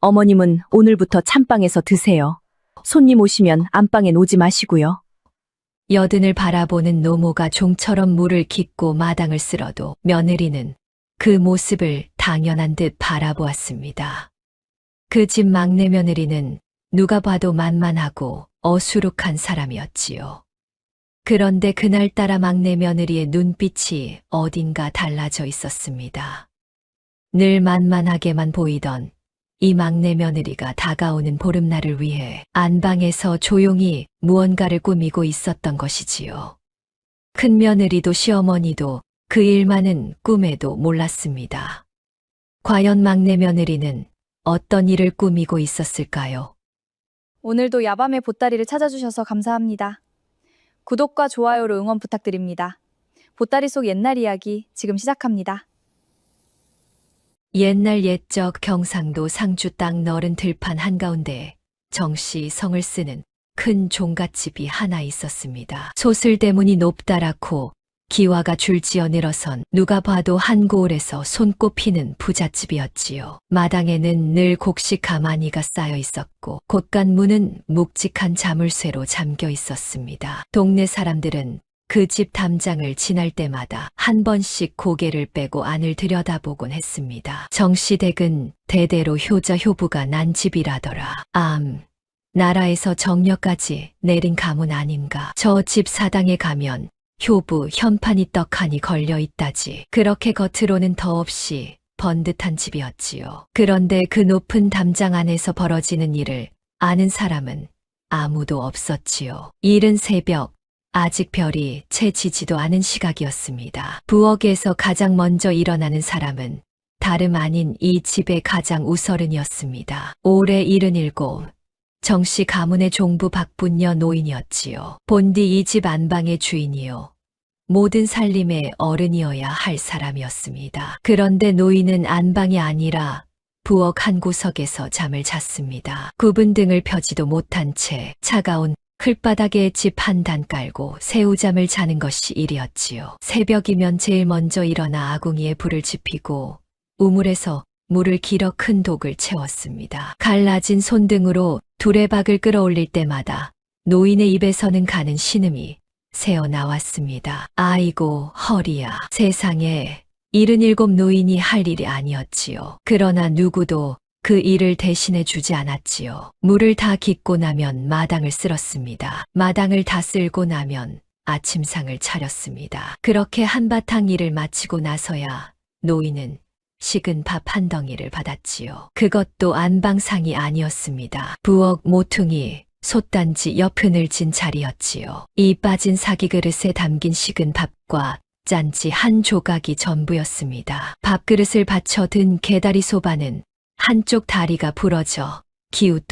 어머님은 오늘부터 찬방에서 드세요. 손님 오시면 안방에 오지 마시고요. 여든을 바라보는 노모가 종처럼 물을 깃고 마당을 쓸어도 며느리는 그 모습을 당연한 듯 바라보았습니다. 그 집 막내 며느리는 누가 봐도 만만하고 어수룩한 사람이었지요. 그런데 그날따라 막내 며느리의 눈빛이 어딘가 달라져 있었습니다. 늘 만만하게만 보이던 이 막내 며느리가 다가오는 보름날을 위해 안방에서 조용히 무언가를 꾸미고 있었던 것이지요. 큰 며느리도 시어머니도 그 일만은 꿈에도 몰랐습니다. 과연 막내 며느리는 어떤 일을 꾸미고 있었을까요? 오늘도 야밤에 보따리를 찾아주셔서 감사합니다. 구독과 좋아요로 응원 부탁드립니다. 보따리 속 옛날 이야기 지금 시작합니다. 옛날 옛적 경상도 상주 땅 너른 들판 한가운데 정씨 성을 쓰는 큰 종갓집이 하나 있었습니다. 소슬대문이 높다랗고 기와가 줄지어 늘어선 누가 봐도 한 고을에서 손꼽히는 부잣집이었지요. 마당에는 늘 곡식 가마니가 쌓여 있었고 곳간문은 묵직한 자물쇠로 잠겨 있었습니다. 동네 사람들은 그 집 담장을 지날 때마다 한 번씩 고개를 빼고 안을 들여다보곤 했습니다. 정씨 댁은 대대로 효자 효부가 난 집이라더라. 나라에서 정려까지 내린 가문 아닌가. 저 집 사당에 가면 효부 현판이 떡하니 걸려 있다지. 그렇게 겉으로는 더없이 번듯한 집이었지요. 그런데 그 높은 담장 안에서 벌어지는 일을 아는 사람은 아무도 없었지요. 이른 새벽, 아직 별이 채 지지도 않은 시각이었습니다. 부엌에서 가장 먼저 일어나는 사람은 다름 아닌 이 집의 가장 우서른이었습니다. 올해 77, 정씨 가문의 종부 박분녀 노인이었지요. 본디 이 집 안방의 주인이요. 모든 살림의 어른이어야 할 사람이었습니다. 그런데 노인은 안방이 아니라 부엌 한 구석에서 잠을 잤습니다. 구분 등을 펴지도 못한 채 차가운 클바닥에 집 한 단 깔고 새우잠을 자는 것이 일이었지요. 새벽이면 제일 먼저 일어나 아궁이에 불을 지피고 우물에서 물을 길어 큰 독을 채웠습니다. 갈라진 손등으로 두레박을 끌어올릴 때마다 노인의 입에서는 가는 신음이 새어 나왔습니다. 아이고 허리야. 세상에 77 노인이 할 일이 아니었지요. 그러나 누구도 그 일을 대신해 주지 않았지요. 물을 다 깃고 나면 마당을 쓸었습니다. 마당을 다 쓸고 나면 아침상을 차렸습니다. 그렇게 한바탕 일을 마치고 나서야 노인은 식은 밥 한 덩이를 받았지요. 그것도 안방상이 아니었습니다. 부엌 모퉁이, 솥단지 옆 그늘진 자리였지요. 이 빠진 사기 그릇에 담긴 식은 밥과 짠지 한 조각이 전부였습니다. 밥그릇을 받쳐 든 개다리 소바는 한쪽 다리가 부러져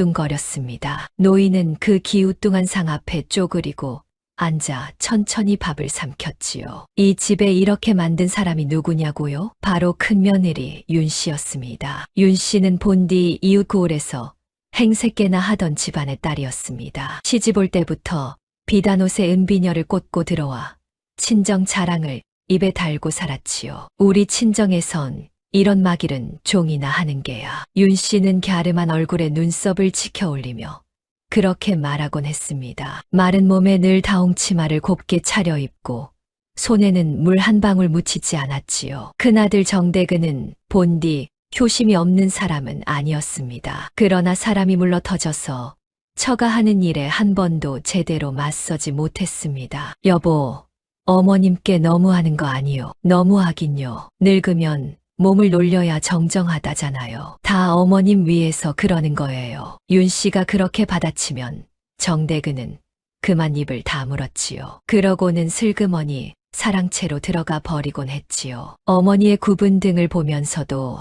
기우뚱거렸습니다. 노인은 그 기우뚱한 상 앞에 쪼그리고 앉아 천천히 밥을 삼켰지요. 이 집에 이렇게 만든 사람이 누구냐고요? 바로 큰며느리 윤 씨였습니다. 윤 씨는 본디 이웃 고을에서 행색계나 하던 집안의 딸이었습니다. 시집 올 때부터 비단옷에 은비녀를 꽂고 들어와 친정 자랑을 입에 달고 살았지요. 우리 친정에선 이런 마길은 종이나 하는 게야. 윤 씨는 갸름한 얼굴에 눈썹을 치켜 올리며 그렇게 말하곤 했습니다. 마른 몸에 늘 다홍치마를 곱게 차려입고 손에는 물 한 방울 묻히지 않았지요. 큰아들 정대근은 본디 효심이 없는 사람은 아니었습니다. 그러나 사람이 물러터져서 처가 하는 일에 한 번도 제대로 맞서지 못했습니다. 여보, 어머님께 너무하는 거 아니요? 너무하긴요. 늙으면 몸을 놀려야 정정하다잖아요. 다 어머님 위해서 그러는 거예요. 윤 씨가 그렇게 받아치면 정대근은 그만 입을 다물었지요. 그러고는 슬그머니 사랑채로 들어가 버리곤 했지요. 어머니의 구분 등을 보면서도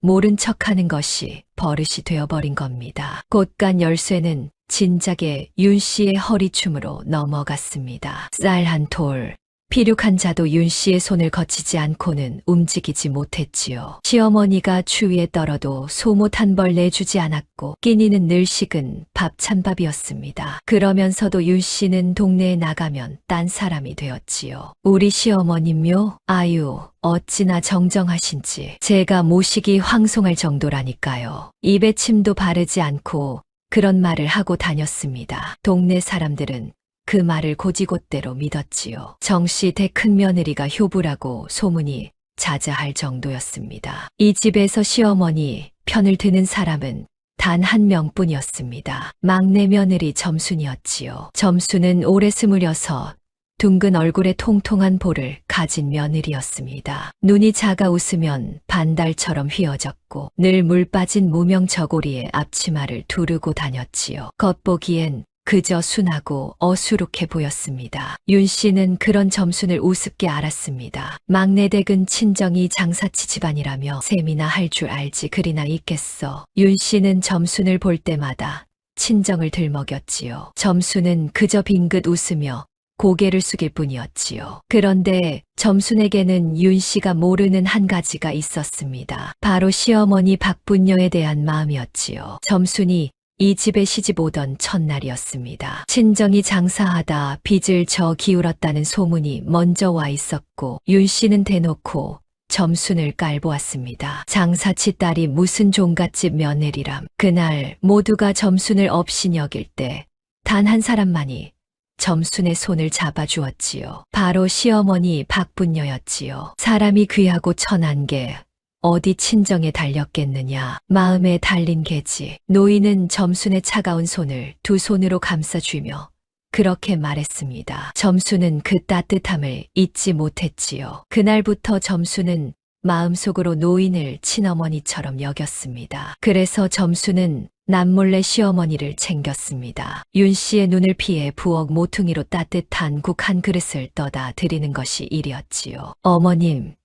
모른 척하는 것이 버릇이 되어버린 겁니다. 곳간 열쇠는 진작에 윤 씨의 허리춤으로 넘어갔습니다. 쌀 한 톨, 피륙한 자도 윤 씨의 손을 거치지 않고는 움직이지 못했지요. 시어머니가 추위에 떨어도 소못 한 벌 내주지 않았고 끼니는 늘 식은 밥 찬밥이었습니다. 그러면서도 윤 씨는 동네에 나가면 딴 사람이 되었지요. 우리 시어머님요? 아유, 어찌나 정정하신지. 제가 모시기 황송할 정도라니까요. 입에 침도 바르지 않고 그런 말을 하고 다녔습니다. 동네 사람들은 그 말을 곧이곧대로 믿었지요. 정씨 대 큰 며느리가 효부라고 소문이 자자할 정도였습니다. 이 집에서 시어머니 편을 드는 사람은 단 한 명뿐이었습니다. 막내 며느리 점순이었지요. 점순은 올해 26, 둥근 얼굴에 통통한 볼을 가진 며느리였습니다. 눈이 작아 웃으면 반달처럼 휘어졌고 늘 물 빠진 무명 저고리에 앞치마를 두르고 다녔지요. 겉보기엔 그저 순하고 어수룩해 보였습니다. 윤 씨는 그런 점순을 우습게 알았습니다. 막내 댁은 친정이 장사치 집안이라며 셈이나 할 줄 알지 그리나 있겠어. 윤 씨는 점순을 볼 때마다 친정을 들먹였지요. 점순은 그저 빙긋 웃으며 고개를 숙일 뿐이었지요. 그런데 점순에게는 윤 씨가 모르는 한 가지가 있었습니다. 바로 시어머니 박분녀에 대한 마음이었지요. 점순이 이 집에 시집 오던 첫날이었습니다. 친정이 장사하다 빚을 저 기울었다는 소문이 먼저 와 있었고 윤 씨는 대놓고 점순을 깔보았습니다. 장사치 딸이 무슨 종갓집 며느리람. 그날 모두가 점순을 업신 여길 때 단 한 사람만이 점순의 손을 잡아주었지요. 바로 시어머니 박분녀였지요. 사람이 귀하고 천한 게 어디 친정에 달렸겠느냐. 마음에 달린 게지. 노인은 점순의 차가운 손을 두 손으로 감싸주며 그렇게 말했습니다. 점순은 그 따뜻함을 잊지 못했지요. 그날부터 점순은 마음속으로 노인을 친어머니처럼 여겼습니다. 그래서 점순은 남몰래 시어머니를 챙겼습니다. 윤 씨의 눈을 피해 부엌 모퉁이로 따뜻한 국 한 그릇을 떠다 드리는 것이 일이었지요. 어머님,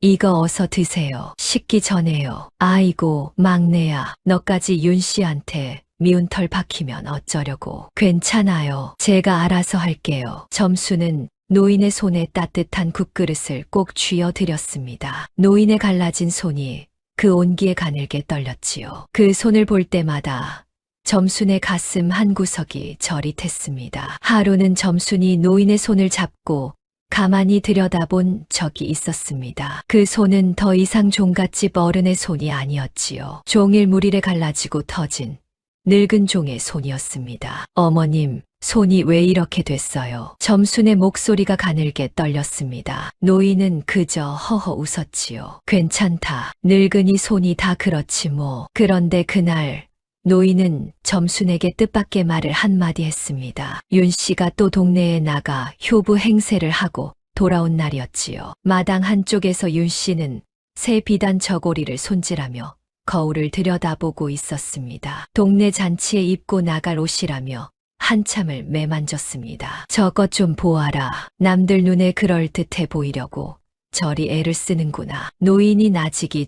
이거 어서 드세요. 식기 전에요. 아이고, 막내야. 너까지 윤 씨한테 미운 털 박히면 어쩌려고. 괜찮아요. 제가 알아서 할게요. 점순은 노인의 손에 따뜻한 국그릇을 꼭 쥐어 드렸습니다. 노인의 갈라진 손이 그 온기에 가늘게 떨렸지요. 그 손을 볼 때마다 점순의 가슴 한 구석이 저릿했습니다. 하루는 점순이 노인의 손을 잡고 가만히 들여다본 적이 있었습니다. 그 손은 더 이상 종갓집 어른의 손이 아니었지요. 종일 물일에 갈라지고 터진 늙은 종의 손이었습니다. 어머님, 손이 왜 이렇게 됐어요? 점순의 목소리가 가늘게 떨렸습니다. 노인은 그저 허허 웃었지요. 괜찮다. 늙은이 손이 다 그렇지 뭐. 그런데 그날 노인은 점순에게 뜻밖의 말을 한마디 했습니다. 윤 씨가 또 동네에 나가 효부 행세를 하고 돌아온 날이었지요. 마당 한쪽에서 윤 씨는 새 비단 저고리를 손질하며 거울을 들여다보고 있었습니다. 동네 잔치에 입고 나갈 옷이라며 한참을 매만졌습니다. 저것 좀 보아라. 남들 눈에 그럴듯해 보이려고 저리 애를 쓰는구나. 노인이 나직이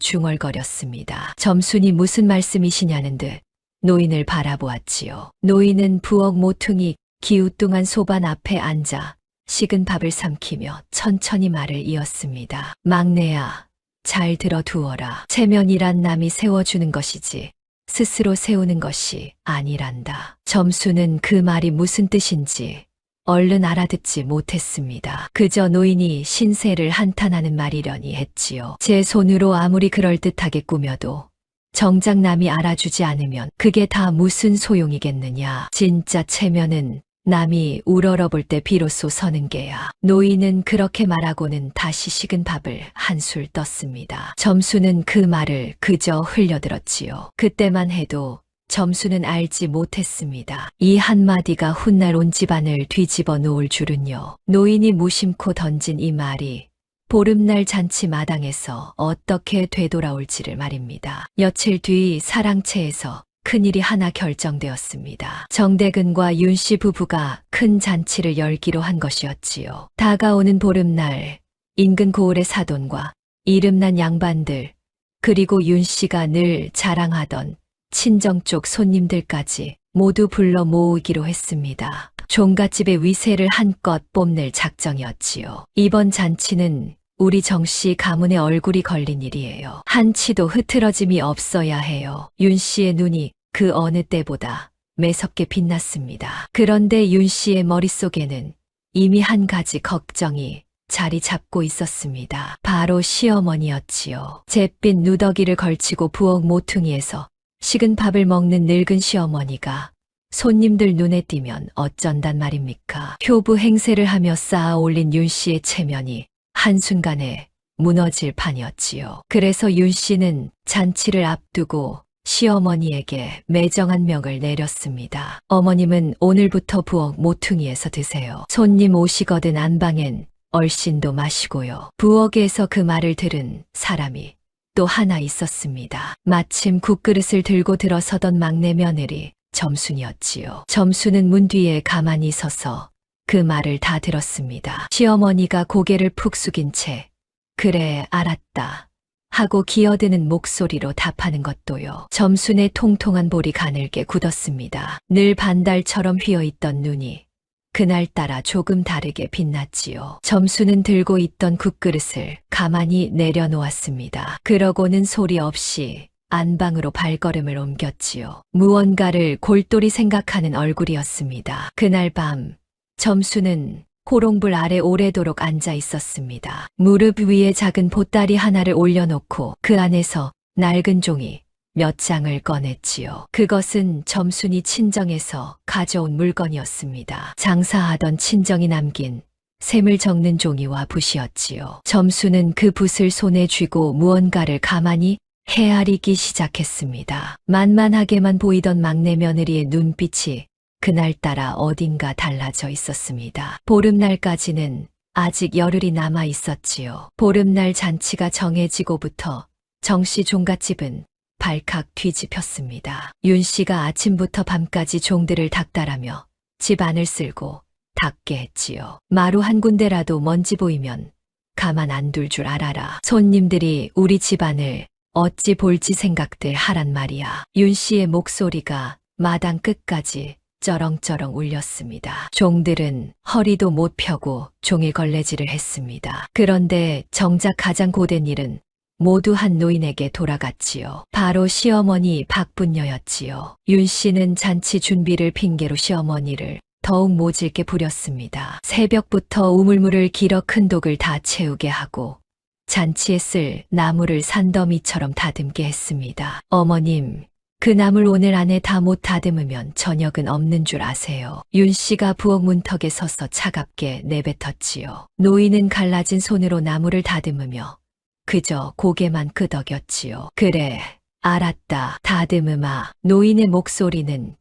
중얼거렸습니다. 점순이 무슨 말씀이시냐는 듯 노인을 바라보았지요. 노인은 부엌 모퉁이 기우뚱한 소반 앞에 앉아 식은 밥을 삼키며 천천히 말을 이었습니다. 막내야, 잘 들어두어라. 체면이란 남이 세워주는 것이지 스스로 세우는 것이 아니란다. 점순은 그 말이 무슨 뜻인지 얼른 알아듣지 못했습니다. 그저 노인이 신세를 한탄하는 말이려니 했지요. 제 손으로 아무리 그럴듯하게 꾸며도 정작 남이 알아주지 않으면 그게 다 무슨 소용이겠느냐. 진짜 체면은 남이 우러러볼 때 비로소 서는 게야. 노인은 그렇게 말하고는 다시 식은 밥을 한술 떴습니다. 점순은 그 말을 그저 흘려들었지요. 그때만 해도 점순은 알지 못했습니다. 이 한마디가 훗날 온 집안을 뒤집어 놓을 줄은요. 노인이 무심코 던진 이 말이 보름날 잔치 마당에서 어떻게 되돌아올지를 말입니다. 며칠 뒤 사랑채에서 큰일이 하나 결정되었습니다. 정대근과 윤 씨 부부가 큰 잔치를 열기로 한 것이었지요. 다가오는 보름날 인근 고을의 사돈과 이름난 양반들 그리고 윤 씨가 늘 자랑하던 친정 쪽 손님들까지 모두 불러 모으기로 했습니다. 종갓집의 위세를 한껏 뽐낼 작정이었지요. 이번 잔치는 우리 정씨 가문의 얼굴이 걸린 일이에요. 한치도 흐트러짐이 없어야 해요. 윤 씨의 눈이 그 어느 때보다 매섭게 빛났습니다. 그런데 윤 씨의 머릿속에는 이미 한 가지 걱정이 자리 잡고 있었습니다. 바로 시어머니였지요. 잿빛 누더기를 걸치고 부엌 모퉁이에서 식은 밥을 먹는 늙은 시어머니가 손님들 눈에 띄면 어쩐단 말입니까? 효부 행세를 하며 쌓아 올린 윤 씨의 체면이 한순간에 무너질 판이었지요. 그래서 윤 씨는 잔치를 앞두고 시어머니에게 매정한 명을 내렸습니다. 어머님은 오늘부터 부엌 모퉁이에서 드세요. 손님 오시거든 안방엔 얼씬도 마시고요. 부엌에서 그 말을 들은 사람이 또 하나 있었습니다. 마침 국그릇을 들고 들어서던 막내 며느리 점순이었지요. 점순은 문 뒤에 가만히 서서 그 말을 다 들었습니다. 시어머니가 고개를 푹 숙인 채 그래 알았다 하고 기어드는 목소리로 답하는 것도요. 점순의 통통한 볼이 가늘게 굳었습니다. 늘 반달처럼 휘어있던 눈이 그날따라 조금 다르게 빛났지요. 점순은 들고 있던 국그릇을 가만히 내려놓았습니다. 그러고는 소리 없이 안방으로 발걸음을 옮겼지요. 무언가를 골똘히 생각하는 얼굴이었습니다. 그날 밤 점순은 호롱불 아래 오래도록 앉아 있었습니다. 무릎 위에 작은 보따리 하나를 올려놓고 그 안에서 낡은 종이 몇 장을 꺼냈지요. 그것은 점순이 친정에서 가져온 물건이었습니다. 장사하던 친정이 남긴 셈을 적는 종이와 붓이었지요. 점순은 그 붓을 손에 쥐고 무언가를 가만히 헤아리기 시작했습니다. 만만하게만 보이던 막내 며느리의 눈빛이 그날따라 어딘가 달라져 있었습니다. 보름날까지는 아직 열흘이 남아 있었지요. 보름날 잔치가 정해지고부터 정씨 종갓집은 발칵 뒤집혔습니다. 윤 씨가 아침부터 밤까지 종들을 닥달하며 집 안을 쓸고 닦게 했지요. 마루 한 군데라도 먼지 보이면 가만 안 둘 줄 알아라. 손님들이 우리 집안을 어찌 볼지 생각들 하란 말이야. 윤 씨의 목소리가 마당 끝까지 쩌렁쩌렁 울렸습니다. 종들은 허리도 못 펴고 종일 걸레질을 했습니다. 그런데 정작 가장 고된 일은 모두 한 노인에게 돌아갔지요. 바로 시어머니 박분녀였지요. 윤 씨는 잔치 준비를 핑계로 시어머니를 더욱 모질게 부렸습니다. 새벽부터 우물물을 길어 큰 독을 다 채우게 하고 잔치에 쓸 나무를 산더미처럼 다듬게 했습니다. 어머님, 그 나물 오늘 안에 다 못 다듬으면 저녁은 없는 줄 아세요. 윤 씨가 부엌 문턱에 서서 차갑게 내뱉었지요. 노인은 갈라진 손으로 나무를 다듬으며 그저 고개만 끄덕였지요. 그래, 알았다. 다듬으마. 노인의 목소리는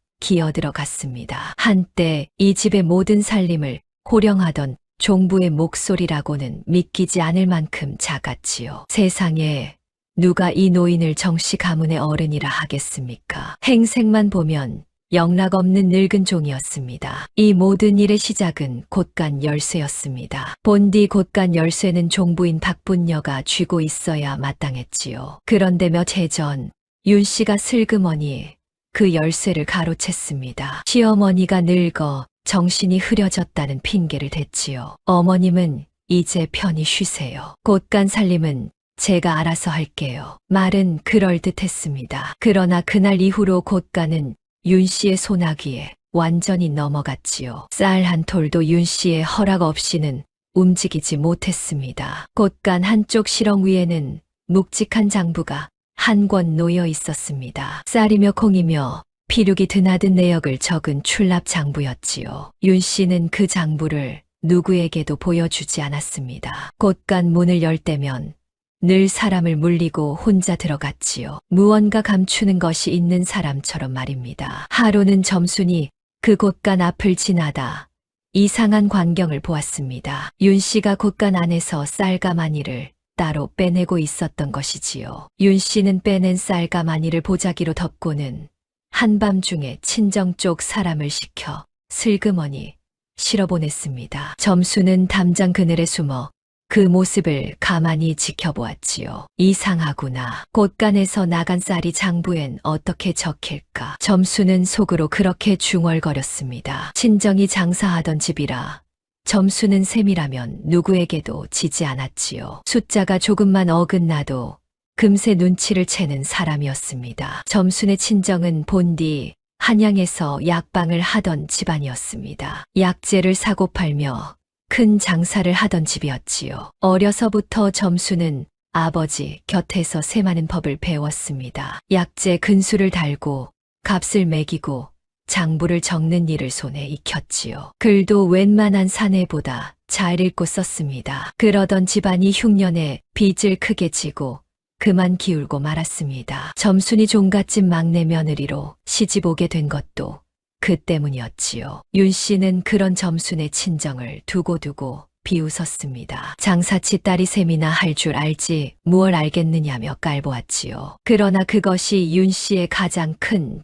기어들어갔습니다. 한때 이 집의 모든 살림을 호령하던 종부의 목소리라고는 믿기지 않을 만큼 작았지요. 세상에 누가 이 노인을 정씨 가문의 어른이라 하겠습니까? 행색만 보면 영락없는 늙은 종이었습니다. 이 모든 일의 시작은 곳간 열쇠였습니다. 본디 곳간 열쇠는 종부인 박분녀가 쥐고 있어야 마땅했지요. 그런데 몇 해 전 윤 씨가 슬그머니 그 열쇠를 가로챘습니다. 시어머니가 늙어 정신이 흐려졌다는 핑계를 댔지요. 어머님은 이제 편히 쉬세요. 곳간 살림은 제가 알아서 할게요. 말은 그럴듯했습니다. 그러나 그날 이후로 곳간은 윤 씨의 소나기에 완전히 넘어갔지요. 쌀 한 톨도 윤 씨의 허락 없이는 움직이지 못했습니다. 곳간 한쪽 시렁 위에는 묵직한 장부가 한 권 놓여 있었습니다. 쌀이며 콩이며 피륙이 드나든 내역을 적은 출납 장부였지요. 윤 씨는 그 장부를 누구에게도 보여주지 않았습니다. 곳간 문을 열 때면 늘 사람을 물리고 혼자 들어갔지요. 무언가 감추는 것이 있는 사람처럼 말입니다. 하루는 점순이 그 곳간 앞을 지나다 이상한 광경을 보았습니다. 윤 씨가 곳간 안에서 쌀가마니를 따로 빼내고 있었던 것이지요. 윤 씨는 빼낸 쌀가마니를 보자기로 덮고는 한밤중에 친정 쪽 사람을 시켜 슬그머니 실어보냈습니다. 점수는 담장 그늘에 숨어 그 모습을 가만히 지켜보았지요. 이상하구나. 곳간에서 나간 쌀이 장부엔 어떻게 적힐까? 점수는 속으로 그렇게 중얼거렸습니다. 친정이 장사하던 집이라 점수는 셈이라면 누구에게도 지지 않았지요. 숫자가 조금만 어긋나도 금세 눈치를 채는 사람이었습니다. 점순의 친정은 본디 한양에서 약방을 하던 집안이었습니다. 약재를 사고 팔며 큰 장사를 하던 집이었지요. 어려서부터 점수는 아버지 곁에서 셈하는 법을 배웠습니다. 약재 근수를 달고 값을 매기고 장부를 적는 일을 손에 익혔지요. 글도 웬만한 사내보다 잘 읽고 썼습니다. 그러던 집안이 흉년에 빚을 크게 지고 그만 기울고 말았습니다. 점순이 종갓집 막내 며느리로 시집 오게 된 것도 그 때문이었지요. 윤 씨는 그런 점순의 친정을 두고두고 비웃었습니다. 장사치 딸이 셈이나 할 줄 알지 무얼 알겠느냐며 깔보았지요. 그러나 그것이 윤 씨의 가장 큰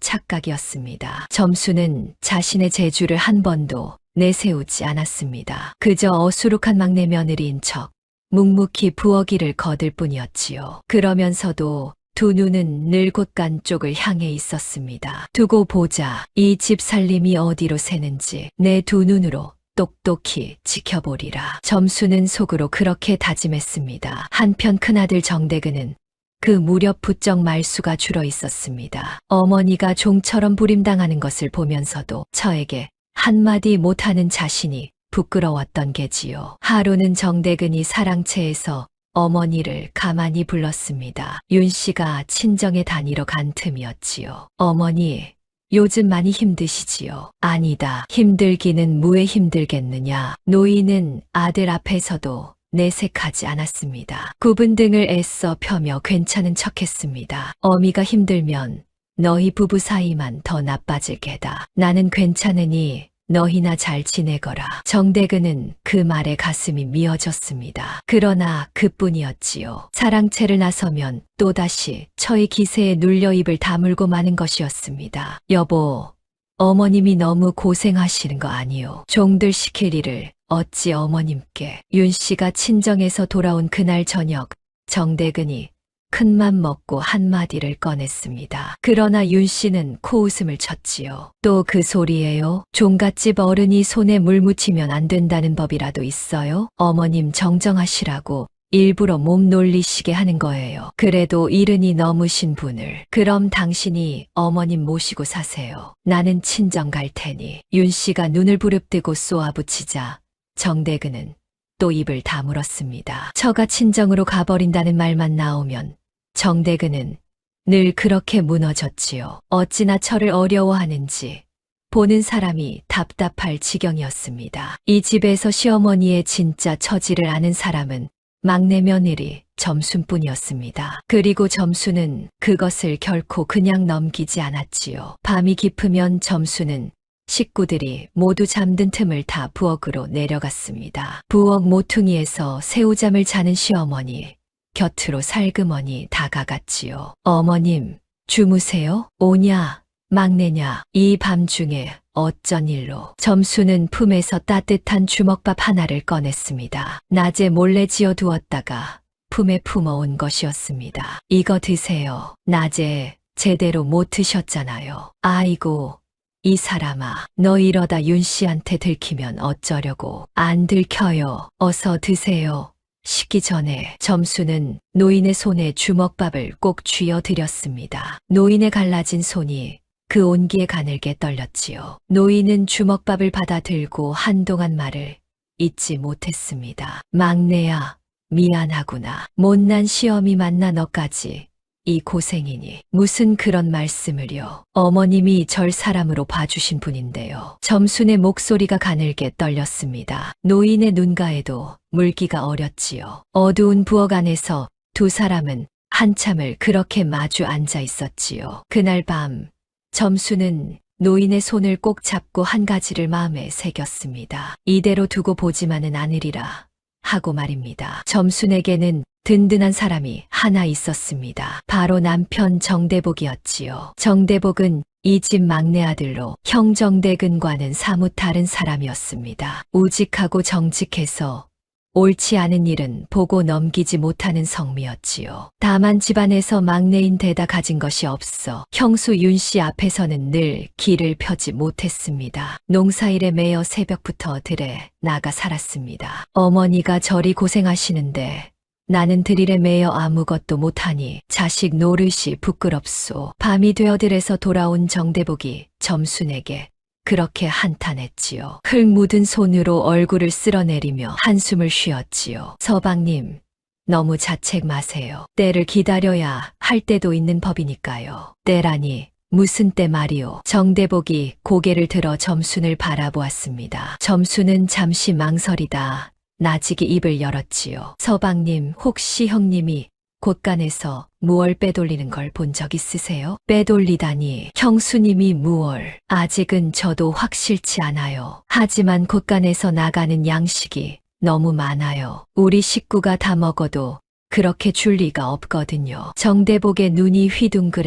착각이었습니다. 점순은 자신의 재주를 한 번도 내세우지 않았습니다. 그저 어수룩한 막내 며느리인 척 묵묵히 부엌일을 거들 뿐이었지요. 그러면서도 두 눈은 늘 곳간 쪽을 향해 있었습니다. 두고 보자. 이 집 살림이 어디로 새는지 내 두 눈으로 똑똑히 지켜보리라. 점수는 속으로 그렇게 다짐했습니다. 한편 큰아들 정대근은 그 무렵 부쩍 말수가 줄어 있었습니다. 어머니가 종처럼 부림당하는 것을 보면서도 저에게 한마디 못하는 자신이 부끄러웠던 게지요. 하루는 정대근이 사랑채에서 어머니를 가만히 불렀습니다. 윤 씨가 친정에 다니러 간 틈이었지요. 어머니, 요즘 많이 힘드시지요? 아니다. 힘들기는 무에 힘들겠느냐. 노인은 아들 앞에서도 내색하지 않았습니다. 굽은 등을 애써 펴며 괜찮은 척했습니다. 어미가 힘들면 너희 부부 사이만 더 나빠질 게다. 나는 괜찮으니 너희나 잘 지내거라. 정대근은 그 말에 가슴이 미어졌습니다. 그러나 그뿐이었지요. 사랑채를 나서면 또다시 처의 기세에 눌려 입을 다물고 마는 것이었습니다. 여보, 어머님이 너무 고생하시는 거 아니요. 종들 시킬 일을 어찌 어머님께. 윤 씨가 친정에서 돌아온 그날 저녁 정대근이 큰맘 먹고 한마디를 꺼냈습니다. 그러나 윤 씨는 코웃음을 쳤지요. 또 그 소리예요? 종갓집 어른이 손에 물 묻히면 안 된다는 법이라도 있어요? 어머님 정정하시라고 일부러 몸 놀리시게 하는 거예요. 그래도 이른이 넘으신 분을. 그럼 당신이 어머님 모시고 사세요. 나는 친정 갈 테니. 윤 씨가 눈을 부릅뜨고 쏘아붙이자 정대근은 또 입을 다물었습니다. 처가 친정으로 가버린다는 말만 나오면 정대근은 늘 그렇게 무너졌지요. 어찌나 처를 어려워하는지 보는 사람이 답답할 지경이었습니다. 이 집에서 시어머니의 진짜 처지를 아는 사람은 막내 며느리 점순뿐이었습니다. 그리고 점순은 그것을 결코 그냥 넘기지 않았지요. 밤이 깊으면 점순은 식구들이 모두 잠든 틈을 타 부엌으로 내려갔습니다. 부엌 모퉁이에서 새우잠을 자는 시어머니 곁으로 살그머니 다가갔지요. 어머님, 주무세요? 오냐, 막내냐, 이 밤중에 어쩐 일로. 점수는 품에서 따뜻한 주먹밥 하나를 꺼냈습니다. 낮에 몰래 지어두었다가 품에 품어온 것이었습니다. 이거 드세요. 낮에 제대로 못 드셨잖아요. 아이고, 이 사람아, 너 이러다 윤 씨한테 들키면 어쩌려고. 안 들켜요. 어서 드세요. 식기 전에. 점수는 노인의 손에 주먹밥을 꼭 쥐어드렸습니다. 노인의 갈라진 손이 그 온기에 가늘게 떨렸지요. 노인은 주먹밥을 받아 들고 한동안 말을 잇지 못했습니다. 막내야, 미안하구나. 못난 시어미 만나 너까지 이 고생이니. 무슨 그런 말씀을요. 어머님이 절 사람으로 봐주신 분인데요. 점순의 목소리가 가늘게 떨렸습니다. 노인의 눈가에도 물기가 어렸지요. 어두운 부엌 안에서 두 사람은 한참을 그렇게 마주 앉아 있었지요. 그날 밤 점순은 노인의 손을 꼭 잡고 한 가지를 마음에 새겼습니다. 이대로 두고 보지만은 않으리라 하고 말입니다. 점순에게는 든든한 사람이 하나 있었습니다. 바로 남편 정대복이었지요. 정대복은 이 집 막내 아들로 형 정대근과는 사뭇 다른 사람이었습니다. 우직하고 정직해서 옳지 않은 일은 보고 넘기지 못하는 성미였지요. 다만 집안에서 막내인 데다 가진 것이 없어 형수 윤 씨 앞에서는 늘 길을 펴지 못했습니다. 농사일에 매여 새벽부터 들에 나가 살았습니다. 어머니가 저리 고생하시는데 나는 들일에 매여 아무것도 못하니 자식 노릇이 부끄럽소. 밤이 되어 들에서 돌아온 정대복이 점순에게 그렇게 한탄했지요. 흙 묻은 손으로 얼굴을 쓸어내리며 한숨을 쉬었지요. 서방님, 너무 자책 마세요. 때를 기다려야 할 때도 있는 법이니까요. 때라니 무슨 때 말이오. 정대복이 고개를 들어 점순을 바라보았습니다. 점순은 잠시 망설이다 나직이 입을 열었지요. 서방님, 혹시 형님이 곳간에서 무얼 빼돌리는 걸 본 적 있으세요? 빼돌리다니, 형수님이 무얼? 아직은 저도 확실치 않아요. 하지만 곳간에서 나가는 양식이 너무 많아요. 우리 식구가 다 먹어도 그렇게 줄 리가 없거든요. 정대복의 눈이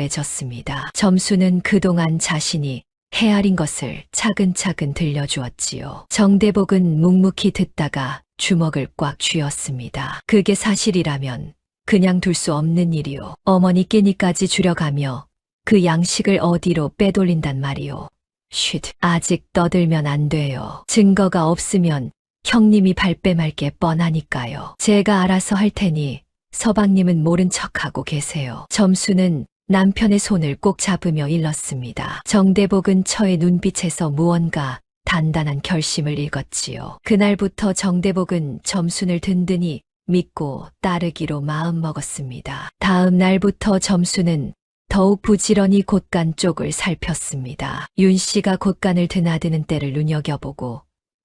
휘둥그레졌습니다. 점수는 그동안 자신이 헤아린 것을 차근차근 들려주었지요. 정대복은 묵묵히 듣다가 주먹을 꽉 쥐었습니다. 그게 사실이라면 그냥 둘 수 없는 일이요. 어머니 끼니까지 줄여가며 그 양식을 어디로 빼돌린단 말이요. 쉿, 아직 떠들면 안 돼요. 증거가 없으면 형님이 발뺌할 게 뻔하니까요. 제가 알아서 할 테니 서방님은 모른 척하고 계세요. 점수는 남편의 손을 꼭 잡으며 일렀습니다. 정대복은 처의 눈빛에서 무언가 단단한 결심을 읽었지요. 그날부터 정대복은 점순을 든든히 믿고 따르기로 마음먹었습니다. 다음 날부터 점수는 더욱 부지런히 곳간 쪽을 살폈습니다. 윤 씨가 곳간을 드나드는 때를 눈여겨보고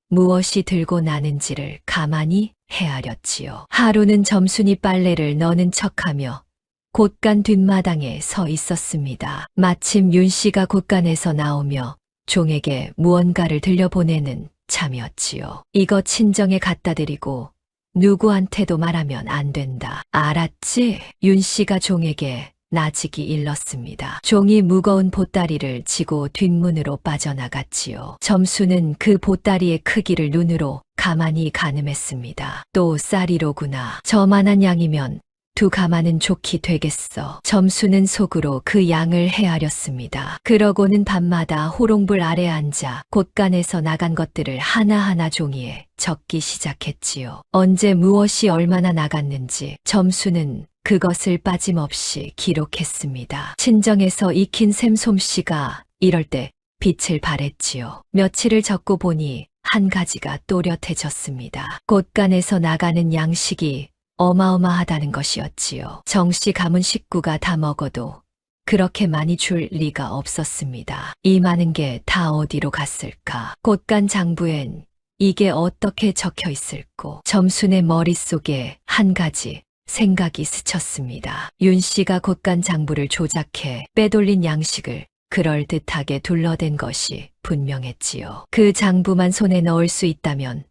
무엇이 들고 나는지를 가만히 헤아렸지요. 하루는 점순이 빨래를 넣는 척하며 곳간 뒷마당에 서 있었습니다. 마침 윤 씨가 곳간에서 나오며 종에게 무언가를 들려보내는 참이었지요. 이거 친정에 갖다 드리고 누구한테도 말하면 안 된다. 알았지? 윤 씨가 종에게 나직이 일렀습니다. 종이 무거운 보따리를 지고 뒷문으로 빠져나갔지요. 점수는 그 보따리의 크기를 눈으로 가만히 가늠했습니다. 또 쌀이로구나. 저만한 양이면 두 가마는 좋게 되겠어. 점수는 속으로 그 양을 헤아렸습니다. 그러고는 밤마다 호롱불 아래 앉아 곳간에서 나간 것들을 하나하나 종이에 적기 시작했지요. 언제 무엇이 얼마나 나갔는지 점수는 그것을 빠짐없이 기록했습니다. 친정에서 익힌 샘 솜씨가 이럴 때 빛을 발했지요. 며칠을 적고 보니 한 가지가 또렷해졌습니다. 곳간에서 나가는 양식이 어마어마하다는 것이었지요. 정씨 가문 식구가 다 먹어도 그렇게 많이 줄 리가 없었습니다. 이 많은 게 다 어디로 갔을까? 곳간 장부엔 이게 어떻게 적혀 있을꼬? 점순의 머릿속에 한 가지 생각이 스쳤습니다. 윤 씨가 곳간 장부를 조작해 빼돌린 양식을 그럴듯하게 둘러댄 것이 분명했지요. 그 장부만 손에 넣을 수 있다면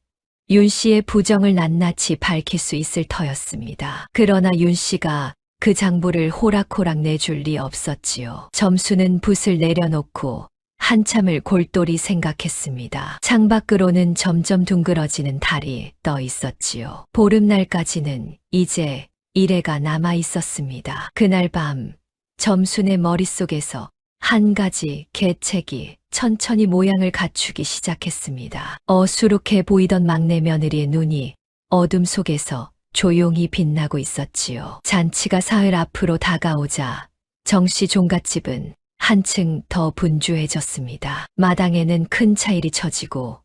윤 씨의 부정을 낱낱이 밝힐 수 있을 터였습니다. 그러나 윤 씨가 그 장부를 호락호락 내줄 리 없었지요. 점수는 붓을 내려놓고 한참을 골똘히 생각했습니다. 창밖으로는 점점 둥그러지는 달이 떠 있었지요. 보름날까지는 이제 1회가 남아 있었습니다. 그날 밤 점순의 머릿속에서 한 가지 계책이 천천히 모양을 갖추기 시작했습니다. 어수룩해 보이던 막내 며느리의 눈이 어둠 속에서 조용히 빛나고 있었지요. 잔치가 사흘 앞으로 다가오자 정씨 종갓집은 한층 더 분주해졌습니다. 마당에는 큰 차일이 쳐지고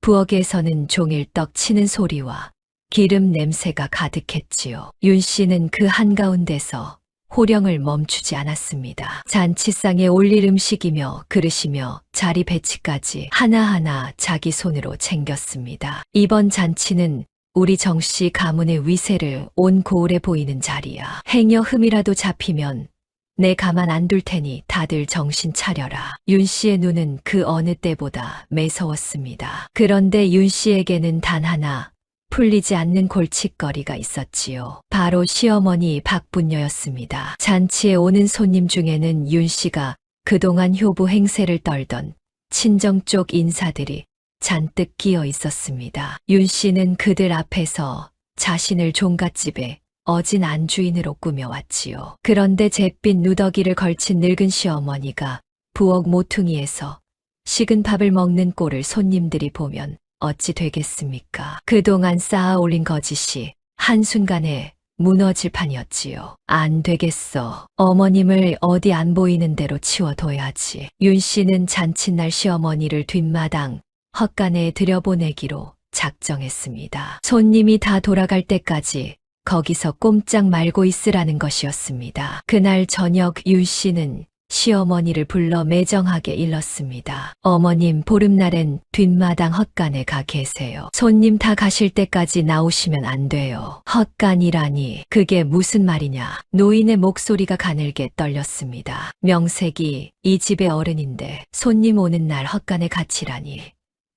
부엌에서는 종일 떡 치는 소리와 기름 냄새가 가득했지요. 윤 씨는 그 한가운데서 호령을 멈추지 않았습니다. 잔치상에 올릴 음식이며 그릇이며 자리 배치까지 하나하나 자기 손으로 챙겼습니다. 이번 잔치는 우리 정씨 가문의 위세를 온 고을에 보이는 자리야. 행여 흠이라도 잡히면 내 가만 안 둘 테니 다들 정신 차려라. 윤 씨의 눈은 그 어느 때보다 매서웠습니다. 그런데 윤 씨에게는 단 하나 풀리지 않는 골칫거리가 있었지요. 바로 시어머니 박분녀였습니다. 잔치에 오는 손님 중에는 윤 씨가 그동안 효부 행세를 떨던 친정 쪽 인사들이 잔뜩 끼어 있었습니다. 윤 씨는 그들 앞에서 자신을 종갓집에 어진 안주인으로 꾸며왔지요. 그런데 잿빛 누더기를 걸친 늙은 시어머니가 부엌 모퉁이에서 식은 밥을 먹는 꼴을 손님들이 보면 어찌 되겠습니까? 그동안 쌓아 올린 거짓이 한순간에 무너질 판이었지요. 안 되겠어. 어머님을 어디 안 보이는 대로 치워둬야지. 윤 씨는 잔칫날 시어머니를 뒷마당 헛간에 들여보내기로 작정했습니다. 손님이 다 돌아갈 때까지 거기서 꼼짝 말고 있으라는 것이었습니다. 그날 저녁 윤 씨는 시어머니를 불러 매정하게 일렀습니다. 어머님, 보름날엔 뒷마당 헛간에 가 계세요. 손님 다 가실 때까지 나오시면 안 돼요. 헛간이라니 그게 무슨 말이냐. 노인의 목소리가 가늘게 떨렸습니다. 명색이 이 집의 어른인데 손님 오는 날 헛간에 갇히라니.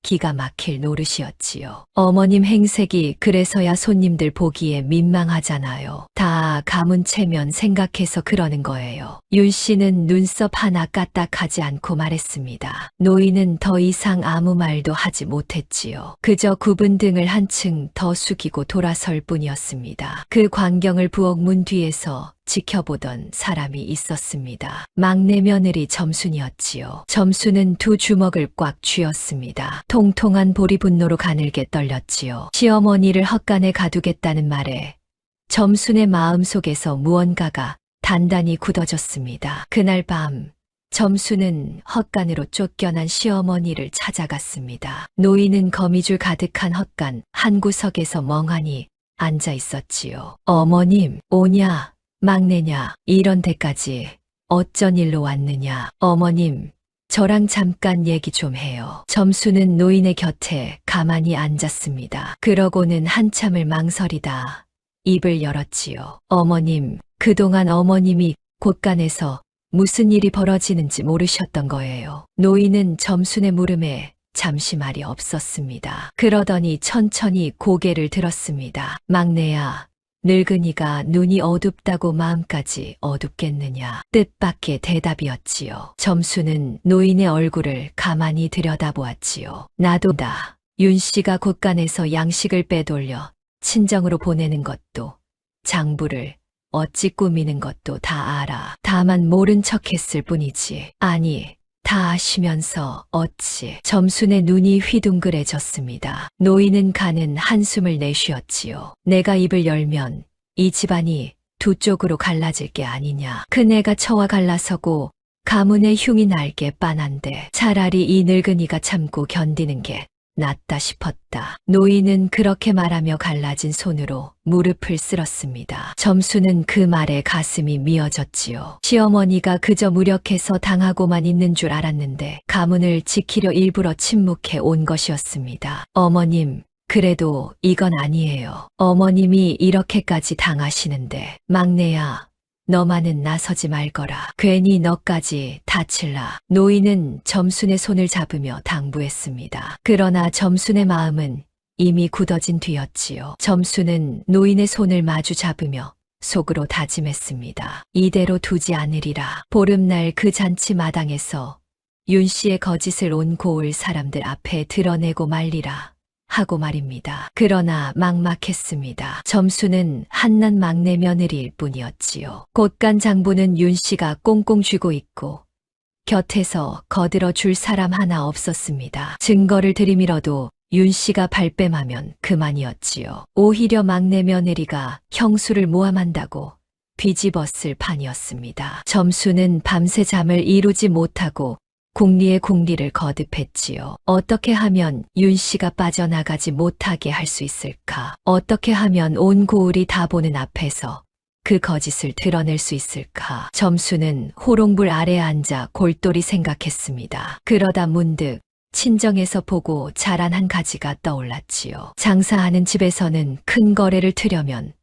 기가 막힐 노릇이었지요. 어머님 행색이 그래서야 손님들 보기에 민망하잖아요. 다 가문 체면 생각해서 그러는 거예요. 윤 씨는 눈썹 하나 까딱하지 않고 말했습니다. 노인은 더 이상 아무 말도 하지 못했지요. 그저 굽은 등을 한층 더 숙이고 돌아설 뿐이었습니다. 그 광경을 부엌 문 뒤에서 지켜보던 사람이 있었습니다. 막내 며느리 점순이었지요. 점순은 두 주먹을 꽉 쥐었습니다. 통통한 볼이 분노로 가늘게 떨렸지요. 시어머니를 헛간에 가두겠다는 말에 점순의 마음속에서 무언가가 단단히 굳어졌습니다. 그날 밤 점순은 헛간으로 쫓겨난 시어머니를 찾아갔습니다. 노인은 거미줄 가득한 헛간 한 구석에서 멍하니 앉아 있었지요. 어머님, 오냐? 막내냐, 이런 데까지 어쩐 일로 왔느냐. 어머님, 저랑 잠깐 얘기 좀 해요. 점수는 노인의 곁에 가만히 앉았습니다. 그러고는 한참을 망설이다 입을 열었지요. 어머님, 그동안 어머님이 곳간에서 무슨 일이 벌어지는지 모르셨던 거예요. 노인은 점순의 물음에 잠시 말이 없었습니다. 그러더니 천천히 고개를 들었습니다. 막내야, 늙은이가 눈이 어둡다고 마음까지 어둡겠느냐. 뜻밖의 대답이었지요. 점수는 노인의 얼굴을 가만히 들여다보았지요. 나도다. 윤 씨가 곳간에서 양식을 빼돌려 친정으로 보내는 것도 장부를 어찌 꾸미는 것도 다 알아. 다만 모른 척했을 뿐이지. 아니, 다 아시면서 어찌. 점순의 눈이 휘둥그레졌습니다. 노인은 가는 한숨을 내쉬었지요. 내가 입을 열면 이 집안이 두 쪽으로 갈라질 게 아니냐. 큰애가 처와 갈라서고 가문의 흉이 날게 빤한데 차라리 이 늙은이가 참고 견디는 게 낫다 싶었다. 노인은 그렇게 말하며 갈라진 손으로 무릎을 쓸었습니다. 점수는 그 말에 가슴이 미어졌지요. 시어머니가 그저 무력해서 당하고만 있는 줄 알았는데 가문을 지키려 일부러 침묵해 온 것이었습니다. 어머님, 그래도 이건 아니에요. 어머님이 이렇게까지 당하시는데 막내야, 너만은 나서지 말거라. 괜히 너까지 다칠라. 노인은 점순의 손을 잡으며 당부했습니다. 그러나 점순의 마음은 이미 굳어진 뒤였지요. 점순은 노인의 손을 마주 잡으며 속으로 다짐했습니다. 이대로 두지 않으리라. 보름날 그 잔치 마당에서 윤 씨의 거짓을 온 고을 사람들 앞에 드러내고 말리라. 하고 말입니다. 그러나 막막했습니다. 점수는 한낱 막내 며느리일 뿐이었지요. 곳간 장부는 윤 씨가 꽁꽁 쥐고 있고 곁에서 거들어 줄 사람 하나 없었습니다. 증거를 들이밀어도 윤 씨가 발뺌하면 그만이었지요. 오히려 막내 며느리가 형수를 모함한다고 뒤집었을 판이었습니다. 점수는 밤새 잠을 이루지 못하고 궁리의 궁리를 거듭했지요. 어떻게 하면 윤 씨가 빠져나가지 못하게 할 수 있을까? 어떻게 하면 온 고을이 다 보는 앞에서 그 거짓을 드러낼 수 있을까? 점수는 호롱불 아래에 앉아 골똘히 생각했습니다. 그러다 문득 친정에서 보고 자란 한 가지가 떠올랐지요. 장사하는 집에서는 큰 거래를 트려면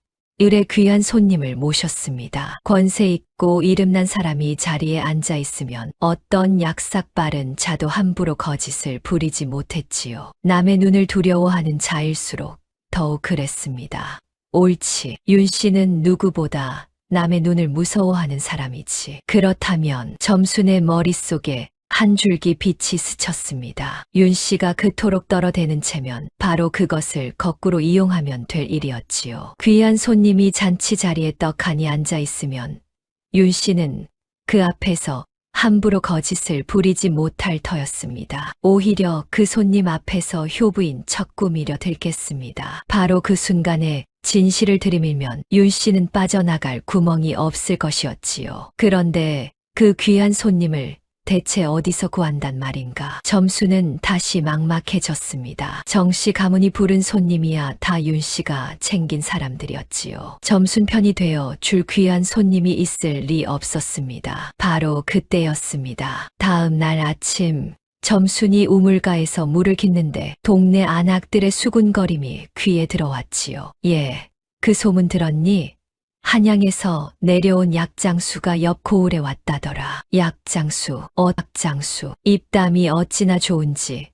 을에 귀한 손님을 모셨습니다. 권세 있고 이름난 사람이 자리에 앉아 있으면 어떤 약삭빠른 자도 함부로 거짓을 부리지 못했지요. 남의 눈을 두려워하는 자일수록 더욱 그랬습니다. 옳지. 윤 씨는 누구보다 남의 눈을 무서워하는 사람이지. 그렇다면 점순의 머릿속에 한 줄기 빛이 스쳤습니다. 윤 씨가 그토록 떨어대는 채면 바로 그것을 거꾸로 이용하면 될 일이었지요. 귀한 손님이 잔치 자리에 떡하니 앉아 있으면 윤 씨는 그 앞에서 함부로 거짓을 부리지 못할 터였습니다. 오히려 그 손님 앞에서 효부인 척 꾸미려 들겠습니다. 바로 그 순간에 진실을 들이밀면 윤 씨는 빠져나갈 구멍이 없을 것이었지요. 그런데 그 귀한 손님을 대체 어디서 구한단 말인가. 점수는 다시 막막해졌습니다. 정씨 가문이 부른 손님이야 다 윤 씨가 챙긴 사람들이었지요. 점순 편이 되어 줄 귀한 손님이 있을 리 없었습니다. 바로 그때였습니다. 다음 날 아침 점순이 우물가에서 물을 깃는데 동네 안악들의 수군거림이 귀에 들어왔지요. 예, 그 소문 들었니? 한양에서 내려온 약장수가 옆 고을에 왔다더라. 약장수, 약장수. 입담이 어찌나 좋은지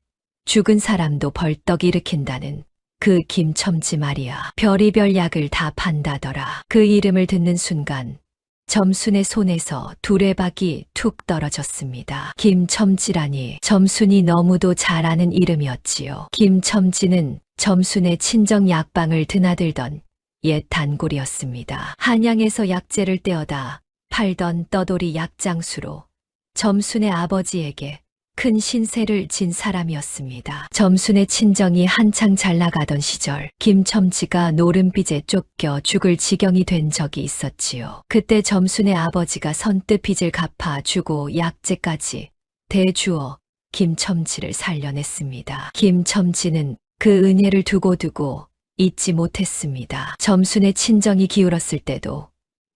죽은 사람도 벌떡 일으킨다는 그 김첨지 말이야. 별의별 약을 다 판다더라. 그 이름을 듣는 순간 점순의 손에서 두레박이 툭 떨어졌습니다. 김첨지라니 점순이 너무도 잘 아는 이름이었지요. 김첨지는 점순의 친정 약방을 드나들던 옛 단골이었습니다. 한양에서 약재를 떼어다 팔던 떠돌이 약장수로 점순의 아버지에게 큰 신세를 진 사람이었습니다. 점순의 친정이 한창 잘 나가던 시절 김첨지가 노름빚에 쫓겨 죽을 지경이 된 적이 있었지요. 그때 점순의 아버지가 선뜻 빚을 갚아주고 약재까지 대주어 김첨지를 살려냈습니다. 김첨지는 그 은혜를 두고두고 잊지 못했습니다. 점순의 친정이 기울었을 때도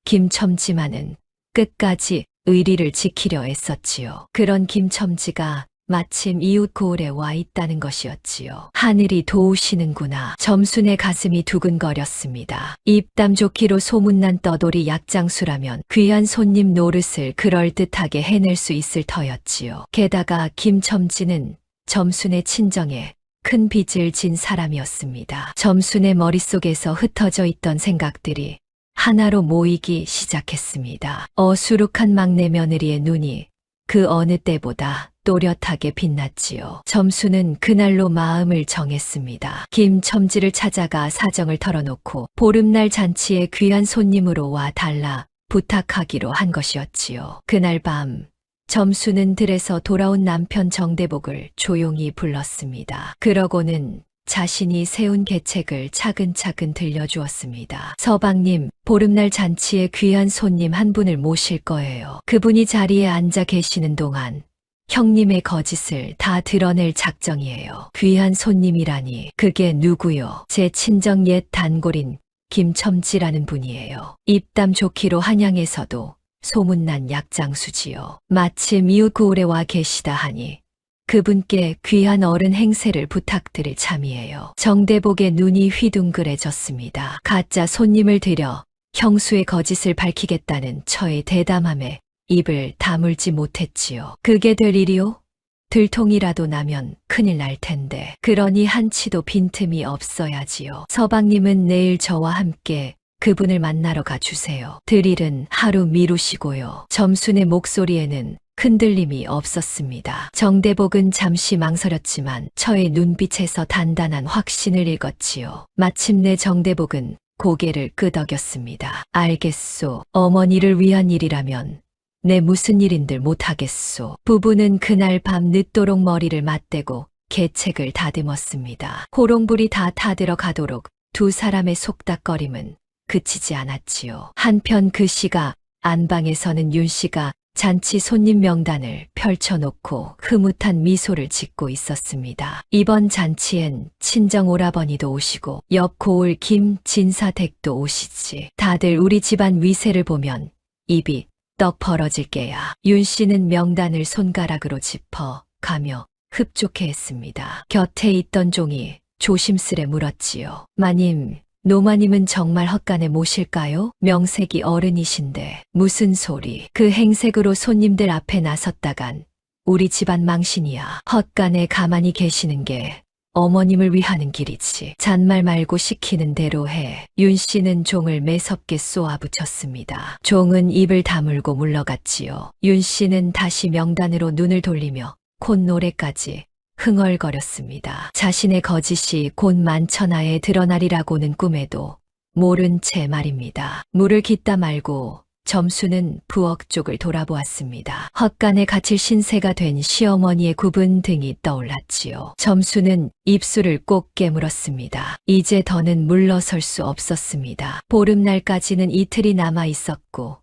김첨지만은 끝까지 의리를 지키려 애썼지요. 그런 김첨지가 마침 이웃 고을에 와 있다는 것이었지요. 하늘이 도우시는구나. 점순의 가슴이 두근거렸습니다. 입담 좋기로 소문난 떠돌이 약장수라면 귀한 손님 노릇을 그럴듯하게 해낼 수 있을 터였지요. 게다가 김첨지는 점순의 친정에 큰 빚을 진 사람이었습니다. 점순의 머릿속에서 흩어져 있던 생각들이 하나로 모이기 시작했습니다. 어수룩한 막내 며느리의 눈이 그 어느 때보다 또렷하게 빛났지요. 점순은 그날로 마음을 정했습니다. 김첨지를 찾아가 사정을 털어놓고 보름날 잔치에 귀한 손님으로 와 달라 부탁하기로 한 것이었지요. 그날 밤 점순은 들에서 돌아온 남편 정대복을 조용히 불렀습니다. 그러고는 자신이 세운 계책을 차근차근 들려주었습니다. 서방님, 보름날 잔치에 귀한 손님 한 분을 모실 거예요. 그분이 자리에 앉아 계시는 동안 형님의 거짓을 다 드러낼 작정이에요. 귀한 손님이라니 그게 누구요? 제 친정 옛 단골인 김첨지라는 분이에요. 입담 좋기로 한양에서도 소문난 약장수지요. 마침 이웃 고을에 와 계시다 하니 그분께 귀한 어른 행세를 부탁드릴 참이에요. 정대복의 눈이 휘둥그레졌습니다. 가짜 손님을 들여 형수의 거짓을 밝히겠다는 처의 대담함에 입을 다물지 못했지요. 그게 될 일이요? 들통이라도 나면 큰일 날 텐데. 그러니 한치도 빈틈이 없어야지요. 서방님은 내일 저와 함께 그분을 만나러 가주세요. 들일은 하루 미루시고요. 점순의 목소리에는 흔들림이 없었습니다. 정대복은 잠시 망설였지만 처의 눈빛에서 단단한 확신을 읽었지요. 마침내 정대복은 고개를 끄덕였습니다. 알겠소. 어머니를 위한 일이라면 내 무슨 일인들 못하겠소. 부부는 그날 밤 늦도록 머리를 맞대고 계책을 다듬었습니다. 호롱불이 다 타들어 가도록 두 사람의 속닥거림은 그치지 않았지요. 한편 그 시가 안방에서는 윤 씨가 잔치 손님 명단을 펼쳐놓고 흐뭇한 미소를 짓고 있었습니다. 이번 잔치엔 친정 오라버니도 오시고 옆 고을 김 진사 댁도 오시지. 다들 우리 집안 위세를 보면 입이 떡 벌어질 게야. 윤 씨는 명단을 손가락으로 짚어 가며 흡족해 했습니다. 곁에 있던 종이 조심스레 물었지요. 마님, 노마님은 정말 헛간에 모실까요? 명색이 어른이신데 무슨 소리. 그 행색으로 손님들 앞에 나섰다간 우리 집안 망신이야. 헛간에 가만히 계시는 게 어머님을 위하는 길이지. 잔말 말고 시키는 대로 해. 윤 씨는 종을 매섭게 쏘아붙였습니다. 종은 입을 다물고 물러갔지요. 윤 씨는 다시 명단으로 눈을 돌리며 콧노래까지 흥얼거렸습니다. 자신의 거짓이 곧 만천하에 드러나리라고는 꿈에도 모른 채 말입니다. 물을 깃다 말고 점수는 부엌 쪽을 돌아보았습니다. 헛간에 갇힐 신세가 된 시어머니의 굽은 등이 떠올랐지요. 점수는 입술을 꼭 깨물었습니다. 이제 더는 물러설 수 없었습니다. 보름날까지는 이틀이 남아 있었고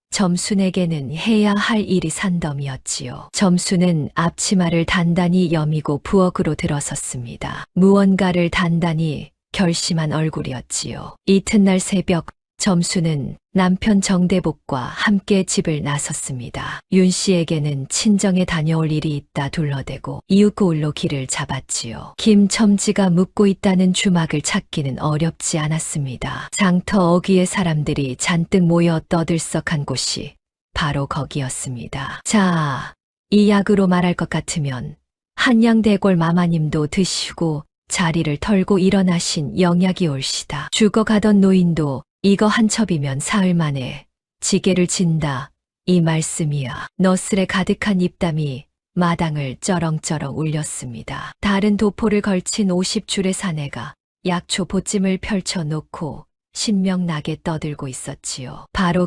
점순에게는 해야 할 일이 산더미였지요. 점순은 앞치마를 단단히 여미고 부엌으로 들어섰습니다. 무언가를 단단히 결심한 얼굴이었지요. 이튿날 새벽 점수는 남편 정대복과 함께 집을 나섰습니다. 윤 씨에게는 친정에 다녀올 일이 있다 둘러대고 이웃 고을로 길을 잡았지요. 김첨지가 묵고 있다는 주막을 찾기는 어렵지 않았습니다. 장터 어귀의 사람들이 잔뜩 모여 떠들썩한 곳이 바로 거기였습니다. 자, 이 약으로 말할 것 같으면 한양대골 마마님도 드시고 자리를 털고 일어나신 영약이 올시다. 죽어가던 노인도 이거 한 첩이면 사흘 만에 지게를 진다. 이 말씀이야. 너스레 가득한 입담이 마당을 쩌렁쩌렁 울렸습니다. 다른 도포를 걸친 50줄의 사내가 약초 보찜을 펼쳐놓고 신명나게 떠들고 있었지요. 바로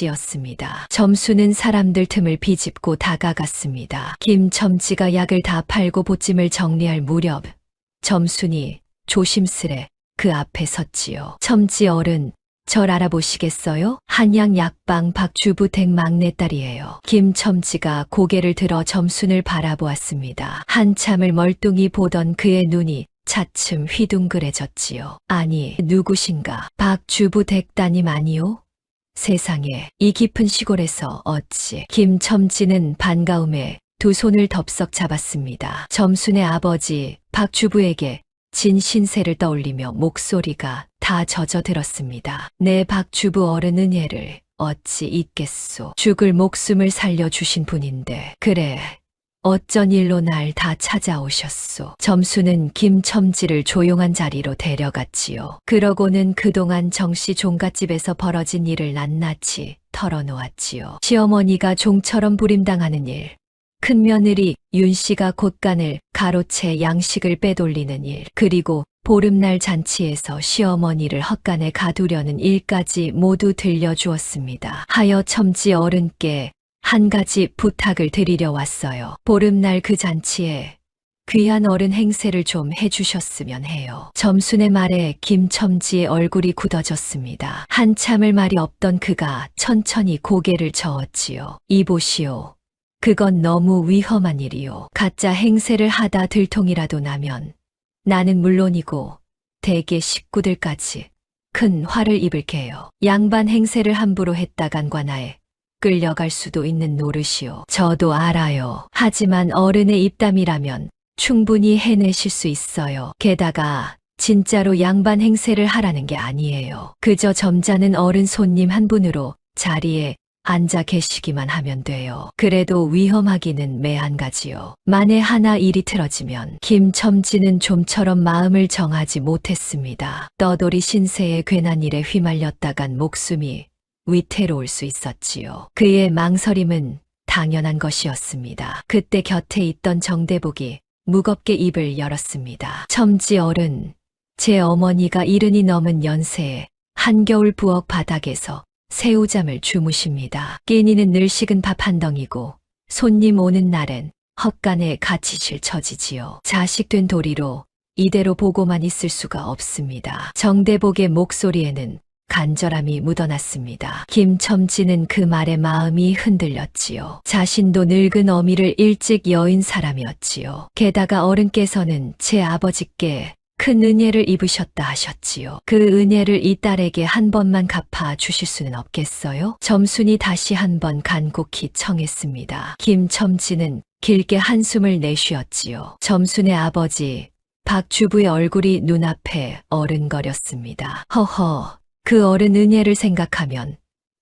김첨지였습니다. 점수는 사람들 틈을 비집고 다가갔습니다. 김첨지가 약을 다 팔고 보찜을 정리할 무렵 점순이 조심스레 그 앞에 섰지요. 첨지 어른, 절 알아보시겠어요? 한양 약방 박주부댁 막내딸이에요. 김첨지가 고개를 들어 점순을 바라보았습니다. 한참을 멀뚱히 보던 그의 눈이 차츰 휘둥그레졌지요. 아니, 누구신가? 박주부댁 따님 아니요? 세상에, 이 깊은 시골에서 어찌. 김첨지는 반가움에 두 손을 덥석 잡았습니다. 점순의 아버지 박주부에게 진 신세를 떠올리며 목소리가 다 젖어들었습니다. 내 박주부 어른 은혜를 어찌 잊겠소. 죽을 목숨을 살려주신 분인데. 그래, 어쩐 일로 날 다 찾아오셨소. 점수는 김첨지를 조용한 자리로 데려갔지요. 그러고는 그동안 정씨 종갓집에서 벌어진 일을 낱낱이 털어놓았지요. 시어머니가 종처럼 부림당하는 일, 큰며느리 윤 씨가 곳간을 가로채 양식을 빼돌리는 일, 그리고 보름날 잔치에서 시어머니를 헛간에 가두려는 일까지 모두 들려주었습니다. 하여 첨지 어른께 한 가지 부탁을 드리려 왔어요. 보름날 그 잔치에 귀한 어른 행세를 좀 해주셨으면 해요. 점순의 말에 김첨지의 얼굴이 굳어졌습니다. 한참을 말이 없던 그가 천천히 고개를 저었지요. 이보시오. 그건 너무 위험한 일이요. 가짜 행세를 하다 들통이라도 나면 나는 물론이고 대개 식구들까지 큰 화를 입을 게요. 양반 행세를 함부로 했다간 관아에 끌려갈 수도 있는 노릇이요. 저도 알아요. 하지만 어른의 입담이라면 충분히 해내실 수 있어요. 게다가 진짜로 양반 행세를 하라는 게 아니에요. 그저 점잖은 어른 손님 한 분으로 자리에 앉아 계시기만 하면 돼요. 그래도 위험하기는 매한가지요. 만에 하나 일이 틀어지면. 김첨지는 좀처럼 마음을 정하지 못했습니다. 떠돌이 신세의 괜한 일에 휘말렸다간 목숨이 위태로울 수 있었지요. 그의 망설임은 당연한 것이었습니다. 그때 곁에 있던 정대복이 무겁게 입을 열었습니다. 첨지 어른, 제 어머니가 70이 넘은 연세에 한겨울 부엌 바닥에서 새우잠을 주무십니다. 끼니는 늘 식은 밥 한 덩이고 손님 오는 날엔 헛간에 갇히실 처지지요. 자식된 도리로 이대로 보고만 있을 수가 없습니다. 정대복의 목소리에는 간절함이 묻어났습니다. 김첨지는 그 말에 마음이 흔들렸지요. 자신도 늙은 어미를 일찍 여인 사람이었지요. 게다가 어른께서는 제 아버지께 큰 은혜를 입으셨다 하셨지요. 그 은혜를 이 딸에게 한 번만 갚아 주실 수는 없겠어요? 점순이 다시 한 번 간곡히 청했습니다. 김첨지는 길게 한숨을 내쉬었지요. 점순의 아버지 박주부의 얼굴이 눈앞에 어른거렸습니다. 허허, 그 어른 은혜를 생각하면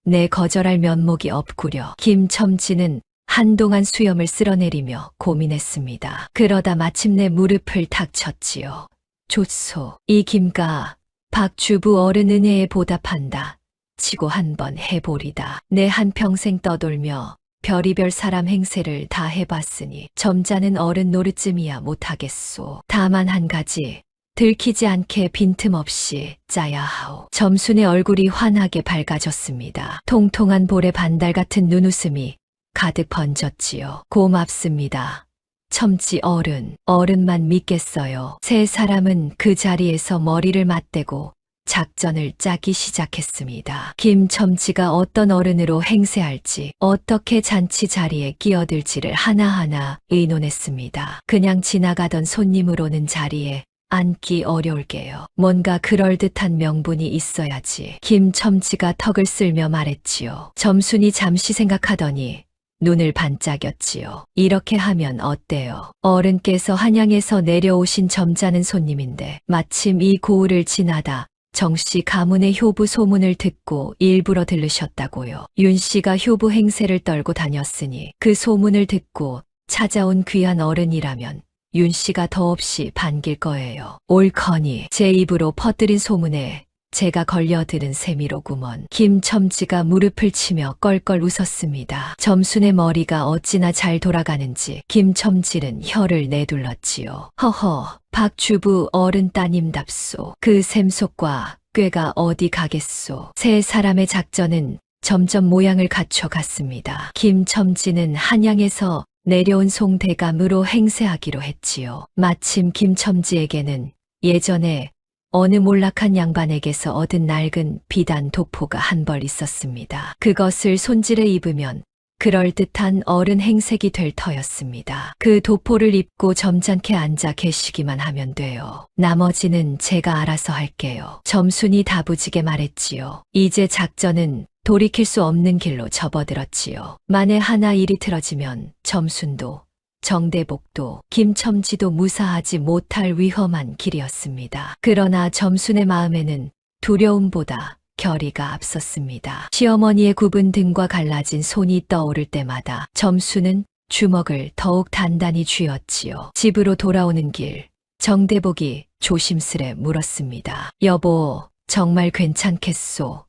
내 거절할 면목이 없구려. 김첨지는 한동안 수염을 쓸어내리며 고민했습니다. 그러다 마침내 무릎을 탁 쳤지요. 좋소. 이 김가 박 주부 어른 은혜에 보답한다. 치고 한번 해보리다. 내 한평생 떠돌며 별이별 사람 행세를 다 해봤으니 점잖은 어른 노릇쯤이야 못하겠소. 다만 한 가지 들키지 않게 빈틈없이 짜야 하오. 점순의 얼굴이 환하게 밝아졌습니다. 통통한 볼에 반달 같은 눈웃음이 가득 번졌지요. 고맙습니다. 첨지 어른, 어른만 믿겠어요. 세 사람은 그 자리에서 머리를 맞대고 작전을 짜기 시작했습니다. 김첨지가 어떤 어른으로 행세할지, 어떻게 잔치 자리에 끼어들지를 하나하나 의논했습니다. 그냥 지나가던 손님으로는 자리에 앉기 어려울게요. 뭔가 그럴듯한 명분이 있어야지. 김첨지가 턱을 쓸며 말했지요. 점순이 잠시 생각하더니 눈을 반짝였지요. 이렇게 하면 어때요? 어른께서 한양에서 내려오신 점잖은 손님인데 마침 이 고을을 지나다 정씨 가문의 효부 소문을 듣고 일부러 들르셨다고요. 윤 씨가 효부 행세를 떨고 다녔으니 그 소문을 듣고 찾아온 귀한 어른이라면 윤 씨가 더없이 반길 거예요. 옳거니 제 입으로 퍼뜨린 소문에 제가 걸려들은 셈이로구먼. 김첨지가 무릎을 치며 껄껄 웃었습니다. 점순의 머리가 어찌나 잘 돌아가는지 김첨지는 혀를 내둘렀지요. 허허, 박 주부 어른 따님답소. 그 샘속과 꾀가 어디 가겠소. 세 사람의 작전은 점점 모양을 갖춰갔습니다. 김첨지는 한양에서 내려온 송대감으로 행세하기로 했지요. 마침 김첨지에게는 예전에 어느 몰락한 양반에게서 얻은 낡은 비단 도포가 한 벌 있었습니다. 그것을 손질해 입으면 그럴듯한 어른 행색이 될 터였습니다. 그 도포를 입고 점잖게 앉아 계시기만 하면 돼요. 나머지는 제가 알아서 할게요. 점순이 다부지게 말했지요. 이제 작전은 돌이킬 수 없는 길로 접어들었지요. 만에 하나 일이 틀어지면 점순도 정대복도 김첨지도 무사하지 못할 위험한 길이었습니다. 그러나 점순의 마음에는 두려움보다 결의가 앞섰습니다. 시어머니의 굽은 등과 갈라진 손이 떠오를 때마다 점순은 주먹을 더욱 단단히 쥐었지요. 집으로 돌아오는 길, 정대복이 조심스레 물었습니다. 여보, 정말 괜찮겠소?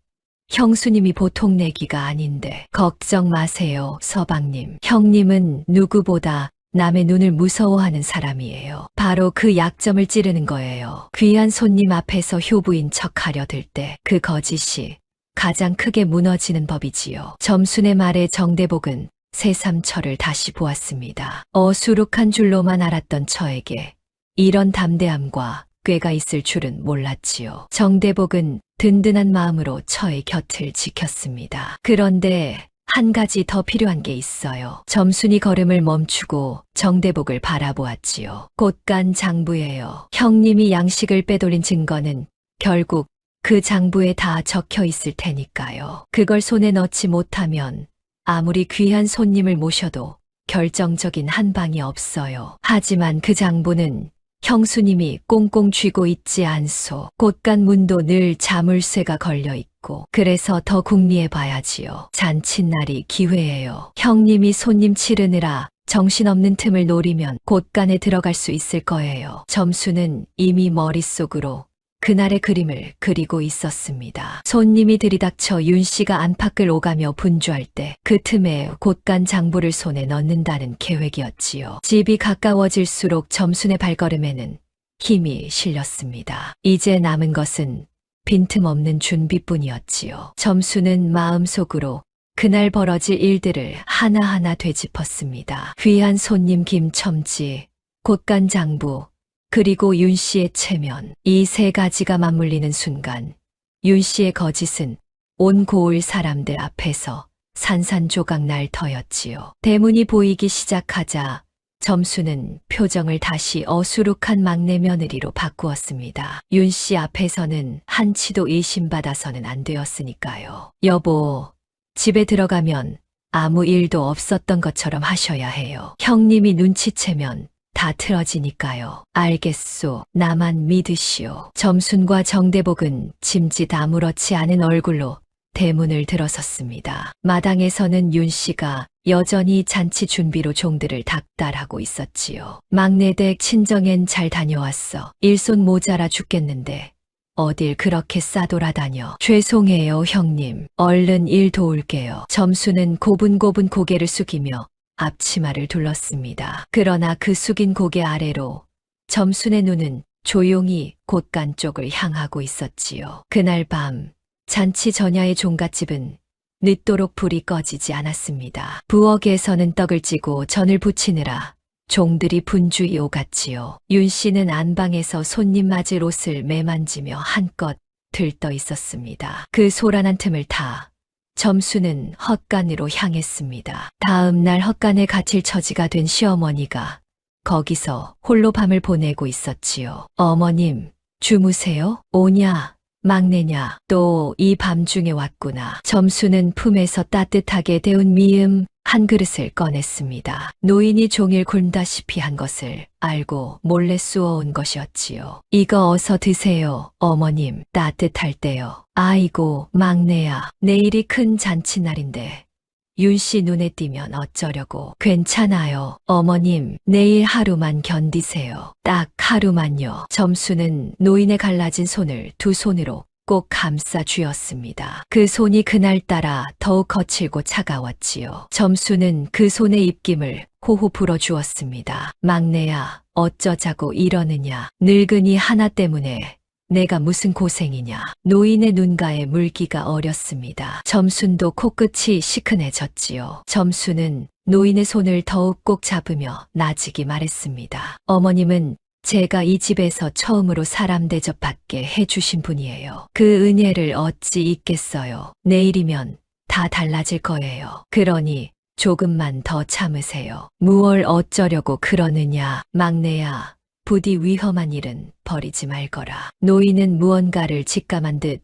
형수님이 보통 내기가 아닌데. 걱정 마세요, 서방님. 형님은 누구보다 남의 눈을 무서워하는 사람이에요. 바로 그 약점을 찌르는 거예요. 귀한 손님 앞에서 효부인 척하려 들 때 그 거짓이 가장 크게 무너지는 법이지요. 점순의 말에 정대복은 새삼처를 다시 보았습니다. 어수룩한 줄로만 알았던 처에게 이런 담대함과 꾀가 있을 줄은 몰랐지요. 정대복은 든든한 마음으로 처의 곁을 지켰습니다. 그런데 한 가지 더 필요한 게 있어요. 점순이 걸음을 멈추고 정대복을 바라보았지요. 곳간 장부예요. 형님이 양식을 빼돌린 증거는 결국 그 장부에 다 적혀 있을 테니까요. 그걸 손에 넣지 못하면 아무리 귀한 손님을 모셔도 결정적인 한 방이 없어요. 하지만 그 장부는 형수님이 꽁꽁 쥐고 있지 않소. 곳간 문도 늘 자물쇠가 걸려 있고 그래서 더 궁리해 봐야지요. 잔칫날이 기회예요. 형님이 손님 치르느라 정신없는 틈을 노리면 곳간에 들어갈 수 있을 거예요. 점수는 이미 머릿속으로 그날의 그림을 그리고 있었습니다. 손님이 들이닥쳐 윤 씨가 안팎을 오가며 분주할 때 그 틈에 곳간 장부를 손에 넣는다는 계획이었지요. 집이 가까워질수록 점순의 발걸음에는 힘이 실렸습니다. 이제 남은 것은 빈틈없는 준비뿐이었지요. 점순은 마음속으로 그날 벌어질 일들을 하나하나 되짚었습니다. 귀한 손님 김첨지, 곳간 장부, 그리고 윤 씨의 체면. 이 세 가지가 맞물리는 순간 윤 씨의 거짓은 온 고을 사람들 앞에서 산산조각 날 터였지요. 대문이 보이기 시작하자 점수는 표정을 다시 어수룩한 막내 며느리로 바꾸었습니다. 윤 씨 앞에서는 한치도 의심받아서는 안 되었으니까요. 여보, 집에 들어가면 아무 일도 없었던 것처럼 하셔야 해요. 형님이 눈치채면 다 틀어지니까요. 알겠소. 나만 믿으시오. 점순과 정대복은 짐짓 아무렇지 않은 얼굴로 대문을 들어섰습니다. 마당에서는 윤 씨가 여전히 잔치 준비로 종들을 닥달하고 있었지요. 막내댁 친정엔 잘 다녀왔어. 일손 모자라 죽겠는데 어딜 그렇게 싸돌아다녀. 죄송해요, 형님. 얼른 일 도울게요. 점수는 고분고분 고개를 숙이며 앞치마를 둘렀습니다. 그러나 그 숙인 고개 아래로 점순의 눈은 조용히 곳간 쪽을 향하고 있었지요. 그날 밤 잔치 전야의 종갓집은 늦도록 불이 꺼지지 않았습니다. 부엌에서는 떡을 찌고 전을 부치느라 종들이 분주히 오갔지요. 윤 씨는 안방에서 손님 맞을 옷을 매만지며 한껏 들떠 있었습니다. 그 소란한 틈을 타 점수는 헛간으로 향했습니다. 다음 날 헛간에 갇힐 처지가 된 시어머니가 거기서 홀로 밤을 보내고 있었지요. 어머님, 주무세요? 오냐? 막내냐? 또 이 밤중에 왔구나. 점수는 품에서 따뜻하게 데운 미음 한 그릇을 꺼냈습니다. 노인이 종일 굶다시피 한 것을 알고 몰래 쑤어온 것이었지요. 이거 어서 드세요, 어머님. 따뜻할 때요. 아이고, 막내야. 내일이 큰 잔치날인데 윤 씨 눈에 띄면 어쩌려고. 괜찮아요. 어머님, 내일 하루만 견디세요. 딱 하루만요. 점수는 노인의 갈라진 손을 두 손으로 꼭 감싸 쥐었습니다. 그 손이 그날따라 더욱 거칠고 차가웠지요. 점수는 그 손의 입김을 호호 불어주었습니다. 막내야, 어쩌자고 이러느냐. 늙은이 하나 때문에 내가 무슨 고생이냐. 노인의 눈가에 물기가 어렸습니다. 점순도 코끝이 시큰해졌지요. 점수는 노인의 손을 더욱 꼭 잡으며 나직이 말했습니다. 어머님은 제가 이 집에서 처음으로 사람 대접받게 해주신 분이에요. 그 은혜를 어찌 잊겠어요. 내일이면 다 달라질 거예요. 그러니 조금만 더 참으세요. 무얼 어쩌려고 그러느냐. 막내야, 부디 위험한 일은 버리지 말거라. 노인은 무언가를 직감한 듯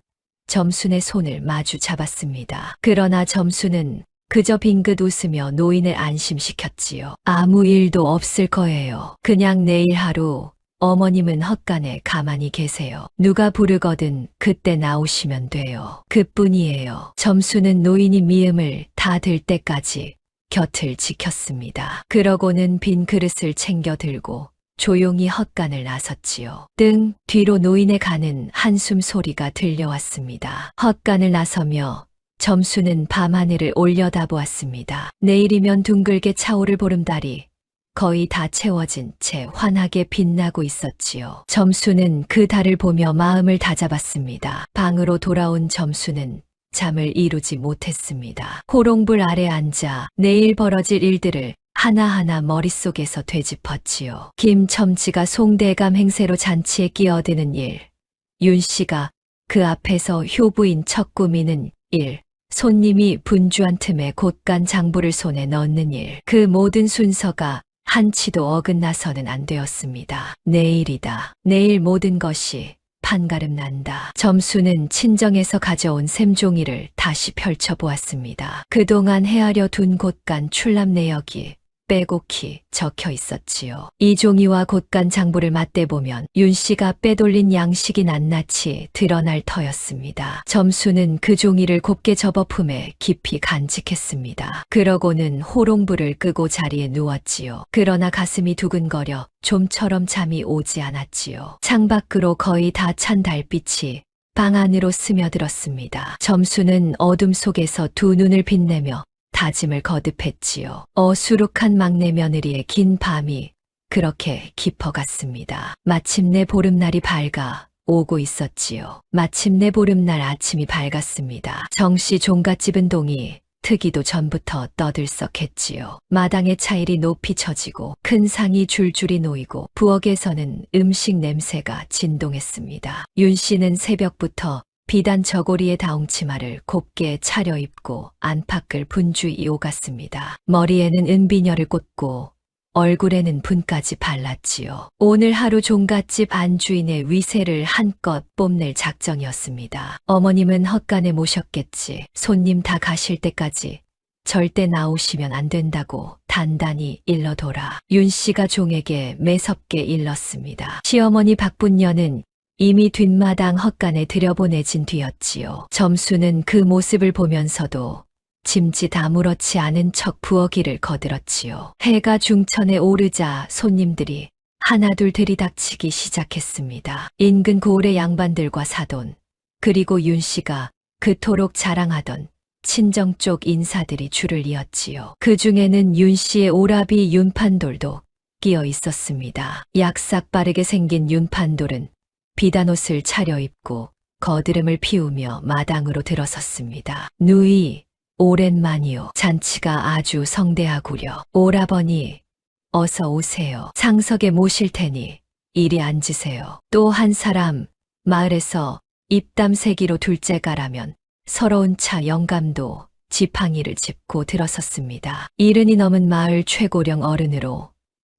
점순의 손을 마주 잡았습니다. 그러나 점순은 그저 빙긋 웃으며 노인을 안심시켰지요. 아무 일도 없을 거예요. 그냥 내일 하루 어머님은 헛간에 가만히 계세요. 누가 부르거든 그때 나오시면 돼요. 그뿐이에요. 점수는 노인이 미음을 다 들 때까지 곁을 지켰습니다. 그러고는 빈 그릇을 챙겨 들고 조용히 헛간을 나섰지요. 등 뒤로 노인의 가는 한숨 소리가 들려왔습니다. 헛간을 나서며 점수는 밤하늘을 올려다보았습니다. 내일이면 둥글게 차오를 보름달이 거의 다 채워진 채 환하게 빛나고 있었지요. 점수는 그 달을 보며 마음을 다잡았습니다. 방으로 돌아온 점수는 잠을 이루지 못했습니다. 호롱불 아래 앉아 내일 벌어질 일들을 하나하나 머릿속에서 되짚었지요. 김첨지가 송대감 행세로 잔치에 끼어드는 일, 윤 씨가 그 앞에서 효부인 척 꾸미는 일, 손님이 분주한 틈에 곳간 장부를 손에 넣는 일, 그 모든 순서가 한치도 어긋나서는 안 되었습니다. 내일이다. 내일 모든 것이 판가름 난다. 점수는 친정에서 가져온 샘종이를 다시 펼쳐보았습니다. 그동안 헤아려 둔 곳간 출납 내역이 빼곡히 적혀 있었지요. 이 종이와 곳간 장부를 맞대보면 윤 씨가 빼돌린 양식이 낱낱이 드러날 터였습니다. 점수는 그 종이를 곱게 접어 품에 깊이 간직했습니다. 그러고는 호롱불을 끄고 자리에 누웠지요. 그러나 가슴이 두근거려 좀처럼 잠이 오지 않았지요. 창밖으로 거의 다 찬 달빛이 방 안으로 스며들었습니다. 점수는 어둠 속에서 두 눈을 빛내며 다짐을 거듭했지요. 어수룩한 막내 며느리의 긴 밤이 그렇게 깊어갔습니다. 마침내 보름날이 밝아 오고 있었지요. 마침내 보름날 아침이 밝았습니다. 정씨 종갓집은 동이 트기도 전부터 떠들썩했지요. 마당의 차일이 높이 처지고 큰 상이 줄줄이 놓이고 부엌에서는 음식 냄새가 진동했습니다. 윤 씨는 새벽부터 비단 저고리에 다홍치마를 곱게 차려입고 안팎을 분주히 오갔습니다. 머리에는 은비녀를 꽂고 얼굴에는 분까지 발랐지요. 오늘 하루 종갓집 안주인의 위세를 한껏 뽐낼 작정이었습니다. 어머님은 헛간에 모셨겠지. 손님 다 가실 때까지 절대 나오시면 안 된다고 단단히 일러둬라. 윤 씨가 종에게 매섭게 일렀습니다. 시어머니 박분녀는 이미 뒷마당 헛간에 들여보내진 뒤였지요. 점수는 그 모습을 보면서도 짐짓 아무렇지 않은 척 부엌일을 거들었지요. 해가 중천에 오르자 손님들이 하나둘 들이닥치기 시작했습니다. 인근 고을의 양반들과 사돈, 그리고 윤 씨가 그토록 자랑하던 친정 쪽 인사들이 줄을 이었지요. 그 중에는 윤 씨의 오라비 윤판돌도 끼어 있었습니다. 약삭 빠르게 생긴 윤판돌은 비단옷을 차려입고 거드름을 피우며 마당으로 들어섰습니다. 누이, 오랜만이요. 잔치가 아주 성대하구려. 오라버니, 어서 오세요. 상석에 모실 테니 이리 앉으세요. 또 한 사람, 마을에서 입담세기로 둘째가라면 서러운 차 영감도 지팡이를 짚고 들어섰습니다. 70이 넘은 마을 최고령 어른으로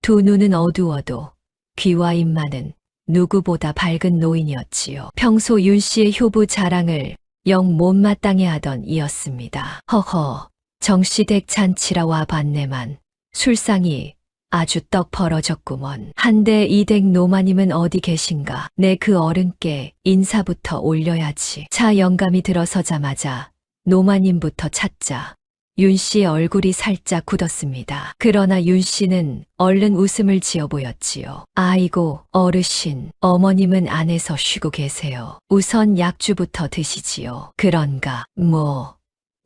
두 눈은 어두워도 귀와 입만은 누구보다 밝은 노인이었지요. 평소 윤 씨의 효부 자랑을 영 못마땅해 하던 이였습니다. 허허, 정시댁 잔치라 와봤네만 술상이 아주 떡 벌어졌구먼. 한데 이댁 노마님은 어디 계신가? 내 그 어른께 인사부터 올려야지. 차 영감이 들어서자마자 노마님부터 찾자 윤 씨의 얼굴이 살짝 굳었습니다. 그러나 윤 씨는 얼른 웃음을 지어 보였지요. 아이고, 어르신, 어머님은 안에서 쉬고 계세요. 우선 약주부터 드시지요. 그런가,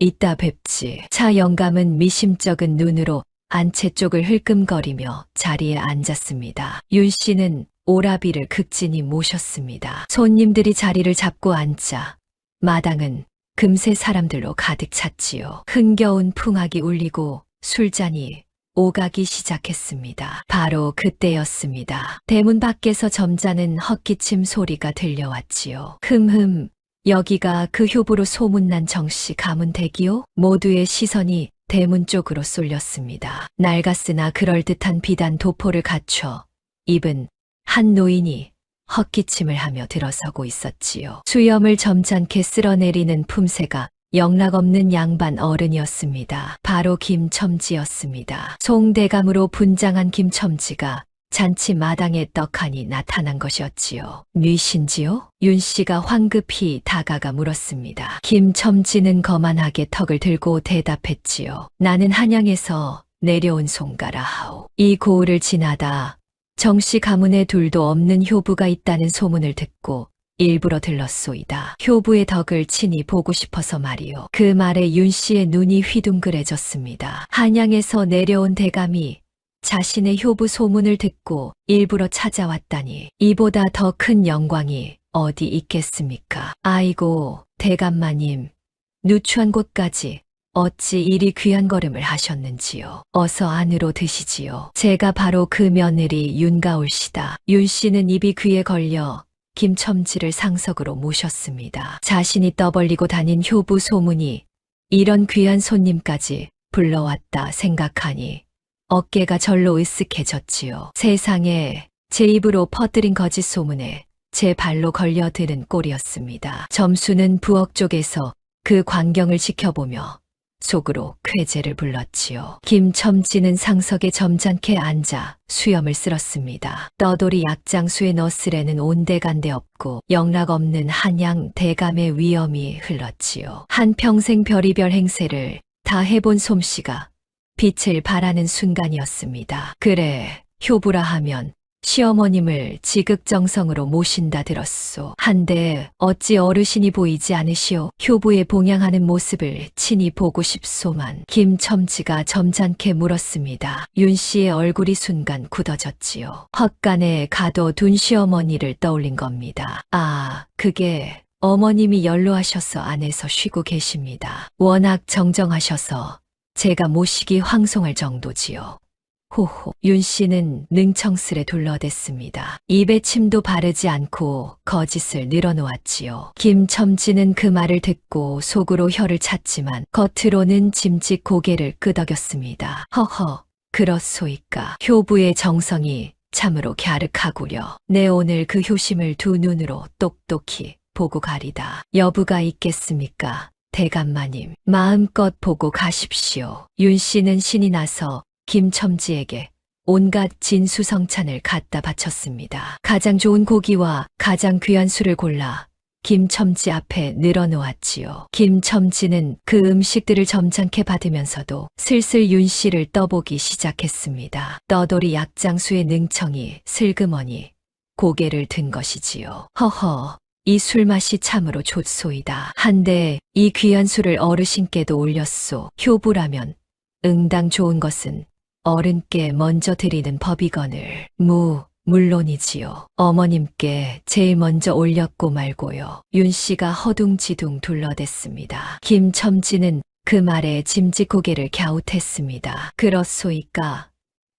이따 뵙지. 차 영감은 미심쩍은 눈으로 안채 쪽을 흘끔거리며 자리에 앉았습니다. 윤 씨는 오라비를 극진히 모셨습니다. 손님들이 자리를 잡고 앉자 마당은 금세 사람들로 가득 찼지요. 흥겨운 풍악이 울리고 술잔이 오가기 시작했습니다. 바로 그때였습니다. 대문 밖에서 점잖은 헛기침 소리가 들려왔지요. 흠흠, 여기가 그 효부로 소문난 정씨 가문 댁이요? 모두의 시선이 대문 쪽으로 쏠렸습니다. 낡았으나 그럴듯한 비단 도포를 갖춰 입은 한 노인이 헛기침을 하며 들어서고 있었지요. 수염을 점잖게 쓸어내리는 품새가 영락없는 양반 어른이었습니다. 바로 김첨지였습니다. 송대감으로 분장한 김첨지가 잔치 마당에 떡하니 나타난 것이었지요. 뉘신지요? 윤 씨가 황급히 다가가 물었습니다. 김첨지는 거만하게 턱을 들고 대답했지요. 나는 한양에서 내려온 송가라 하오. 이 고을을 지나다 정씨 가문에 둘도 없는 효부가 있다는 소문을 듣고 일부러 들렀소이다. 효부의 덕을 친히 보고 싶어서 말이요. 그 말에 윤 씨의 눈이 휘둥그레졌습니다. 한양에서 내려온 대감이 자신의 효부 소문을 듣고 일부러 찾아왔다니 이보다 더 큰 영광이 어디 있겠습니까? 아이고, 대감마님, 누추한 곳까지 어찌 이리 귀한 걸음을 하셨는지요. 어서 안으로 드시지요. 제가 바로 그 며느리 윤가올시다. 윤 씨는 입이 귀에 걸려 김첨지를 상석으로 모셨습니다. 자신이 떠벌리고 다닌 효부 소문이 이런 귀한 손님까지 불러왔다 생각하니 어깨가 절로 으쓱해졌지요. 세상에 제 입으로 퍼뜨린 거짓 소문에 제 발로 걸려드는 꼴이었습니다. 점수는 부엌 쪽에서 그 광경을 지켜보며 속으로 쾌재를 불렀지요. 김첨지는 상석에 점잖게 앉아 수염을 쓸었습니다. 떠돌이 약장수에 넣으려는 온데간데 없고 영락없는 한양 대감의 위엄이 흘렀지요. 한평생 별이별 행세를 다 해본 솜씨가 빛을 발하는 순간이었습니다. 그래, 효부라 하면 시어머님을 지극정성으로 모신다 들었소. 한데 어찌 어르신이 보이지 않으시오? 효부의 봉양하는 모습을 친히 보고 싶소만. 김첨지가 점잖게 물었습니다. 윤 씨의 얼굴이 순간 굳어졌지요. 헛간에 가둬둔 시어머니를 떠올린 겁니다. 아, 그게 어머님이 연로하셔서 안에서 쉬고 계십니다. 워낙 정정하셔서 제가 모시기 황송할 정도지요. 호호, 윤 씨는 능청스레 둘러댔습니다. 입에 침도 바르지 않고 거짓을 늘어놓았지요. 김첨지는 그 말을 듣고 속으로 혀를 찼지만 겉으로는 짐짓 고개를 끄덕였습니다. 허허, 그렇소이까. 효부의 정성이 참으로 갸륵하구려. 내 오늘 그 효심을 두 눈으로 똑똑히 보고 가리다. 여부가 있겠습니까? 대감마님, 마음껏 보고 가십시오. 윤 씨는 신이 나서 김첨지에게 온갖 진수성찬을 갖다 바쳤습니다. 가장 좋은 고기와 가장 귀한 술을 골라 김첨지 앞에 늘어놓았지요. 김첨지는 그 음식들을 점잖게 받으면서도 슬슬 윤 씨를 떠보기 시작했습니다. 떠돌이 약장수의 능청이 슬그머니 고개를 든 것이지요. 허허, 이 술맛이 참으로 좋소이다. 한데 이 귀한 술을 어르신께도 올렸소. 효부라면 응당 좋은 것은 어른께 먼저 드리는 법이거늘. 물론이지요. 어머님께 제일 먼저 올렸고 말고요. 윤 씨가 허둥지둥 둘러댔습니다. 김첨지는 그 말에 짐짓 고개를 갸웃했습니다. 그렇소이까.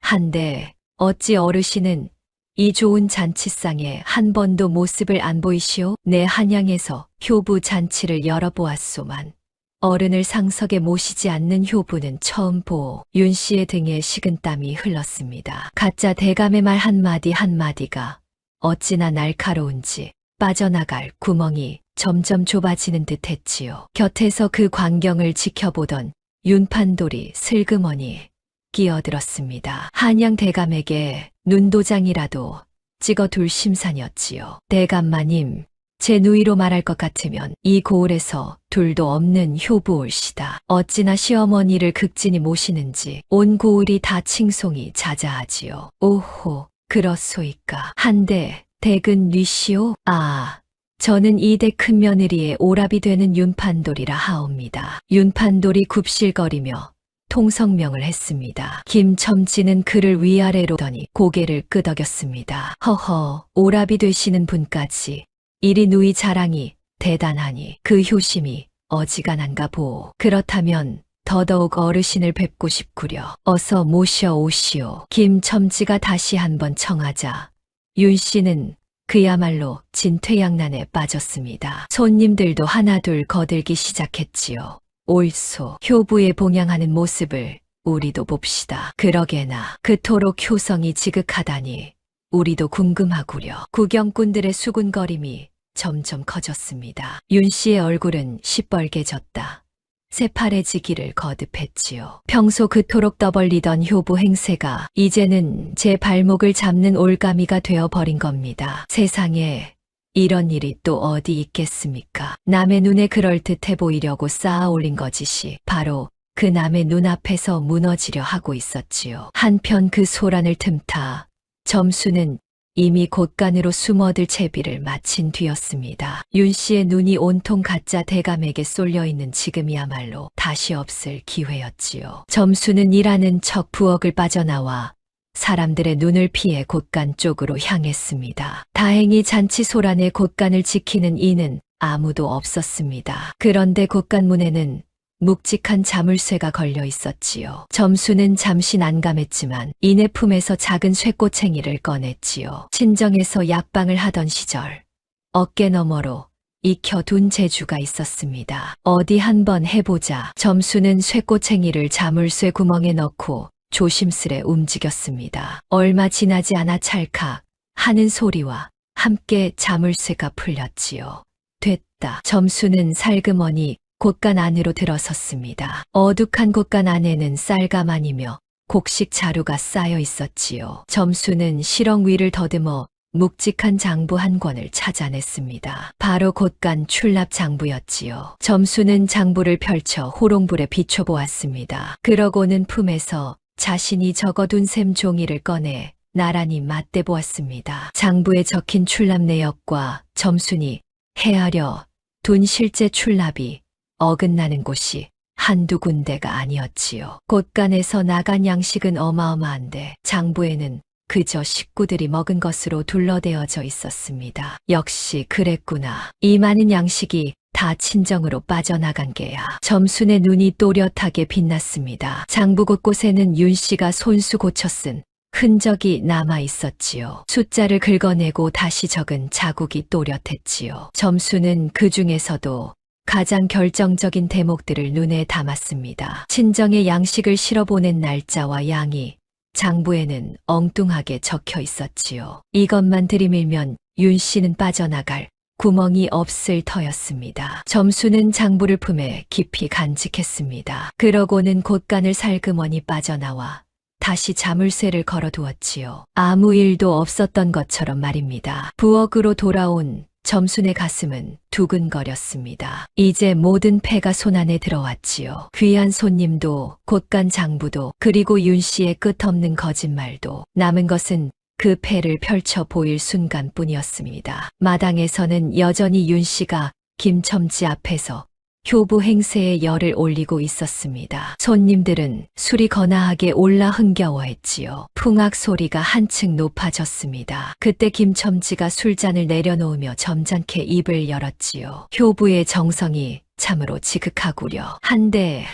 한데 어찌 어르신은 이 좋은 잔치상에 한 번도 모습을 안 보이시오? 내 한양에서 효부 잔치를 열어보았소만 어른을 상석에 모시지 않는 효부는 처음 보오. 윤 씨의 등에 식은땀이 흘렀습니다. 가짜 대감의 말 한마디 한마디가 어찌나 날카로운지 빠져나갈 구멍이 점점 좁아지는 듯 했지요. 곁에서 그 광경을 지켜보던 윤판돌이 슬그머니 끼어들었습니다. 한양 대감에게 눈도장이라도 찍어둘 심산이었지요. 대감마님, 제 누이로 말할 것 같으면 이 고을에서 둘도 없는 효부올시다. 어찌나 시어머니를 극진히 모시는지 온 고을이 다 칭송이 자자하지요. 오호, 그렇소이까. 한데 댁은 뉘시오? 아, 저는 이 댁 큰 며느리의 오랍이 되는 윤판돌이라 하옵니다. 윤판돌이 굽실거리며 통성명을 했습니다. 김첨지는 그를 위아래로 더니 고개를 끄덕였습니다. 허허, 오랍이 되시는 분까지 이리 누이 자랑이 대단하니 그 효심이 어지간한가 보오. 그렇다면 더더욱 어르신을 뵙고 싶구려. 어서 모셔오시오. 김첨지가 다시 한번 청하자 윤 씨는 그야말로 진퇴양난에 빠졌습니다. 손님들도 하나둘 거들기 시작했지요. 옳소. 효부의 봉양하는 모습을 우리도 봅시다. 그러게나 그토록 효성이 지극하다니 우리도 궁금하구려. 구경꾼들의 수군거림이 점점 커졌습니다. 윤 씨의 얼굴은 시뻘개졌다. 새파래지기를 거듭했지요. 평소 그토록 떠벌리던 효부 행세가 이제는 제 발목을 잡는 올가미가 되어버린 겁니다. 세상에 이런 일이 또 어디 있겠습니까? 남의 눈에 그럴듯해 보이려고 쌓아 올린 거짓이 바로 그 남의 눈앞에서 무너지려 하고 있었지요. 한편 그 소란을 틈타 점수는 이미 곳간으로 숨어들 채비를 마친 뒤였습니다. 윤 씨의 눈이 온통 가짜 대감에게 쏠려 있는 지금이야말로 다시 없을 기회였지요. 점수는 일하는 척 부엌을 빠져나와 사람들의 눈을 피해 곳간 쪽으로 향했습니다. 다행히 잔치 소란의 곳간을 지키는 이는 아무도 없었습니다. 그런데 곳간 문에는 묵직한 자물쇠가 걸려 있었지요. 점수는 잠시 난감했지만 이내 품에서 작은 쇠꼬챙이를 꺼냈지요. 친정에서 약방을 하던 시절 어깨 너머로 익혀둔 재주가 있었습니다. 어디 한번 해보자. 점수는 쇠꼬챙이를 자물쇠 구멍에 넣고 조심스레 움직였습니다. 얼마 지나지 않아 찰칵 하는 소리와 함께 자물쇠가 풀렸지요. 됐다. 점수는 살그머니 곳간 안으로 들어섰습니다. 어둑한 곳간 안에는 쌀가마니며 곡식 자루가 쌓여 있었지요. 점수는 실ong 위를 더듬어 묵직한 장부 한 권을 찾아냈습니다. 바로 곳간 출납 장부였지요. 점수는 장부를 펼쳐 호롱불에 비춰보았습니다. 그러고는 품에서 자신이 적어둔 셈 종이를 꺼내 나란히 맞대보았습니다. 장부에 적힌 출납 내역과 점순이 헤아려 둔 실제 출납이 어긋나는 곳이 한두 군데가 아니었지요. 곳간에서 나간 양식은 어마어마한데 장부에는 그저 식구들이 먹은 것으로 둘러대어져 있었습니다. 역시 그랬구나. 이 많은 양식이 다 친정으로 빠져나간 게야. 점순의 눈이 또렷하게 빛났습니다. 장부 곳곳에는 윤 씨가 손수 고쳐 쓴 흔적이 남아 있었지요. 숫자를 긁어내고 다시 적은 자국이 또렷했지요. 점수는 그 중에서도 가장 결정적인 대목들을 눈에 담았습니다. 친정에 양식을 실어보낸 날짜와 양이 장부에는 엉뚱하게 적혀 있었지요. 이것만 들이밀면 윤 씨는 빠져나갈 구멍이 없을 터였습니다. 점수는 장부를 품에 깊이 간직했습니다. 그러고는 곳간을 살그머니 빠져나와 다시 자물쇠를 걸어두었지요. 아무 일도 없었던 것처럼 말입니다. 부엌으로 돌아온 점순의 가슴은 두근거렸습니다. 이제 모든 패가 손안에 들어왔지요. 귀한 손님도, 곳간 장부도, 그리고 윤 씨의 끝없는 거짓말도, 남은 것은 그 패를 펼쳐 보일 순간뿐이었습니다. 마당에서는 여전히 윤 씨가 김첨지 앞에서 효부 행세에 열을 올리고 있었습니다. 손님들은 술이 거나하게 올라 흥겨워했지요. 풍악 소리가 한층 높아졌습니다. 그때 김첨지가 술잔을 내려놓으며 점잖게 입을 열었지요. 효부의 정성이 참으로 지극하구려. 한데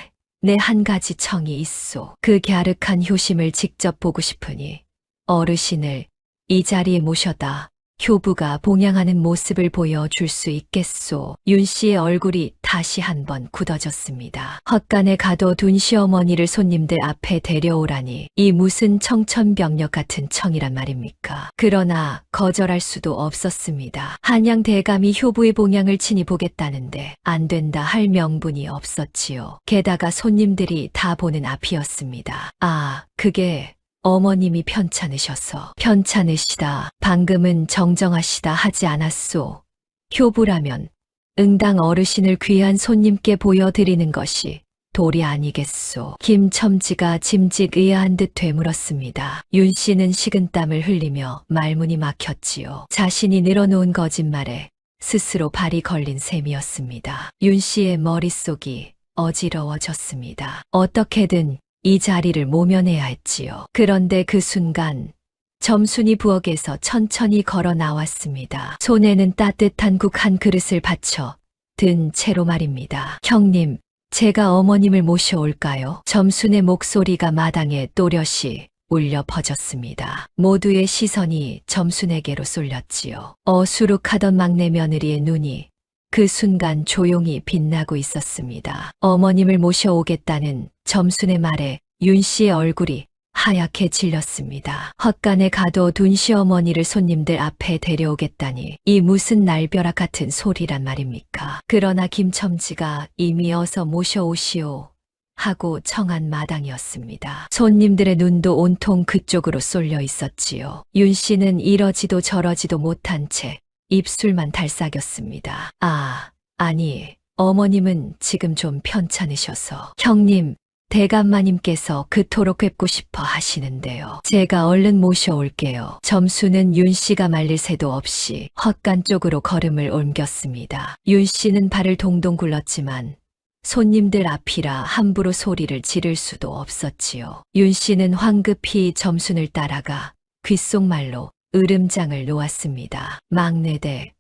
내 한 가지 청이 있소. 그 갸륵한 효심을 직접 보고 싶으니 어르신을 이 자리에 모셔다 효부가 봉양하는 모습을 보여줄 수 있겠소. 윤 씨의 얼굴이 다시 한번 굳어졌습니다. 헛간에 가둬둔 시어머니를 손님들 앞에 데려오라니 이 무슨 청천벽력 같은 청이란 말입니까? 그러나 거절할 수도 없었습니다. 한양 대감이 효부의 봉양을 친히 보겠다는데 안 된다 할 명분이 없었지요. 게다가 손님들이 다 보는 앞이었습니다. 아, 그게 어머님이 편찮으셔서. 편찮으시다. 방금은 정정하시다 하지 않았소. 효부라면 응당 어르신을 귀한 손님께 보여드리는 것이 도리 아니겠소. 김첨지가 짐짓의아한 듯 되물었습니다. 윤 씨는 식은땀을 흘리며 말문이 막혔지요. 자신이 늘어놓은 거짓말에 스스로 발이 걸린 셈이었습니다. 윤 씨의 머릿속이 어지러워졌습니다. 어떻게든 이 자리를 모면해야 했지요. 그런데 그 순간 점순이 부엌에서 천천히 걸어 나왔습니다. 손에는 따뜻한 국 한 그릇을 받쳐 든 채로 말입니다. 형님, 제가 어머님을 모셔올까요? 점순의 목소리가 마당에 또렷이 울려 퍼졌습니다. 모두의 시선이 점순에게로 쏠렸지요. 어수룩하던 막내 며느리의 눈이 그 순간 조용히 빛나고 있었습니다. 어머님을 모셔오겠다는 점순의 말에 윤 씨의 얼굴이 하얗게 질렸습니다. 헛간에 가둬둔 시어머니를 손님들 앞에 데려오겠다니 이 무슨 날벼락 같은 소리란 말입니까? 그러나 김첨지가 이미 어서 모셔오시오 하고 청한 마당이었습니다. 손님들의 눈도 온통 그쪽으로 쏠려 있었지요. 윤 씨는 이러지도 저러지도 못한 채 입술만 달싹였습니다. 아니, 어머님은 지금 좀 편찮으셔서. 형님, 대감마님께서 그토록 뵙고 싶어 하시는데요. 제가 얼른 모셔올게요. 점수는 윤 씨가 말릴 새도 없이 헛간 쪽으로 걸음을 옮겼습니다. 윤 씨는 발을 동동 굴렀지만 손님들 앞이라 함부로 소리를 지를 수도 없었지요. 윤 씨는 황급히 점순을 따라가 귓속말로 으름장을 놓았습니다. 막내대,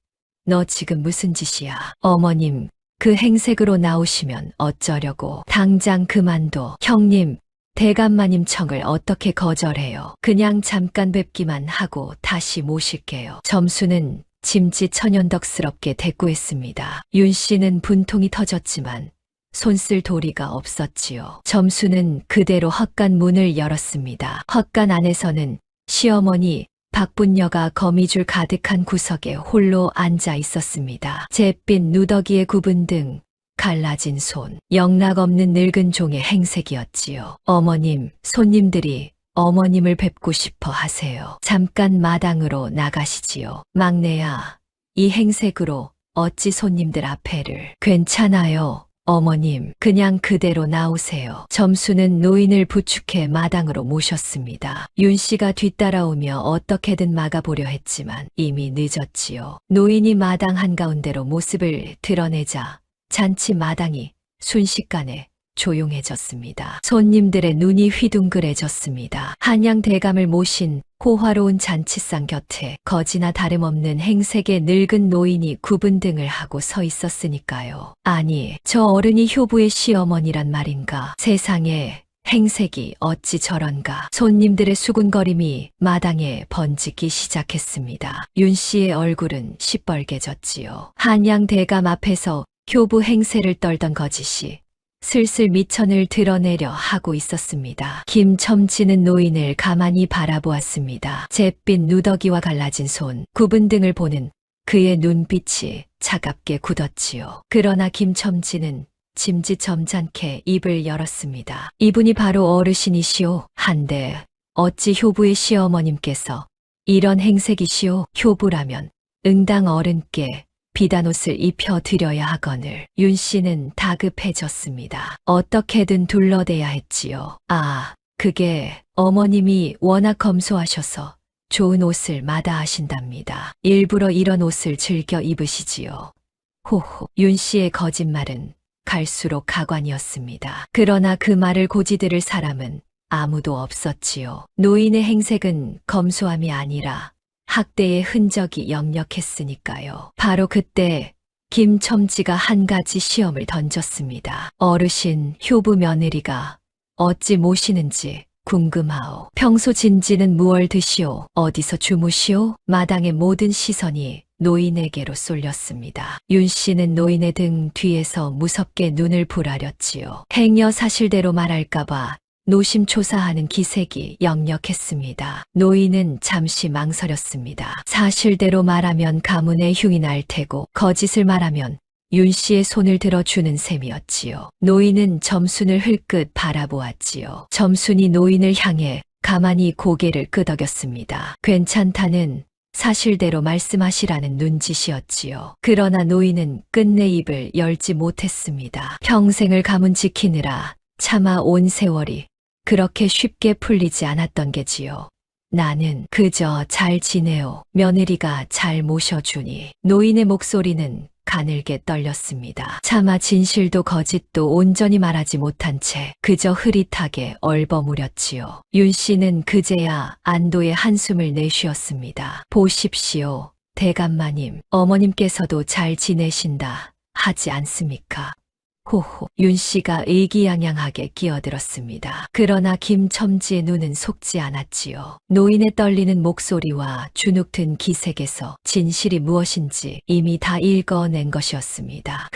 너 지금 무슨 짓이야? 어머님, 그 행색으로 나오시면 어쩌려고? 당장 그만둬. 형님, 대감마님 청을 어떻게 거절해요? 그냥 잠깐 뵙기만 하고 다시 모실게요. 점수는 짐짓 천연덕스럽게 대꾸했습니다. 윤 씨는 분통이 터졌지만 손쓸 도리가 없었지요. 점수는 그대로 헛간 문을 열었습니다. 헛간 안에서는 시어머니 박분녀가 거미줄 가득한 구석에 홀로 앉아 있었습니다. 잿빛 누더기에 굽은 등, 갈라진 손, 영락없는 늙은 종의 행색이었지요. 어머님, 손님들이 어머님을 뵙고 싶어 하세요. 잠깐 마당으로 나가시지요. 막내야, 이 행색으로 어찌 손님들 앞에를. 괜찮아요. 어머님, 그냥 그대로 나오세요. 점수는 노인을 부축해 마당으로 모셨습니다. 윤 씨가 뒤따라오며 어떻게든 막아보려 했지만 이미 늦었지요. 노인이 마당 한가운데로 모습을 드러내자 잔치 마당이 순식간에 조용해졌습니다. 손님들의 눈이 휘둥그레졌습니다. 한양 대감을 모신 호화로운 잔치상 곁에 거지나 다름없는 행색의 늙은 노인이 굽은 등을 하고 서 있었으니까요. 아니, 저 어른이 효부의 시어머니란 말인가? 세상에, 행색이 어찌 저런가? 손님들의 수군거림이 마당에 번지기 시작했습니다. 윤 씨의 얼굴은 시뻘개졌지요. 한양 대감 앞에서 효부 행세를 떨던 거짓이 슬슬 미천을 드러내려 하고 있었습니다. 김첨지는 노인을 가만히 바라보았습니다. 잿빛 누더기와 갈라진 손, 굽은 등을 보는 그의 눈빛이 차갑게 굳었지요. 그러나 김첨지는 짐짓 점잖게 입을 열었습니다. 이분이 바로 어르신이시오. 한데 어찌 효부의 시어머님께서 이런 행색이시오? 효부라면 응당 어른께 비단옷을 입혀드려야 하거늘 윤 씨는 다급해졌습니다. 어떻게든 둘러대야 했지요. 아, 그게 어머님이 워낙 검소하셔서 좋은 옷을 마다하신답니다. 일부러 이런 옷을 즐겨 입으시지요. 호호, 윤 씨의 거짓말은 갈수록 가관이었습니다. 그러나 그 말을 고지들을 사람은 아무도 없었지요. 노인의 행색은 검소함이 아니라 학대의 흔적이 역력했으니까요. 바로 그때 김첨지가 한 가지 시험을 던졌습니다. 어르신 효부 며느리가 어찌 모시는지 궁금하오. 평소 진지는 무얼 드시오? 어디서 주무시오? 마당의 모든 시선이 노인에게로 쏠렸습니다. 윤 씨는 노인의 등 뒤에서 무섭게 눈을 부라렸지요. 행여 사실대로 말할까봐 노심초사하는 기색이 역력했습니다. 노인은 잠시 망설였습니다. 사실대로 말하면 가문에 흉이 날 테고 거짓을 말하면 윤 씨의 손을 들어주는 셈이었지요. 노인은 점순을 흘끗 바라보았지요. 점순이 노인을 향해 가만히 고개를 끄덕였습니다. 괜찮다는 사실대로 말씀하시라는 눈짓이었지요. 그러나 노인은 끝내 입을 열지 못했습니다. 평생을 가문 지키느라 차마 온 세월이 그렇게 쉽게 풀리지 않았던 게지요. 나는 그저 잘 지내오. 며느리가 잘 모셔주니. 노인의 목소리는 가늘게 떨렸습니다. 차마 진실도 거짓도 온전히 말하지 못한 채 그저 흐릿하게 얼버무렸지요. 윤 씨는 그제야 안도의 한숨을 내쉬었습니다. 보십시오. 대감마님, 어머님께서도 잘 지내신다 하지 않습니까? 호호, 윤 씨가 의기양양하게 끼어들었습니다. 그러나 김첨지의 눈은 속지 않았지요. 노인의 떨리는 목소리와 주눅든 기색에서 진실이 무엇인지 이미 다 읽어낸 것이었습니다.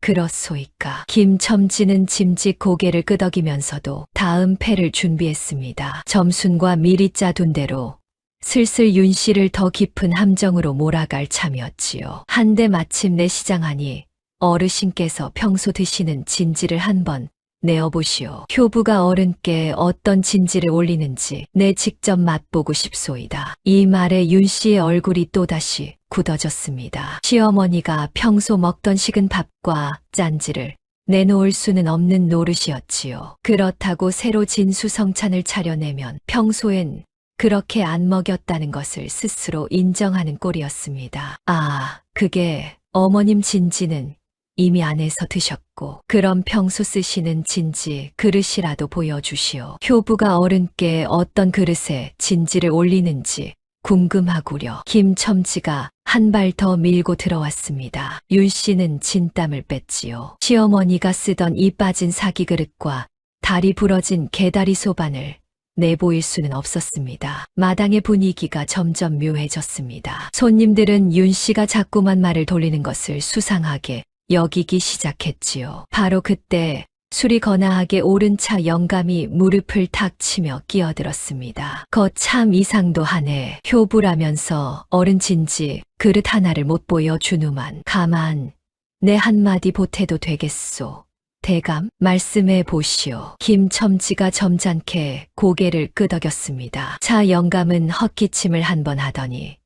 그렇소이까. 김첨지는 짐짓 고개를 끄덕이면서도 다음 패를 준비했습니다. 점순과 미리 짜둔 대로 슬슬 윤 씨를 더 깊은 함정으로 몰아갈 참이었지요. 한데 마침내 시장하니 어르신께서 평소 드시는 진지를 한번 내어보시오. 효부가 어른께 어떤 진지를 올리는지 내 직접 맛보고 싶소이다. 이 말에 윤 씨의 얼굴이 또다시 굳어졌습니다. 시어머니가 평소 먹던 식은 밥과 짠지를 내놓을 수는 없는 노릇이었지요. 그렇다고 새로 진수성찬을 차려내면 평소엔 그렇게 안 먹였다는 것을 스스로 인정하는 꼴이었습니다. 아, 그게 어머님 진지는 이미 안에서 드셨고 그럼 평소 쓰시는 진지 그릇이라도 보여주시오. 효부가 어른께 어떤 그릇에 진지를 올리는지 궁금하구려. 김첨지가 한 발 더 밀고 들어왔습니다. 윤 씨는 진땀을 뺐지요. 시어머니가 쓰던 이 빠진 사기 그릇과 다리 부러진 개다리 소반을 내보일 수는 없었습니다. 마당의 분위기가 점점 묘해졌습니다. 손님들은 윤 씨가 자꾸만 말을 돌리는 것을 수상하게 여기기 시작했지요. 바로 그때 술이 거나하게 오른 차 영감이 무릎을 탁 치며 끼어들었습니다. 거참 이상도 하네. 효부라면서 어른 진지 그릇 하나를 못 보여주누만. 가만 내 한마디 보태도 되겠소. 대감 말씀해 보시오. 김첨지가 점잖게 고개를 끄덕였습니다. 차 영감은 헛기침을 한 번 하더니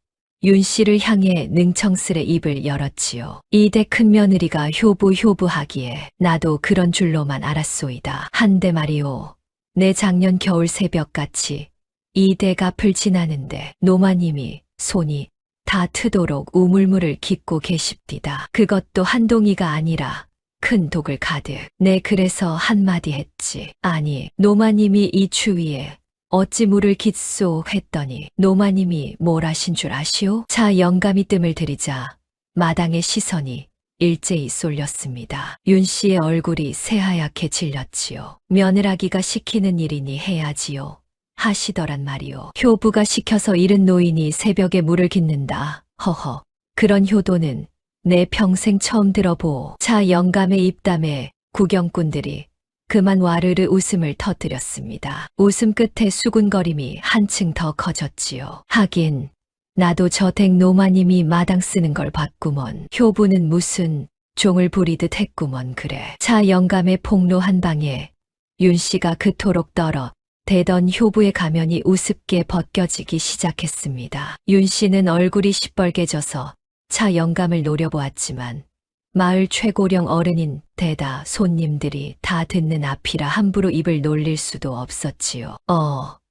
윤 씨를 향해 능청스레 입을 열었지요. 이대 큰 며느리가 효부하기에 나도 그런 줄로만 알았소이다. 한데 말이오. 내 작년 겨울 새벽같이 이대가 풀 지나는데 노마님이 손이 다 트도록 우물물을 깃고 계십디다. 그것도 한 동이가 아니라 큰 독을 가득. 내 그래서 한마디 했지. 아니 노마님이 이 추위에 어찌 물을 깃소 했더니 노마님이 뭘 하신 줄 아시오? 차 영감이 뜸을 들이자 마당의 시선이 일제히 쏠렸습니다. 윤 씨의 얼굴이 새하얗게 질렸지요. 며느라기가 시키는 일이니 해야지요. 하시더란 말이오. 효부가 시켜서 잃은 노인이 새벽에 물을 깃는다. 허허. 그런 효도는 내 평생 처음 들어보. 차 영감의 입담에 구경꾼들이 그만 와르르 웃음을 터뜨렸습니다. 웃음 끝에 수군거림이 한층 더 커졌지요. 하긴 나도 저택 노마님이 마당 쓰는 걸 봤구먼. 효부는 무슨 종을 부리듯 했구먼 그래. 차 영감의 폭로 한 방에 윤 씨가 그토록 떨어 대던 효부의 가면이 우습게 벗겨지기 시작했습니다. 윤 씨는 얼굴이 시뻘개져서 차 영감을 노려보았지만 마을 최고령 어른인 대다 손님들이 다 듣는 앞이라 함부로 입을 놀릴 수도 없었지요.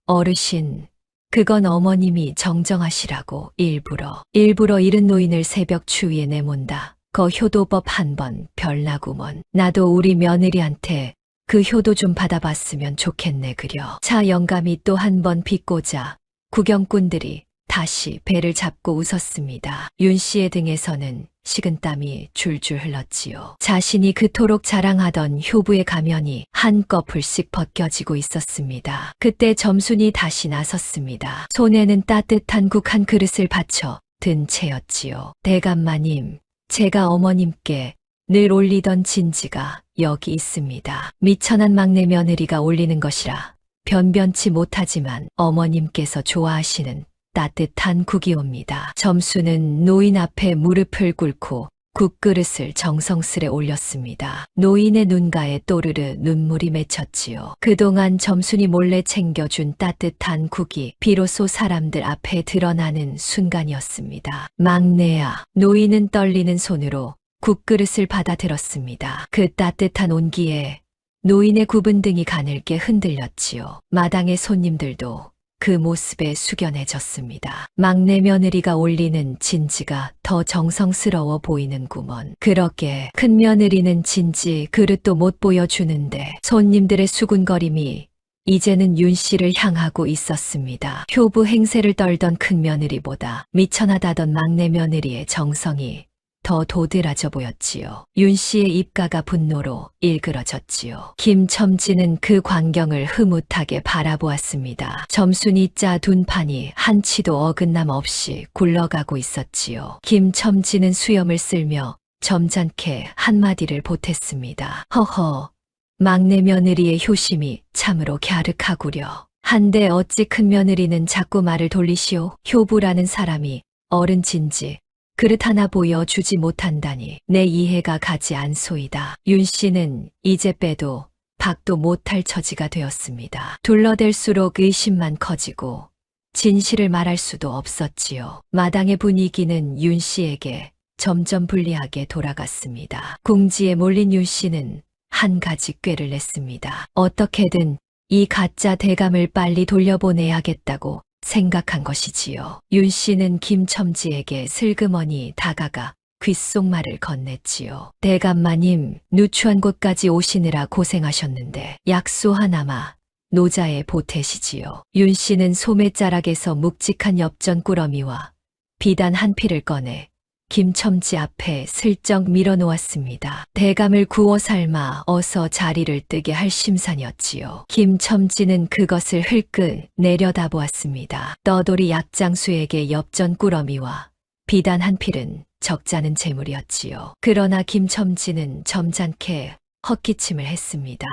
어르신, 그건 어머님이 정정하시라고 일부러 이른 노인을 새벽 추위에 내몬다. 거 효도법 한번 별나구먼. 나도 우리 며느리한테 그 효도 좀 받아봤으면 좋겠네 그려. 차 영감이 또 한 번 비꼬자 구경꾼들이 다시 배를 잡고 웃었습니다. 윤 씨의 등에서는 식은땀이 줄줄 흘렀지요. 자신이 그토록 자랑하던 효부의 가면이 한꺼풀씩 벗겨지고 있었습니다. 그때 점순이 다시 나섰습니다. 손에는 따뜻한 국 한 그릇을 받쳐 든 채였지요. 대감마님, 제가 어머님께 늘 올리던 진지가 여기 있습니다. 미천한 막내 며느리가 올리는 것이라 변변치 못하지만 어머님께서 좋아하시는 따뜻한 국이옵니다. 점수는 노인 앞에 무릎을 꿇고 국그릇을 정성스레 올렸습니다. 노인의 눈가에 또르르 눈물이 맺혔지요. 그동안 점순이 몰래 챙겨준 따뜻한 국이 비로소 사람들 앞에 드러나는 순간이었습니다. 막내야, 노인은 떨리는 손으로 국그릇을 받아들었습니다. 그 따뜻한 온기에 노인의 굽은 등이 가늘게 흔들렸지요. 마당의 손님들도 그 모습에 숙연해졌습니다. 막내 며느리가 올리는 진지가 더 정성스러워 보이는구먼. 그렇게 큰 며느리는 진지 그릇도 못 보여주는데 손님들의 수군거림이 이제는 윤 씨를 향하고 있었습니다. 효부 행세를 떨던 큰 며느리보다 미천하다던 막내 며느리의 정성이 더 도드라져 보였지요. 윤 씨의 입가가 분노로 일그러졌지요. 김첨지는 그 광경을 흐뭇하게 바라보았습니다. 점순이 짜둔 판이 한치도 어긋남 없이 굴러가고 있었지요. 김첨지는 수염을 쓸며 점잖게 한마디를 보탰습니다. 허허, 막내 며느리의 효심이 참으로 갸륵하구려. 한데 어찌 큰 며느리는 자꾸 말을 돌리시오. 효부라는 사람이 어른 진지 그릇 하나 보여주지 못한다니 내 이해가 가지 않소이다. 윤 씨는 이제 빼도 박도 못할 처지가 되었습니다. 둘러댈수록 의심만 커지고 진실을 말할 수도 없었지요. 마당의 분위기는 윤 씨에게 점점 불리하게 돌아갔습니다. 궁지에 몰린 윤 씨는 한 가지 꾀를 냈습니다. 어떻게든 이 가짜 대감을 빨리 돌려보내야겠다고 생각한 것이지요. 윤 씨는 김첨지에게 슬그머니 다가가 귓속말을 건넸지요. 대감마님, 누추한 곳까지 오시느라 고생하셨는데 약소 하나마 노자에 보태시지요. 윤 씨는 소매자락에서 묵직한 엽전 꾸러미와 비단 한 필을 꺼내 김첨지 앞에 슬쩍 밀어놓았습니다. 대감을 구워 삶아 어서 자리를 뜨게 할 심산이었지요. 김첨지는 그것을 흘끗 내려다보았습니다. 떠돌이 약장수에게 엽전 꾸러미와 비단 한 필은 적잖은 재물이었지요. 그러나 김첨지는 점잖게 헛기침을 했습니다.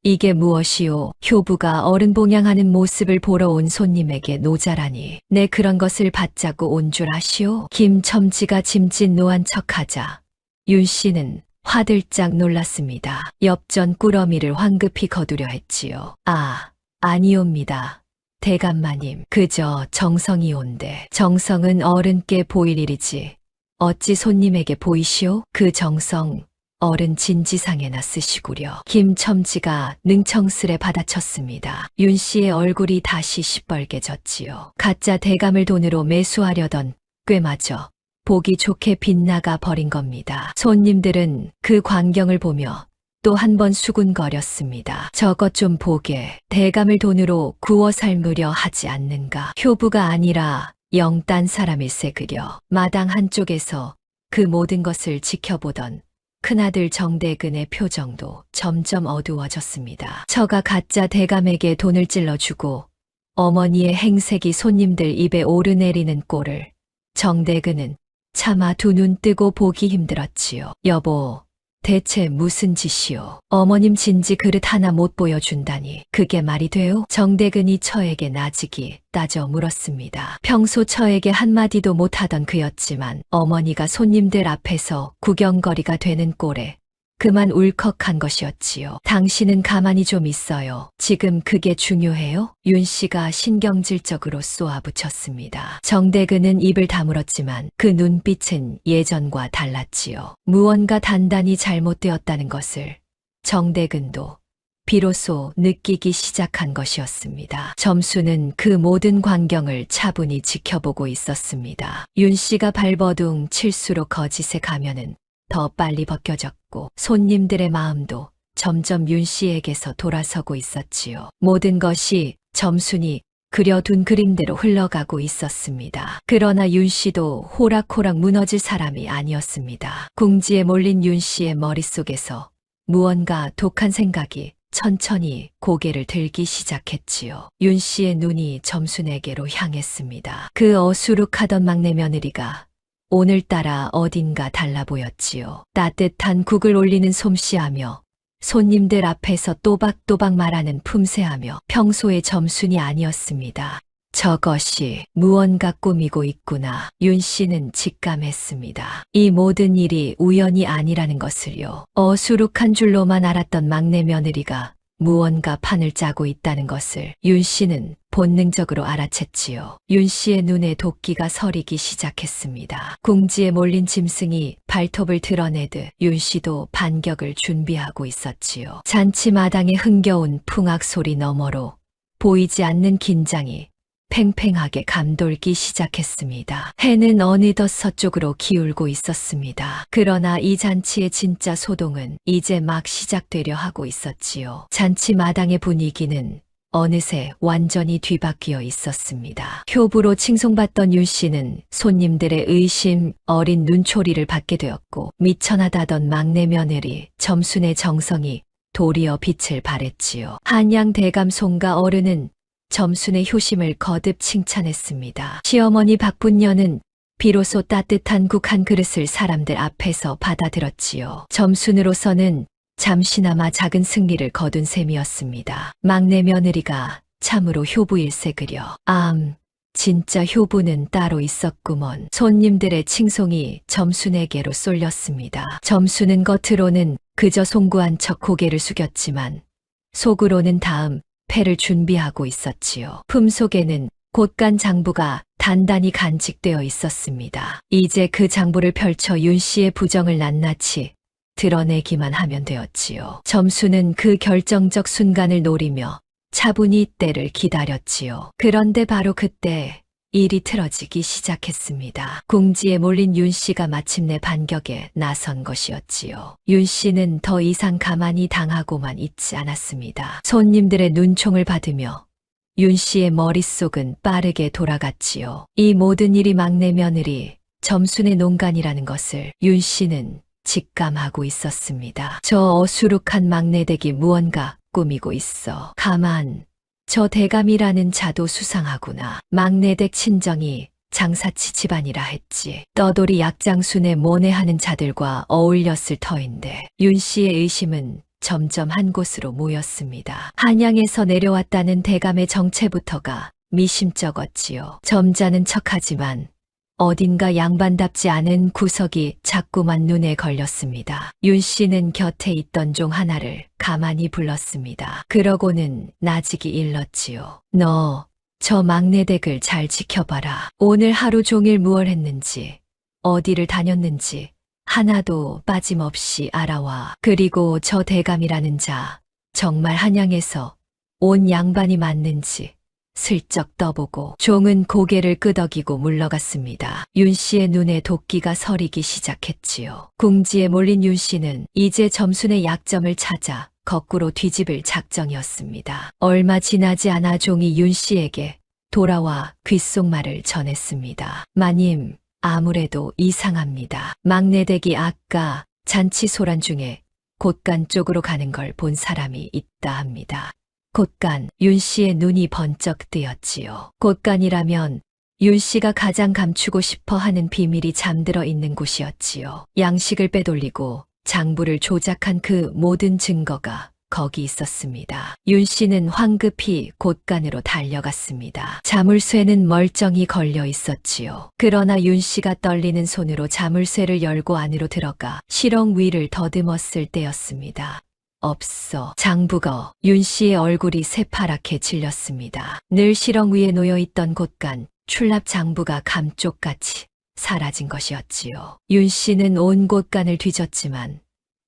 이게 무엇이오? 효부가 어른 봉양하는 모습을 보러 온 손님에게 노자라니. 내 그런 것을 받자고 온 줄 아시오? 김첨지가 짐짓노한 척하자 윤 씨는 화들짝 놀랐습니다. 엽전 꾸러미를 황급히 거두려 했지요. 아니옵니다. 대감마님, 그저 정성이온데. 정성은 어른께 보일 일이지 어찌 손님에게 보이시오? 그 정성 어른 진지상에나 쓰시구려. 김첨지가 능청스레 받아쳤습니다. 윤 씨의 얼굴이 다시 시뻘개졌지요. 가짜 대감을 돈으로 매수하려던 꾀마저 보기 좋게 빗나가 버린 겁니다. 손님들은 그 광경을 보며 또 한 번 수군거렸습니다. 저것 좀 보게. 대감을 돈으로 구워 삶으려 하지 않는가. 효부가 아니라 영 딴 사람일세 그려. 마당 한쪽에서 그 모든 것을 지켜보던 큰아들 정대근의 표정도 점점 어두워졌습니다. 처가 가짜 대감에게 돈을 찔러주고 어머니의 행색이 손님들 입에 오르내리는 꼴을 정대근은 차마 두 눈 뜨고 보기 힘들었지요. 여보, 대체 무슨 짓이오? 어머님 진지 그릇 하나 못 보여준다니 그게 말이 돼요? 정대근이 처에게 나직이 따져 물었습니다. 평소 처에게 한마디도 못하던 그였지만 어머니가 손님들 앞에서 구경거리가 되는 꼴에 그만 울컥한 것이었지요. 당신은 가만히 좀 있어요. 지금 그게 중요해요? 윤 씨가 신경질적으로 쏘아붙였습니다. 정대근은 입을 다물었지만 그 눈빛은 예전과 달랐지요. 무언가 단단히 잘못되었다는 것을 정대근도 비로소 느끼기 시작한 것이었습니다. 점수는 그 모든 광경을 차분히 지켜보고 있었습니다. 윤 씨가 발버둥 칠수록 거짓의 가면은 더 빨리 벗겨졌고 손님들의 마음도 점점 윤 씨에게서 돌아서고 있었지요. 모든 것이 점순이 그려둔 그림대로 흘러가고 있었습니다. 그러나 윤 씨도 호락호락 무너질 사람이 아니었습니다. 궁지에 몰린 윤 씨의 머릿속에서 무언가 독한 생각이 천천히 고개를 들기 시작했지요. 윤 씨의 눈이 점순에게로 향했습니다. 그 어수룩하던 막내 며느리가 오늘따라 어딘가 달라 보였지요. 따뜻한 국을 올리는 솜씨하며 손님들 앞에서 또박또박 말하는 품새하며 평소의 점순이 아니었습니다. 저것이 무언가 꾸미고 있구나. 윤 씨는 직감했습니다. 이 모든 일이 우연이 아니라는 것을요. 어수룩한 줄로만 알았던 막내 며느리가 무언가 판을 짜고 있다는 것을 윤 씨는 본능적으로 알아챘지요. 윤 씨의 눈에 도끼가 서리기 시작했습니다. 궁지에 몰린 짐승이 발톱을 드러내듯 윤 씨도 반격을 준비하고 있었지요. 잔치 마당에 흥겨운 풍악 소리 너머로 보이지 않는 긴장이 팽팽하게 감돌기 시작했습니다. 해는 어느덧 서쪽으로 기울고 있었습니다. 그러나 이 잔치의 진짜 소동은 이제 막 시작되려 하고 있었지요. 잔치 마당의 분위기는 어느새 완전히 뒤바뀌어 있었습니다. 효부로 칭송받던 윤 씨는 손님들의 의심 어린 눈초리를 받게 되었고 미천하다던 막내 며느리 점순의 정성이 도리어 빛을 발했지요. 한양 대감송가 어른은 점순의 효심을 거듭 칭찬했습니다. 시어머니 박분녀는 비로소 따뜻한 국 한 그릇을 사람들 앞에서 받아들었지요. 점순으로서는 잠시나마 작은 승리를 거둔 셈이었습니다. 막내 며느리가 참으로 효부일세 그려. 진짜 효부는 따로 있었구먼. 손님들의 칭송이 점순에게로 쏠렸습니다. 점순은 겉으로는 그저 송구한 척 고개를 숙였지만 속으로는 다음 패를 준비하고 있었지요. 품속에는 곳간 장부가 단단히 간직되어 있었습니다. 이제 그 장부를 펼쳐 윤 씨의 부정을 낱낱이 드러내기만 하면 되었지요. 점수는 그 결정적 순간을 노리며 차분히 때를 기다렸지요. 그런데 바로 그때 일이 틀어지기 시작했습니다. 궁지에 몰린 윤 씨가 마침내 반격에 나선 것이었지요. 윤 씨는 더 이상 가만히 당하고만 있지 않았습니다. 손님들의 눈총을 받으며 윤 씨의 머릿속은 빠르게 돌아갔지요. 이 모든 일이 막내 며느리 점순의 농간이라는 것을 윤 씨는 직감하고 있었습니다. 저 어수룩한 막내댁이 무언가 꾸미고 있어. 가만, 저 대감이라는 자도 수상하구나. 막내댁 친정이 장사치 집안이라 했지. 떠돌이 약장순에 모내하는 자들과 어울렸을 터인데 윤 씨의 의심은 점점 한 곳으로 모였습니다. 한양에서 내려왔다는 대감의 정체부터가 미심쩍었지요. 점잖은 척하지만 어딘가 양반답지 않은 구석이 자꾸만 눈에 걸렸습니다. 윤 씨는 곁에 있던 종 하나를 가만히 불렀습니다. 그러고는 나직이 일렀지요. 너, 저 막내댁을 잘 지켜봐라. 오늘 하루 종일 무얼 했는지, 어디를 다녔는지 하나도 빠짐없이 알아와. 그리고 저 대감이라는 자, 정말 한양에서 온 양반이 맞는지 슬쩍 떠보고. 종은 고개를 끄덕이고 물러갔습니다. 윤 씨의 눈에 도끼가 서리기 시작했지요. 궁지에 몰린 윤 씨는 이제 점순의 약점을 찾아 거꾸로 뒤집을 작정이었습니다. 얼마 지나지 않아 종이 윤 씨에게 돌아와 귓속말을 전했습니다. 마님, 아무래도 이상합니다. 막내댁이 아까 잔치 소란 중에 곳간 쪽으로 가는 걸 본 사람이 있다 합니다. 곳간, 윤 씨의 눈이 번쩍 뜨였지요. 곳간이라면 윤 씨가 가장 감추고 싶어 하는 비밀이 잠들어 있는 곳이었지요. 양식을 빼돌리고 장부를 조작한 그 모든 증거가 거기 있었습니다. 윤 씨는 황급히 곳간으로 달려갔습니다. 자물쇠는 멀쩡히 걸려 있었지요. 그러나 윤 씨가 떨리는 손으로 자물쇠를 열고 안으로 들어가 실ong 위를 더듬었을 때였습니다. 없어. 장부가 윤 씨의 얼굴이 새파랗게 질렸습니다. 늘 실ong 위에 놓여있던 곳간, 출납 장부가 감쪽같이 사라진 것이었지요. 윤 씨는 온 곳간을 뒤졌지만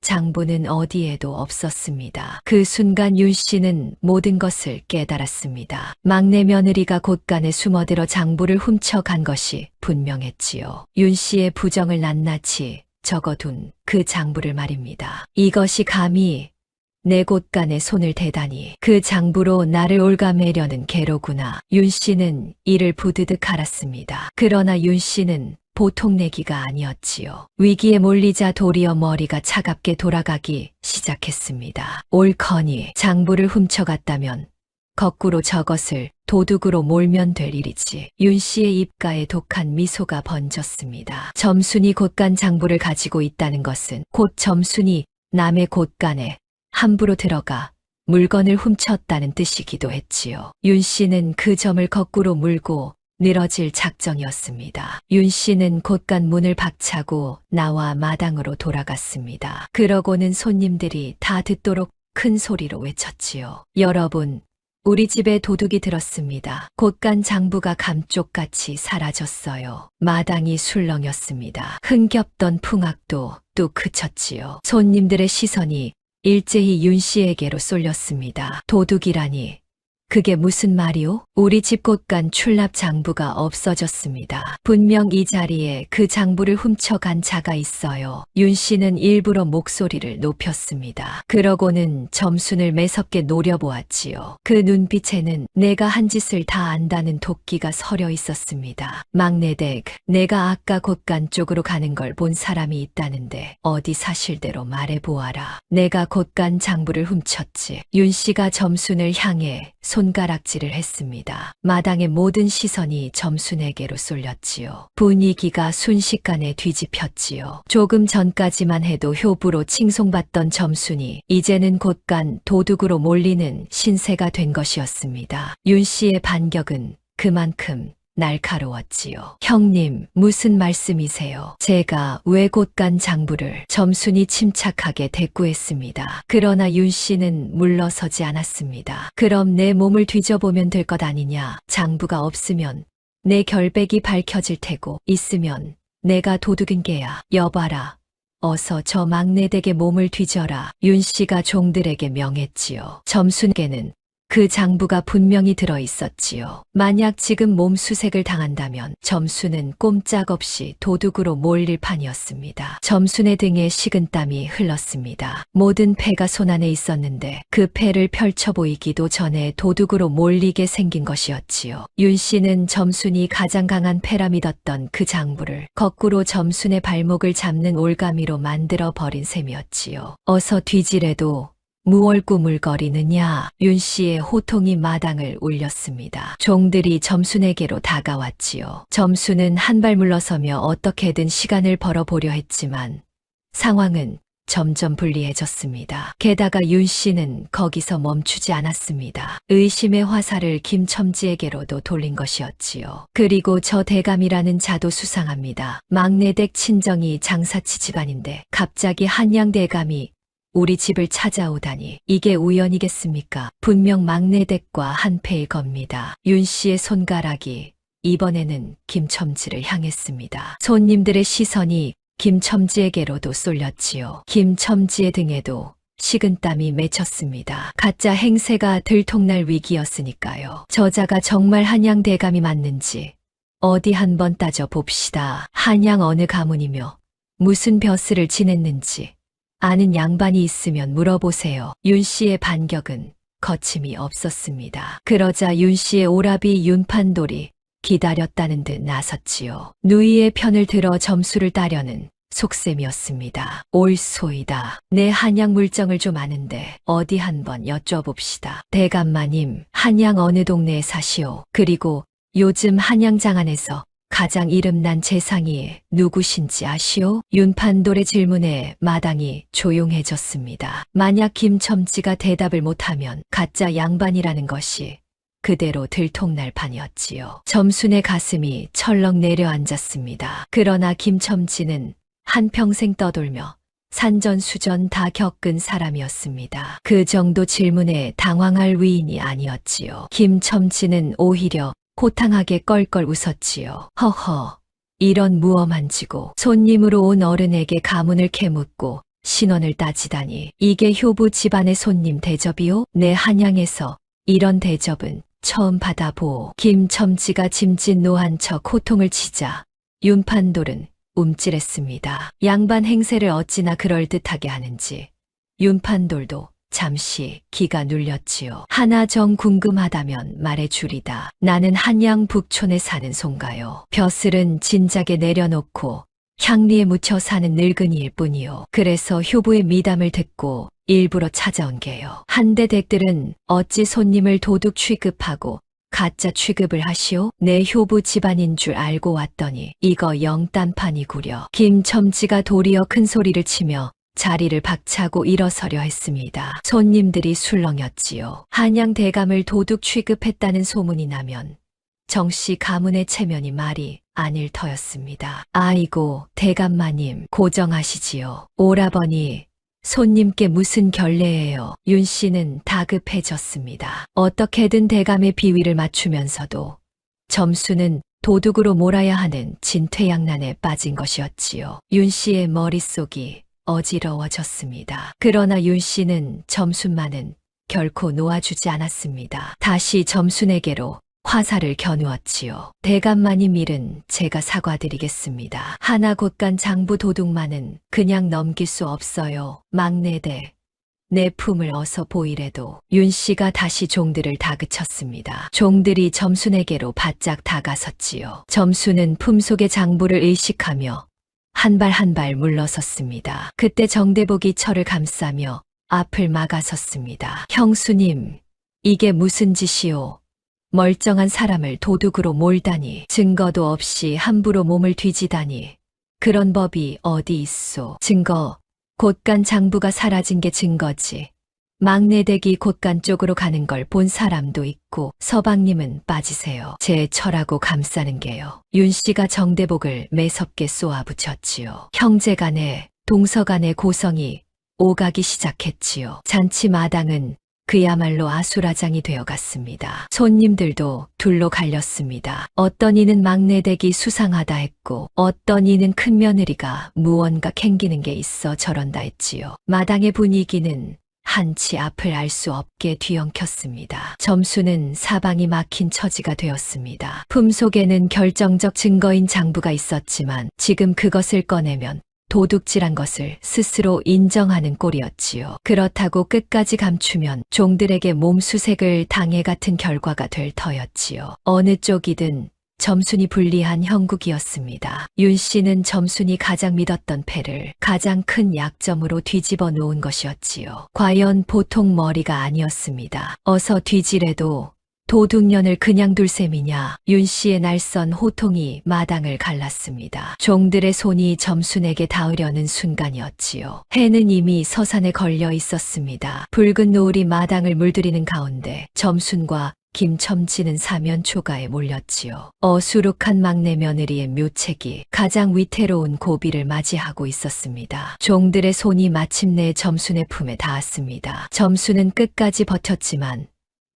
장부는 어디에도 없었습니다. 그 순간 윤 씨는 모든 것을 깨달았습니다. 막내 며느리가 곳간에 숨어들어 장부를 훔쳐간 것이 분명했지요. 윤 씨의 부정을 낱낱이 적어둔 그 장부를 말입니다. 이것이 감히 내 곳간에 손을 대다니 그 장부로 나를 올가매려는 개로구나. 윤 씨는 이를 부드득 알았습니다. 그러나 윤 씨는 보통 내기가 아니었지요. 위기에 몰리자 도리어 머리가 차갑게 돌아가기 시작했습니다. 옳거니 장부를 훔쳐갔다면 거꾸로 저것을 도둑으로 몰면 될 일이지. 윤 씨의 입가에 독한 미소가 번졌습니다. 점순이 곳간 장부를 가지고 있다는 것은 곧 점순이 남의 곳간에 함부로 들어가 물건을 훔쳤다는 뜻이기도 했지요. 윤 씨는 그 점을 거꾸로 물고 늘어질 작정이었습니다. 윤 씨는 곳간 문을 박차고 나와 마당으로 돌아갔습니다. 그러고는 손님들이 다 듣도록 큰 소리로 외쳤지요. 여러분, 우리 집에 도둑이 들었습니다. 곳간 장부가 감쪽같이 사라졌어요. 마당이 술렁였습니다. 흥겹던 풍악도 뚝 그쳤지요. 손님들의 시선이 일제히 윤 씨에게로 쏠렸습니다. 도둑이라니, 그게 무슨 말이오? 우리 집 곳간 출납 장부가 없어졌습니다. 분명 이 자리에 그 장부를 훔쳐간 자가 있어요. 윤 씨는 일부러 목소리를 높였습니다. 그러고는 점순을 매섭게 노려보았지요. 그 눈빛에는 내가 한 짓을 다 안다는 도끼가 서려 있었습니다. 막내댁, 내가 아까 곳간 쪽으로 가는 걸 본 사람이 있다는데 어디 사실대로 말해보아라. 내가 곳간 장부를 훔쳤지. 윤 씨가 점순을 향해 손가락질을 했습니다. 마당의 모든 시선이 점순에게로 쏠렸지요. 분위기가 순식간에 뒤집혔지요. 조금 전까지만 해도 효부로 칭송받던 점순이 이제는 곳간 도둑으로 몰리는 신세가 된 것이었습니다. 윤 씨의 반격은 그만큼 날카로웠지요. 형님, 무슨 말씀이세요? 제가 왜 곳간 장부를? 점순이 침착하게 대꾸했습니다. 그러나 윤 씨는 물러서지 않았습니다. 그럼 내 몸을 뒤져보면 될 것 아니냐? 장부가 없으면 내 결백이 밝혀질 테고 있으면 내가 도둑인 게야. 여봐라. 어서 저 막내댁의 몸을 뒤져라. 윤 씨가 종들에게 명했지요. 점순에게는 그 장부가 분명히 들어 있었지요. 만약 지금 몸수색을 당한다면 점순은 꼼짝없이 도둑으로 몰릴 판이었습니다. 점순의 등에 식은땀이 흘렀습니다. 모든 패가 손안에 있었는데 그 패를 펼쳐 보이기도 전에 도둑으로 몰리게 생긴 것이었지요. 윤 씨는 점순이 가장 강한 패라 믿었던 그 장부를 거꾸로 점순의 발목을 잡는 올가미로 만들어 버린 셈이었지요. 어서 뒤지래도 무얼 꾸물거리느냐? 윤 씨의 호통이 마당을 울렸습니다. 종들이 점순에게로 다가왔지요. 점순은 한 발 물러서며 어떻게든 시간을 벌어보려 했지만 상황은 점점 불리해졌습니다. 게다가 윤 씨는 거기서 멈추지 않았습니다. 의심의 화살을 김첨지에게로도 돌린 것이었지요. 그리고 저 대감이라는 자도 수상합니다. 막내댁 친정이 장사치 집안인데 갑자기 한양 대감이 우리 집을 찾아오다니 이게 우연이겠습니까? 분명 막내댁과 한패일 겁니다. 윤 씨의 손가락이 이번에는 김첨지를 향했습니다. 손님들의 시선이 김첨지에게로도 쏠렸지요. 김첨지의 등에도 식은땀이 맺혔습니다. 가짜 행세가 들통날 위기였으니까요. 저자가 정말 한양 대감이 맞는지 어디 한번 따져봅시다. 한양 어느 가문이며 무슨 벼슬을 지냈는지 아는 양반이 있으면 물어보세요. 윤 씨의 반격은 거침이 없었습니다. 그러자 윤 씨의 오라비 윤판돌이 기다렸다는 듯 나섰지요. 누이의 편을 들어 점수를 따려는 속셈이었습니다. 옳소이다. 내 한양 물정을 좀 아는데 어디 한번 여쭤봅시다. 대감마님, 한양 어느 동네에 사시오? 그리고 요즘 한양 장안에서 가장 이름난 재상이 누구신지 아시오? 윤판돌의 질문에 마당이 조용해졌습니다. 만약 김첨지가 대답을 못하면 가짜 양반이라는 것이 그대로 들통날 판이었지요. 점순의 가슴이 철렁 내려앉았습니다. 그러나 김첨지는 한평생 떠돌며 산전수전 다 겪은 사람이었습니다. 그 정도 질문에 당황할 위인이 아니었지요. 김첨지는 오히려 호탕하게 껄껄 웃었지요. 허허, 이런 무엄한 지고 손님으로 온 어른에게 가문을 캐묻고 신원을 따지다니 이게 효부 집안의 손님 대접이요? 내 한양에서 이런 대접은 처음 받아보오. 김첨지가 짐짓 노한 척 호통을 치자 윤판돌은 움찔했습니다. 양반 행세를 어찌나 그럴듯하게 하는지 윤판돌도 잠시 기가 눌렸지요. 하나 정 궁금하다면 말해주리다. 나는 한양 북촌에 사는 송가요. 벼슬은 진작에 내려놓고 향리에 묻혀 사는 늙은이일 뿐이요. 그래서 효부의 미담을 듣고 일부러 찾아온 게요. 한대 댁들은 어찌 손님을 도둑 취급하고 가짜 취급을 하시오? 내 효부 집안인 줄 알고 왔더니 이거 영딴판이구려. 김첨지가 도리어 큰 소리를 치며 자리를 박차고 일어서려 했습니다. 손님들이 술렁였지요. 한양 대감을 도둑 취급했다는 소문이 나면 정씨 가문의 체면이 말이 아닐 터였습니다. 아이고 대감마님 고정하시지요. 오라버니 손님께 무슨 결례예요. 윤 씨는 다급해졌습니다. 어떻게든 대감의 비위를 맞추면서도 점수는 도둑으로 몰아야 하는 진퇴양난에 빠진 것이었지요. 윤 씨의 머릿속이 어지러워졌습니다. 그러나 윤 씨는 점순만은 결코 놓아주지 않았습니다. 다시 점순에게로 화살을 겨누었지요. 대감마님 일은 제가 사과드리겠습니다. 하나 곳간 장부 도둑만은 그냥 넘길 수 없어요. 막내대 내 품을 어서 보이래도 윤 씨가 다시 종들을 다그쳤습니다. 종들이 점순에게로 바짝 다가섰지요. 점순은 품속의 장부를 의식하며 한 발 한 발 물러섰습니다. 그때 정대복이 철을 감싸며 앞을 막아섰습니다. 형수님, 이게 무슨 짓이오? 멀쩡한 사람을 도둑으로 몰다니, 증거도 없이 함부로 몸을 뒤지다니, 그런 법이 어디 있소? 증거, 곳간 장부가 사라진 게 증거지. 막내댁이 곳간 쪽으로 가는 걸 본 사람도 있고, 서방님은 빠지세요. 제 철하고 감싸는 게요. 윤 씨가 정대복을 매섭게 쏘아붙였지요. 형제간에, 동서간의 고성이 오가기 시작했지요. 잔치 마당은 그야말로 아수라장이 되어갔습니다. 손님들도 둘로 갈렸습니다. 어떤 이는 막내댁이 수상하다 했고, 어떤 이는 큰 며느리가 무언가 캥기는 게 있어 저런다 했지요. 마당의 분위기는 한치 앞을 알 수 없게 뒤엉켰습니다. 점수는 사방이 막힌 처지가 되었습니다. 품속에는 결정적 증거인 장부가 있었지만 지금 그것을 꺼내면 도둑질한 것을 스스로 인정하는 꼴이었지요. 그렇다고 끝까지 감추면 종들에게 몸수색을 당해 같은 결과가 될 터였지요. 어느 쪽이든 점순이 불리한 형국이었습니다. 윤 씨는 점순이 가장 믿었던 패를 가장 큰 약점으로 뒤집어 놓은 것이었지요. 과연 보통 머리가 아니었습니다. 어서 뒤지래도 도둑년을 그냥 둘 셈이냐. 윤 씨의 날선 호통이 마당을 갈랐습니다. 종들의 손이 점순에게 닿으려는 순간이었지요. 해는 이미 서산에 걸려 있었습니다. 붉은 노을이 마당을 물들이는 가운데 점순과 김첨지는 사면 초가에 몰렸지요. 어수룩한 막내 며느리의 묘책이 가장 위태로운 고비를 맞이하고 있었습니다. 종들의 손이 마침내 점순의 품에 닿았습니다. 점순은 끝까지 버텼지만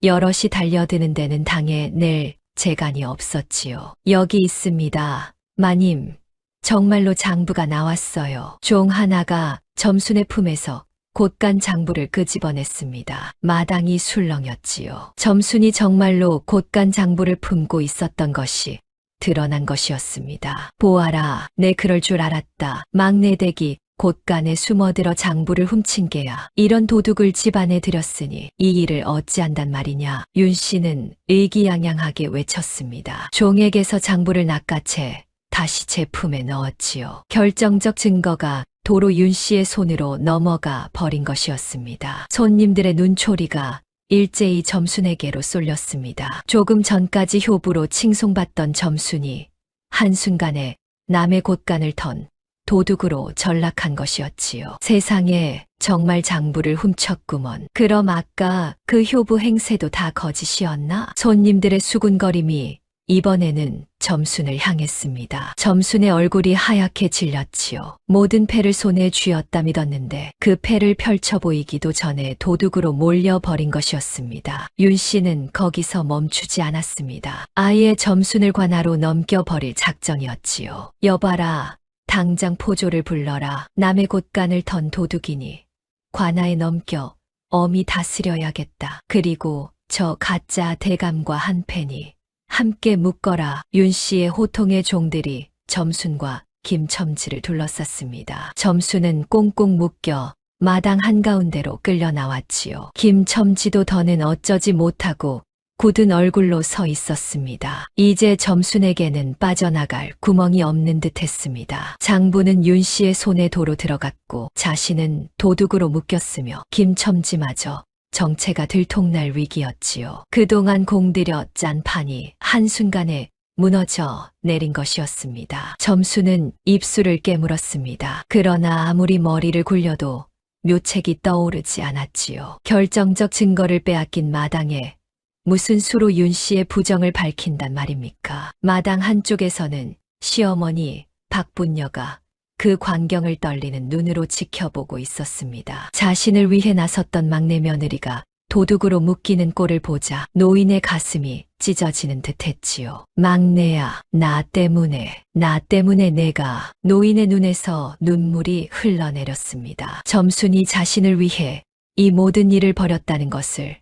여럿이 달려드는 데는 당해 낼 재간이 없었지요. 여기 있습니다. 마님, 정말로 장부가 나왔어요. 종 하나가 점순의 품에서 곳간 장부를 끄집어냈습니다. 마당이 술렁였지요. 점순이 정말로 곳간 장부를 품고 있었던 것이 드러난 것이었습니다. 보아라, 내 그럴 줄 알았다. 막내댁이 곳간에 숨어들어 장부를 훔친 게야. 이런 도둑을 집안에 들였으니 이 일을 어찌한단 말이냐. 윤 씨는 의기양양하게 외쳤습니다. 종에게서 장부를 낚아채 다시 제 품에 넣었지요. 결정적 증거가 도로 윤 씨의 손으로 넘어가 버린 것이었습니다. 손님들의 눈초리가 일제히 점순에게로 쏠렸습니다. 조금 전까지 효부로 칭송받던 점순이 한순간에 남의 곳간을 턴 도둑으로 전락한 것이었지요. 세상에 정말 장부를 훔쳤구먼. 그럼 아까 그 효부 행세도 다 거짓이었나? 손님들의 수군거림이 이번에는 점순을 향했습니다. 점순의 얼굴이 하얗게 질렸지요. 모든 패를 손에 쥐었다 믿었는데 그 패를 펼쳐 보이기도 전에 도둑으로 몰려버린 것이었습니다. 윤 씨는 거기서 멈추지 않았습니다. 아예 점순을 관하로 넘겨버릴 작정이었지요. 여봐라. 당장 포조를 불러라. 남의 곳간을 턴 도둑이니 관아에 넘겨 엄히 다스려야겠다. 그리고 저 가짜 대감과 한패니 함께 묶어라. 윤 씨의 호통의 종들이 점순과 김첨지를 둘러쌌습니다. 점순은 꽁꽁 묶여 마당 한가운데로 끌려 나왔지요. 김첨지도 더는 어쩌지 못하고 굳은 얼굴로 서 있었습니다. 이제 점순에게는 빠져나갈 구멍이 없는 듯 했습니다. 장부는 윤 씨의 손에 도로 들어갔고 자신은 도둑으로 묶였으며 김첨지마저 정체가 들통날 위기였지요. 그동안 공들여 짠 판이 한순간에 무너져 내린 것이었습니다. 점수는 입술을 깨물었습니다. 그러나 아무리 머리를 굴려도 묘책이 떠오르지 않았지요. 결정적 증거를 빼앗긴 마당에 무슨 수로 윤 씨의 부정을 밝힌단 말입니까? 마당 한쪽에서는 시어머니 박분녀가 그 광경을 떨리는 눈으로 지켜보고 있었습니다. 자신을 위해 나섰던 막내 며느리가 도둑으로 묶이는 꼴을 보자 노인의 가슴이 찢어지는 듯했지요. 막내야, 나 때문에 내가. 노인의 눈에서 눈물이 흘러내렸습니다. 점순이 자신을 위해 이 모든 일을 벌였다는 것을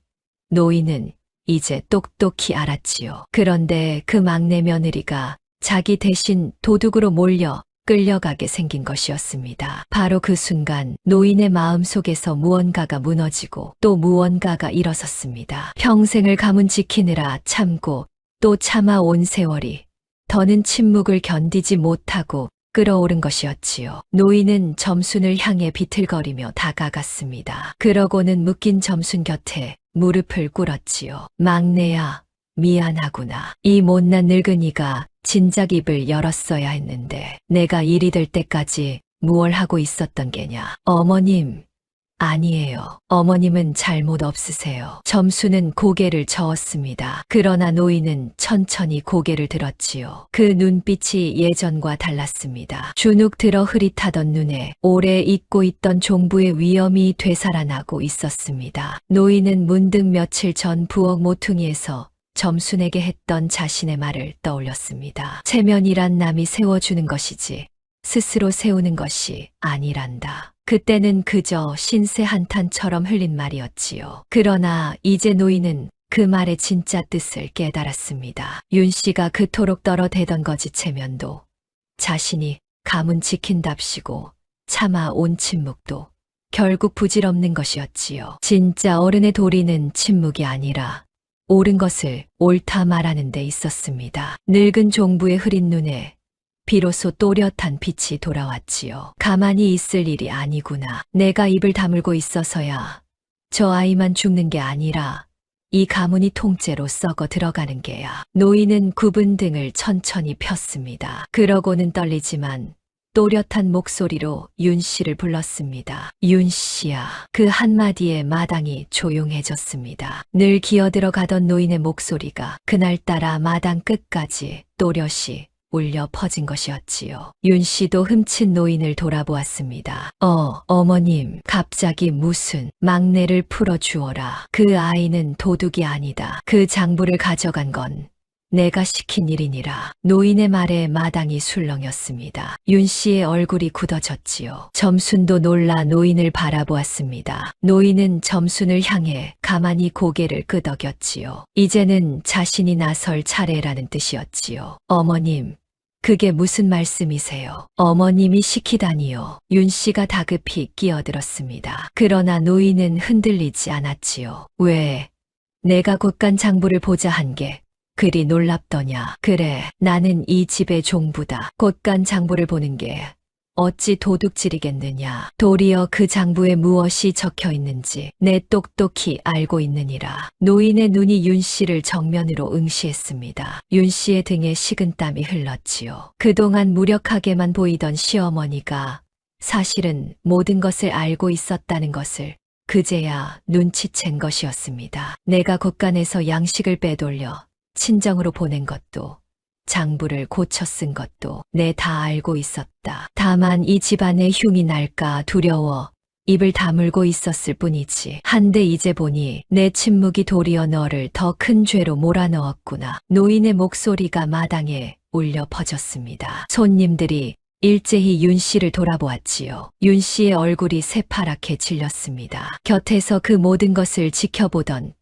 노인은 이제 똑똑히 알았지요. 그런데 그 막내 며느리가 자기 대신 도둑으로 몰려 끌려가게 생긴 것이었습니다. 바로 그 순간 노인의 마음속에서 무언가가 무너지고 또 무언가가 일어섰습니다. 평생을 가문 지키느라 참고 또 참아온 세월이 더는 침묵을 견디지 못하고 끓어오른 것이었지요. 노인은 점순을 향해 비틀거리며 다가갔습니다. 그러고는 묶인 점순 곁에 무릎을 꿇었지요. 막내야, 미안하구나. 이 못난 늙은이가 진작 입을 열었어야 했는데 내가 일이 될 때까지 무얼 하고 있었던 게냐. 어머님, 아니에요. 어머님은 잘못 없으세요. 점수는 고개를 저었습니다. 그러나 노인은 천천히 고개를 들었지요. 그 눈빛이 예전과 달랐습니다. 주눅 들어 흐릿하던 눈에 오래 잊고 있던 종부의 위엄이 되살아나고 있었습니다. 노인은 문득 며칠 전 부엌 모퉁이에서 점순에게 했던 자신의 말을 떠올렸습니다. 체면이란 남이 세워주는 것이지 스스로 세우는 것이 아니란다. 그때는 그저 신세 한탄처럼 흘린 말이었지요. 그러나 이제 노인은 그 말의 진짜 뜻을 깨달았습니다. 윤 씨가 그토록 떨어대던 거짓 체면도 자신이 가문 지킨답시고 참아 온 침묵도 결국 부질없는 것이었지요. 진짜 어른의 도리는 침묵이 아니라 옳은 것을 옳다 말하는 데 있었습니다. 늙은 종부의 흐린 눈에 비로소 또렷한 빛이 돌아왔지요. 가만히 있을 일이 아니구나. 내가 입을 다물고 있어서야 저 아이만 죽는 게 아니라 이 가문이 통째로 썩어 들어가는 게야. 노인은 굽은 등을 천천히 폈습니다. 그러고는 떨리지만 또렷한 목소리로 윤 씨를 불렀습니다. 윤 씨야. 그 한마디에 마당이 조용해졌습니다. 늘 기어들어가던 노인의 목소리가 그날따라 마당 끝까지 또렷이 울려 퍼진 것이었지요. 윤 씨도 흠칫 노인을 돌아보았습니다. 어머님, 갑자기 무슨 막내를 풀어주어라. 그 아이는 도둑이 아니다. 그 장부를 가져간 건 내가 시킨 일이니라. 노인의 말에 마당이 술렁였습니다. 윤 씨의 얼굴이 굳어졌지요. 점순도 놀라 노인을 바라보았습니다. 노인은 점순을 향해 가만히 고개를 끄덕였지요. 이제는 자신이 나설 차례라는 뜻이었지요. 어머님, 그게 무슨 말씀이세요? 어머님이 시키다니요. 윤 씨가 다급히 끼어들었습니다. 그러나 노인은 흔들리지 않았지요. 왜? 내가 곳간 장부를 보자 한 게 그리 놀랍더냐. 그래, 나는 이 집의 종부다. 곳간 장부를 보는 게 어찌 도둑질이겠느냐. 도리어 그 장부에 무엇이 적혀 있는지 내 똑똑히 알고 있느니라. 노인의 눈이 윤 씨를 정면으로 응시했습니다. 윤 씨의 등에 식은땀이 흘렀지요. 그동안 무력하게만 보이던 시어머니가 사실은 모든 것을 알고 있었다는 것을 그제야 눈치챈 것이었습니다. 내가 곳간에서 양식을 빼돌려 친정으로 보낸 것도 장부를 고쳐 쓴 것도 내 다 알고 있었다. 다만 이 집안에 흉이 날까 두려워 입을 다물고 있었을 뿐이지. 한데 이제 보니 내 침묵이 도리어 너를 더 큰 죄로 몰아넣었구나. 노인의 목소리가 마당에 울려 퍼졌습니다. 손님들이 일제히 윤 씨를 돌아보았지요. 윤 씨의 얼굴이 새파랗게 질렸습니다. 곁에서 그 모든 것을 지켜보던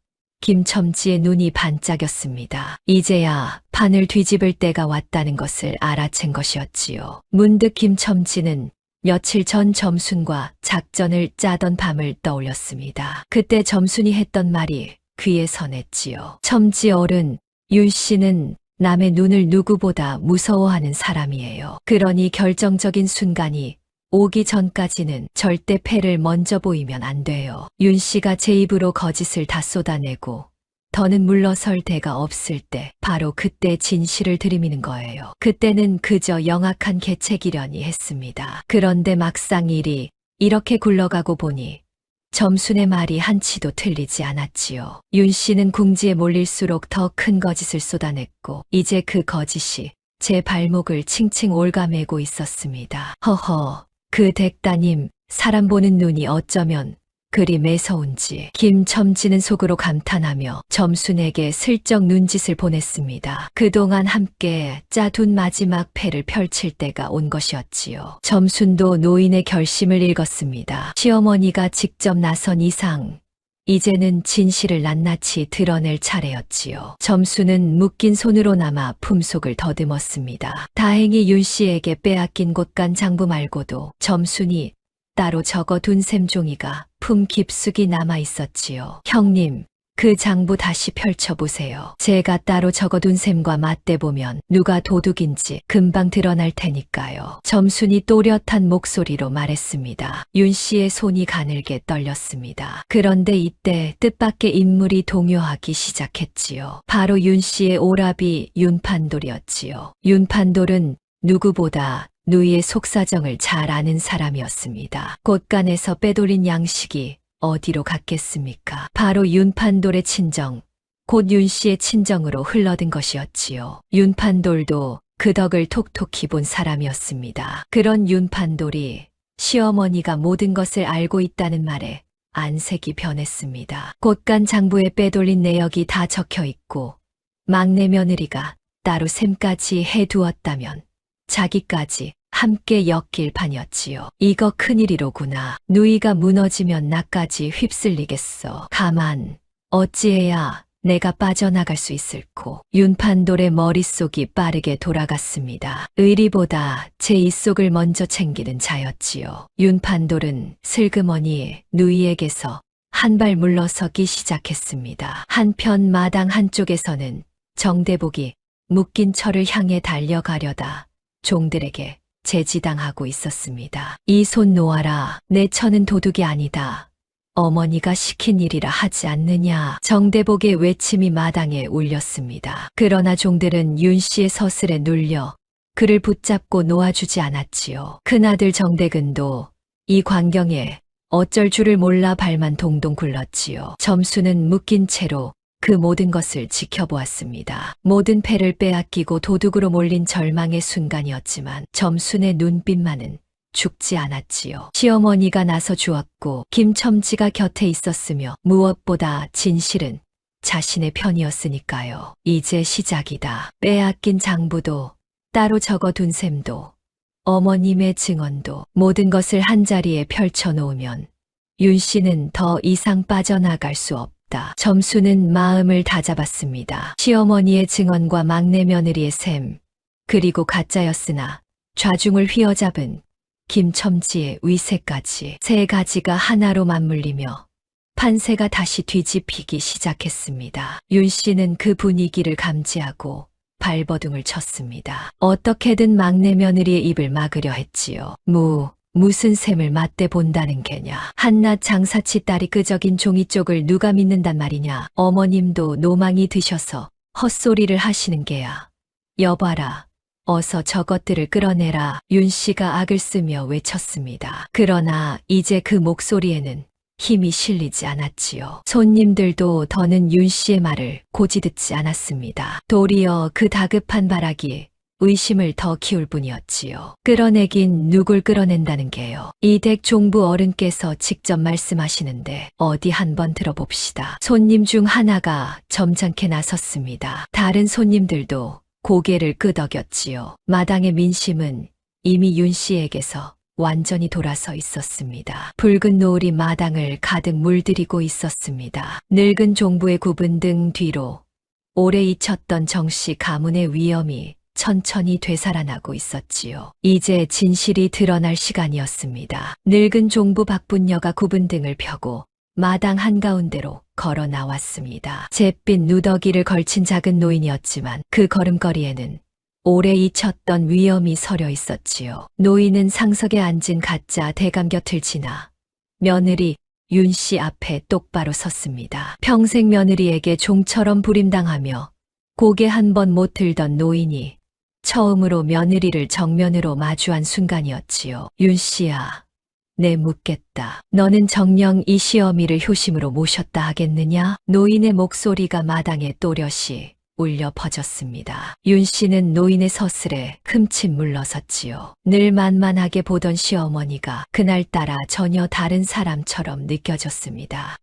김첨지의 눈이 반짝였습니다. 이제야 판을 뒤집을 때가 왔다는 것을 알아챈 것이었지요. 문득 김첨지는 며칠 전 점순과 작전을 짜던 밤을 떠올렸습니다. 그때 점순이 했던 말이 귀에 선했지요. 첨지 어른, 윤 씨는 남의 눈을 누구보다 무서워하는 사람이에요. 그러니 결정적인 순간이 오기 전까지는 절대 패를 먼저 보이면 안 돼요. 윤 씨가 제 입으로 거짓을 다 쏟아내고 더는 물러설 데가 없을 때 바로 그때 진실을 들이미는 거예요. 그때는 그저 영악한 계책이려니 했습니다. 그런데 막상 일이 이렇게 굴러가고 보니 점순의 말이 한치도 틀리지 않았지요. 윤 씨는 궁지에 몰릴수록 더 큰 거짓을 쏟아냈고 이제 그 거짓이 제 발목을 칭칭 옭아매고 있었습니다. 허허, 그 댁따님 사람 보는 눈이 어쩌면 그리 매서운지. 김첨지는 속으로 감탄하며 점순에게 슬쩍 눈짓을 보냈습니다. 그동안 함께 짜둔 마지막 패를 펼칠 때가 온 것이었지요. 점순도 노인의 결심을 읽었습니다. 시어머니가 직접 나선 이상 이제는 진실을 낱낱이 드러낼 차례였지요. 점순은 묶인 손으로나마 품속을 더듬었습니다. 다행히 윤 씨에게 빼앗긴 곳간 장부 말고도 점순이 따로 적어둔 셈 종이가 품 깊숙이 남아 있었지요. 형님, 그 장부 다시 펼쳐보세요. 제가 따로 적어둔 셈과 맞대보면 누가 도둑인지 금방 드러날 테니까요. 점순이 또렷한 목소리로 말했습니다. 윤 씨의 손이 가늘게 떨렸습니다. 그런데 이때 뜻밖의 인물이 동요하기 시작했지요. 바로 윤 씨의 오라비 윤판돌이었지요. 윤판돌은 누구보다 누이의 속사정을 잘 아는 사람이었습니다. 곳간에서 빼돌린 양식이 어디로 갔겠습니까? 바로 윤판돌의 친정, 곧 윤 씨의 친정으로 흘러든 것이었지요. 윤판돌도 그 덕을 톡톡히 본 사람이었습니다. 그런 윤판돌이 시어머니가 모든 것을 알고 있다는 말에 안색이 변했습니다. 곳간 장부에 빼돌린 내역이 다 적혀 있고 막내 며느리가 따로 셈까지 해두었다면 자기까지 함께 엮일 판이었지요. 이거 큰일이로구나. 누이가 무너지면 나까지 휩쓸리겠어. 가만, 어찌해야 내가 빠져나갈 수 있을꼬. 윤판돌의 머릿속이 빠르게 돌아갔습니다. 의리보다 제 입속을 먼저 챙기는 자였지요. 윤판돌은 슬그머니 누이에게서 한 발 물러서기 시작했습니다. 한편 마당 한쪽에서는 정대복이 묶인 철을 향해 달려가려다 종들에게 제지당하고 있었습니다. 이 손 놓아라. 내 처는 도둑이 아니다. 어머니가 시킨 일이라 하지 않느냐. 정대복의 외침이 마당에 울렸습니다. 그러나 종들은 윤 씨의 서슬에 눌려 그를 붙잡고 놓아주지 않았지요. 큰아들 정대근도 이 광경에 어쩔 줄을 몰라 발만 동동 굴렀지요. 점수는 묶인 채로 그 모든 것을 지켜보았습니다. 모든 패를 빼앗기고 도둑으로 몰린 절망의 순간이었지만 점순의 눈빛만은 죽지 않았지요. 시어머니가 나서 주었고 김첨지가 곁에 있었으며 무엇보다 진실은 자신의 편이었으니까요. 이제 시작이다. 빼앗긴 장부도 따로 적어둔 셈도 어머님의 증언도 모든 것을 한자리에 펼쳐놓으면 윤 씨는 더 이상 빠져나갈 수 없다. 점수는 마음을 다잡았습니다. 시어머니의 증언과 막내 며느리의 셈, 그리고 가짜였으나 좌중을 휘어잡은 김첨지의 위세까지 세 가지가 하나로 맞물리며 판세가 다시 뒤집히기 시작했습니다. 윤 씨는 그 분위기를 감지하고 발버둥을 쳤습니다. 어떻게든 막내 며느리의 입을 막으려 했지요. 무슨 셈을 맞대 본다는 게냐. 한낱 장사치 딸이 끄적인 종이 쪽을 누가 믿는단 말이냐. 어머님도 노망이 드셔서 헛소리를 하시는 게야. 여봐라. 어서 저것들을 끌어내라. 윤 씨가 악을 쓰며 외쳤습니다. 그러나 이제 그 목소리에는 힘이 실리지 않았지요. 손님들도 더는 윤 씨의 말을 고지 듣지 않았습니다. 도리어 그 다급한 발악이 의심을 더 키울 뿐이었지요. 끌어내긴 누굴 끌어낸다는 게요. 이댁 종부 어른께서 직접 말씀하시는데 어디 한번 들어봅시다. 손님 중 하나가 점잖게 나섰습니다. 다른 손님들도 고개를 끄덕였지요. 마당의 민심은 이미 윤 씨에게서 완전히 돌아서 있었습니다. 붉은 노을이 마당을 가득 물들이고 있었습니다. 늙은 종부의 구분 등 뒤로 오래 잊혔던 정씨 가문의 위엄이 천천히 되살아나고 있었지요. 이제 진실이 드러날 시간이었습니다. 늙은 종부 박분녀가 구분 등을 펴고 마당 한가운데로 걸어 나왔습니다. 잿빛 누더기를 걸친 작은 노인이었지만 그 걸음걸이에는 오래 잊혔던 위엄이 서려 있었지요. 노인은 상석에 앉은 가짜 대감 곁을 지나 며느리 윤 씨 앞에 똑바로 섰습니다. 평생 며느리에게 종처럼 부림당하며 고개 한 번 못 들던 노인이 처음으로 며느리를 정면으로 마주한 순간이었지요. 윤 씨야, 내 묻겠다. 너는 정녕 이 시어미를 효심으로 모셨다 하겠느냐? 노인의 목소리가 마당에 또렷이 울려 퍼졌습니다. 윤 씨는 노인의 서슬에 흠칫 물러섰지요. 늘 만만하게 보던 시어머니가 그날따라 전혀 다른 사람처럼 느껴졌습니다.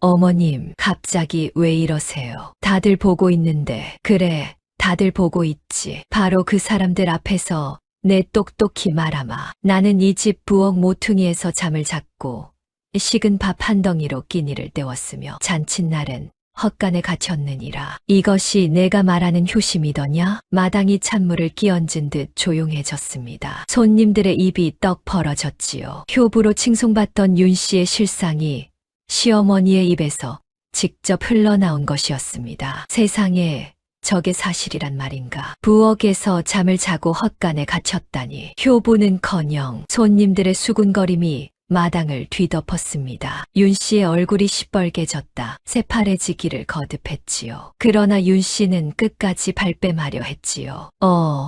어머님, 갑자기 왜 이러세요? 다들 보고 있는데. 그래, 다들 보고 있지. 바로 그 사람들 앞에서 내 똑똑히 말아마. 나는 이 집 부엌 모퉁이에서 잠을 잤고 식은 밥 한 덩이로 끼니를 때웠으며 잔칫날엔 헛간에 갇혔느니라. 이것이 내가 말하는 효심이더냐? 마당이 찬물을 끼얹은 듯 조용해졌습니다. 손님들의 입이 떡 벌어졌지요. 효부로 칭송받던 윤 씨의 실상이 시어머니의 입에서 직접 흘러나온 것이었습니다. 세상에 저게 사실이란 말인가. 부엌에서 잠을 자고 헛간에 갇혔다니. 효부는커녕 손님들의 수군거림이 마당을 뒤덮었습니다. 윤 씨의 얼굴이 시뻘개졌다. 새파래지기를 거듭했지요. 그러나 윤 씨는 끝까지 발뺌하려 했지요.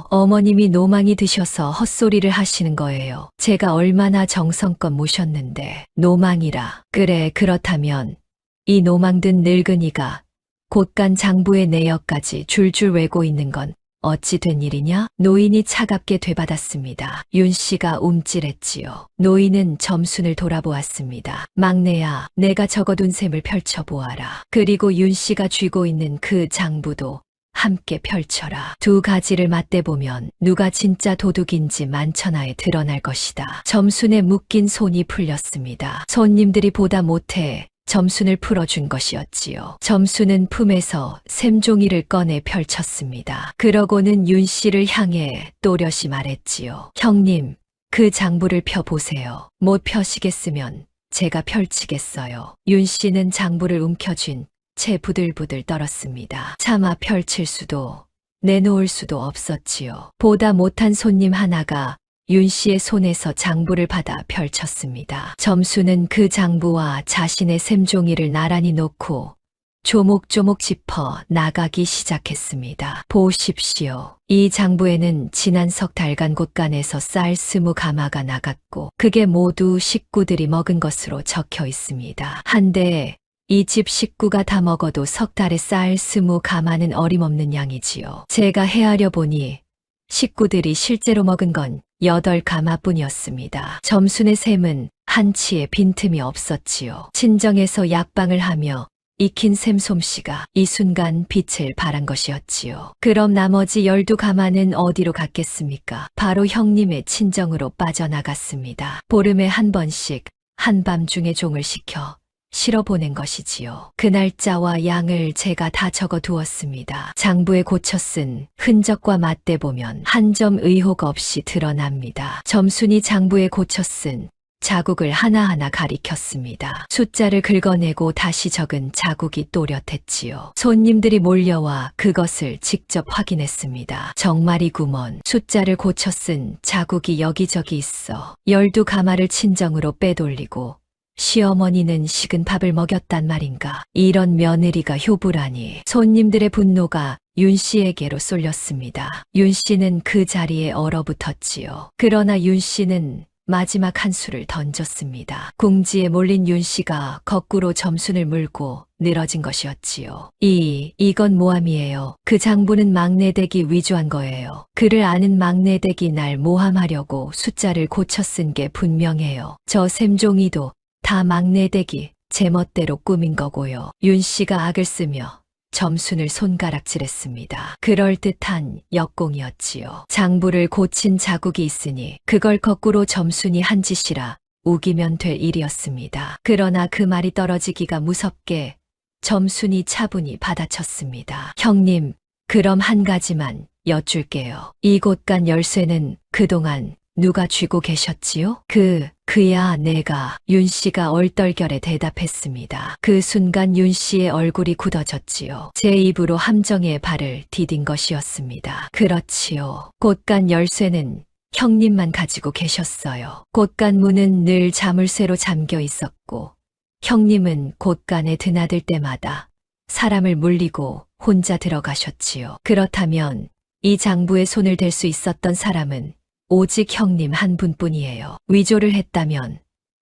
어머님이 노망이 드셔서 헛소리를 하시는 거예요. 제가 얼마나 정성껏 모셨는데. 노망이라. 그래, 그렇다면 이 노망든 늙은이가 곧간 장부의 내역까지 줄줄 외고 있는 건 어찌 된 일이냐? 노인이 차갑게 되받았습니다. 윤 씨가 움찔했지요. 노인은 점순을 돌아보았습니다. 막내야, 내가 적어둔 셈을 펼쳐보아라. 그리고 윤 씨가 쥐고 있는 그 장부도 함께 펼쳐라. 두 가지를 맞대보면 누가 진짜 도둑인지 만천하에 드러날 것이다. 점순의 묶인 손이 풀렸습니다. 손님들이 보다 못해 점순을 풀어준 것이었지요. 점순은 품에서 샘종이를 꺼내 펼쳤습니다. 그러고는 윤 씨를 향해 또렷이 말했지요. 형님, 그 장부를 펴보세요. 못 펴시겠으면 제가 펼치겠어요. 윤 씨는 장부를 움켜쥔 채 부들부들 떨었습니다. 차마 펼칠 수도 내놓을 수도 없었지요. 보다 못한 손님 하나가 윤 씨의 손에서 장부를 받아 펼쳤습니다. 점수는 그 장부와 자신의 샘종이를 나란히 놓고 조목조목 짚어 나가기 시작했습니다. 보십시오. 이 장부에는 지난 석 달간 곳간에서 쌀 20가마가 나갔고 그게 모두 식구들이 먹은 것으로 적혀 있습니다. 한데 이 집 식구가 다 먹어도 석 달에 쌀 20가마는 어림없는 양이지요. 제가 헤아려 보니 식구들이 실제로 먹은 건 8가마뿐이었습니다. 점순의 셈은 한치의 빈틈이 없었지요. 친정에서 약방을 하며 익힌 셈 솜씨가 이 순간 빛을 발한 것이었지요. 그럼 나머지 12가마는 어디로 갔겠습니까? 바로 형님의 친정으로 빠져나갔습니다. 보름에 한 번씩 한밤중에 종을 시켜 실어 보낸 것이지요. 그 날짜와 양을 제가 다 적어 두었습니다. 장부에 고쳐 쓴 흔적과 맞대보면 한 점 의혹 없이 드러납니다. 점순이 장부에 고쳐 쓴 자국을 하나하나 가리켰습니다. 숫자를 긁어내고 다시 적은 자국이 또렷했지요. 손님들이 몰려와 그것을 직접 확인했습니다. 정말이구먼. 숫자를 고쳐 쓴 자국이 여기저기 있어. 12가마를 친정으로 빼돌리고 시어머니는 식은 밥을 먹였단 말인가. 이런 며느리가 효부라니. 손님들의 분노가 윤 씨에게로 쏠렸습니다. 윤 씨는 그 자리에 얼어붙었지요. 그러나 윤 씨는 마지막 한 수를 던졌습니다. 궁지에 몰린 윤 씨가 거꾸로 점순을 물고 늘어진 것이었지요. 이건 모함이에요. 그 장부는 막내댁이 위조한 거예요. 그를 아는 막내댁이 날 모함하려고 숫자를 고쳐 쓴 게 분명해요. 저 샘종이도 다 막내댁이 제멋대로 꾸민 거고요. 윤 씨가 악을 쓰며 점순을 손가락질했습니다. 그럴듯한 역공이었지요. 장부를 고친 자국이 있으니 그걸 거꾸로 점순이 한 짓이라 우기면 될 일이었습니다. 그러나 그 말이 떨어지기가 무섭게 점순이 차분히 받아쳤습니다. 형님, 그럼 한 가지만 여쭐게요. 이 곳간 열쇠는 그동안 누가 쥐고 계셨지요? 그야 내가. 윤 씨가 얼떨결에 대답했습니다. 그 순간 윤 씨의 얼굴이 굳어졌지요. 제 입으로 함정의 발을 디딘 것이었습니다. 그렇지요. 곳간 열쇠는 형님만 가지고 계셨어요. 곳간 문은 늘 자물쇠로 잠겨 있었고 형님은 곳간에 드나들 때마다 사람을 물리고 혼자 들어가셨지요. 그렇다면 이 장부에 손을 댈 수 있었던 사람은 오직 형님 한 분뿐이에요. 위조를 했다면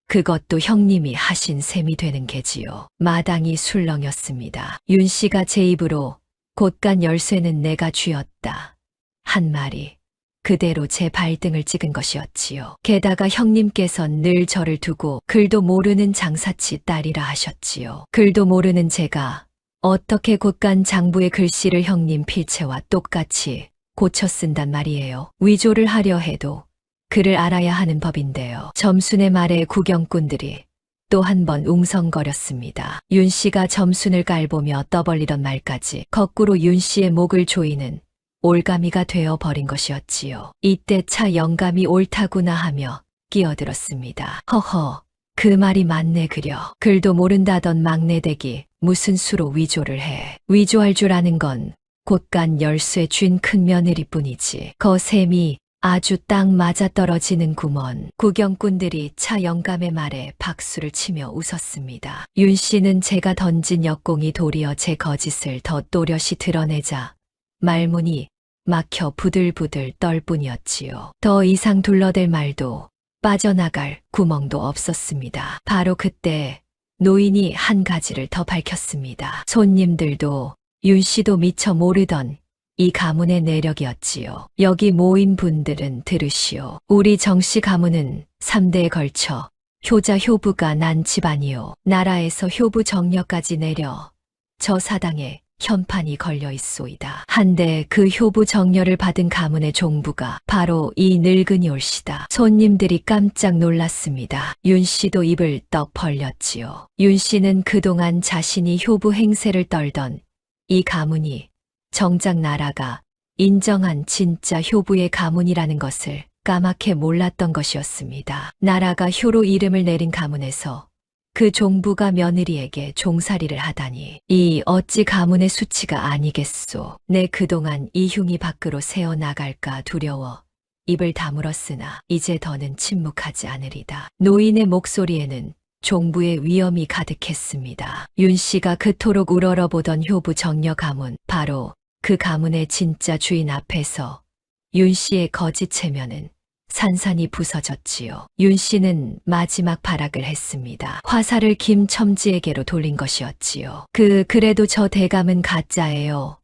그것도 형님이 하신 셈이 되는 게지요. 마당이 술렁였습니다. 윤 씨가 제 입으로 곳간 열쇠는 내가 쥐었다 한 말이 그대로 제 발등을 찍은 것이었지요. 게다가 형님께선 늘 저를 두고 글도 모르는 장사치 딸이라 하셨지요. 글도 모르는 제가 어떻게 곳간 장부의 글씨를 형님 필체와 똑같이 고쳐 쓴단 말이에요. 위조를 하려 해도 그를 알아야 하는 법인데요. 점순의 말에 구경꾼들이 또 한 번 웅성거렸습니다. 윤 씨가 점순을 깔보며 떠벌리던 말까지 거꾸로 윤 씨의 목을 조이는 올가미가 되어 버린 것이었지요. 이때 차 영감이 옳다구나 하며 끼어들었습니다. 허허, 그 말이 맞네 그려. 글도 모른다던 막내댁이 무슨 수로 위조를 해. 위조할 줄 아는 건 곳간 열쇠 쥔 큰 며느리뿐이지. 거셈이 아주 딱 맞아떨어지는 구먼. 구경꾼들이 차 영감의 말에 박수를 치며 웃었습니다. 윤 씨는 제가 던진 역공이 도리어 제 거짓을 더 또렷이 드러내자 말문이 막혀 부들부들 떨 뿐이었지요. 더 이상 둘러댈 말도 빠져나갈 구멍도 없었습니다. 바로 그때 노인이 한 가지를 더 밝혔습니다. 손님들도 윤 씨도 미처 모르던 이 가문의 내력이었지요. 여기 모인 분들은 들으시오. 우리 정씨 가문은 3대에 걸쳐 효자 효부가 난 집안이요. 나라에서 효부 정려까지 내려 저 사당에 현판이 걸려 있소이다. 한데 그 효부 정려를 받은 가문의 종부가 바로 이 늙은이 올시다. 손님들이 깜짝 놀랐습니다. 윤 씨도 입을 떡 벌렸지요. 윤 씨는 그동안 자신이 효부 행세를 떨던 이 가문이 정작 나라가 인정한 진짜 효부의 가문이라는 것을 까맣게 몰랐던 것이었습니다. 나라가 효로 이름을 내린 가문에서 그 종부가 며느리에게 종살이를 하다니 이 어찌 가문의 수치가 아니겠소. 내 그동안 이 흉이 밖으로 새어나갈까 두려워 입을 다물었으나 이제 더는 침묵하지 않으리다. 노인의 목소리에는 종부의 위엄이 가득했습니다. 윤 씨가 그토록 우러러보던 효부 정려 가문, 바로 그 가문의 진짜 주인 앞에서 윤 씨의 거짓 체면은 산산이 부서졌지요. 윤 씨는 마지막 발악을 했습니다. 화살을 김첨지에게로 돌린 것이었지요. 그래도 저 대감은 가짜예요.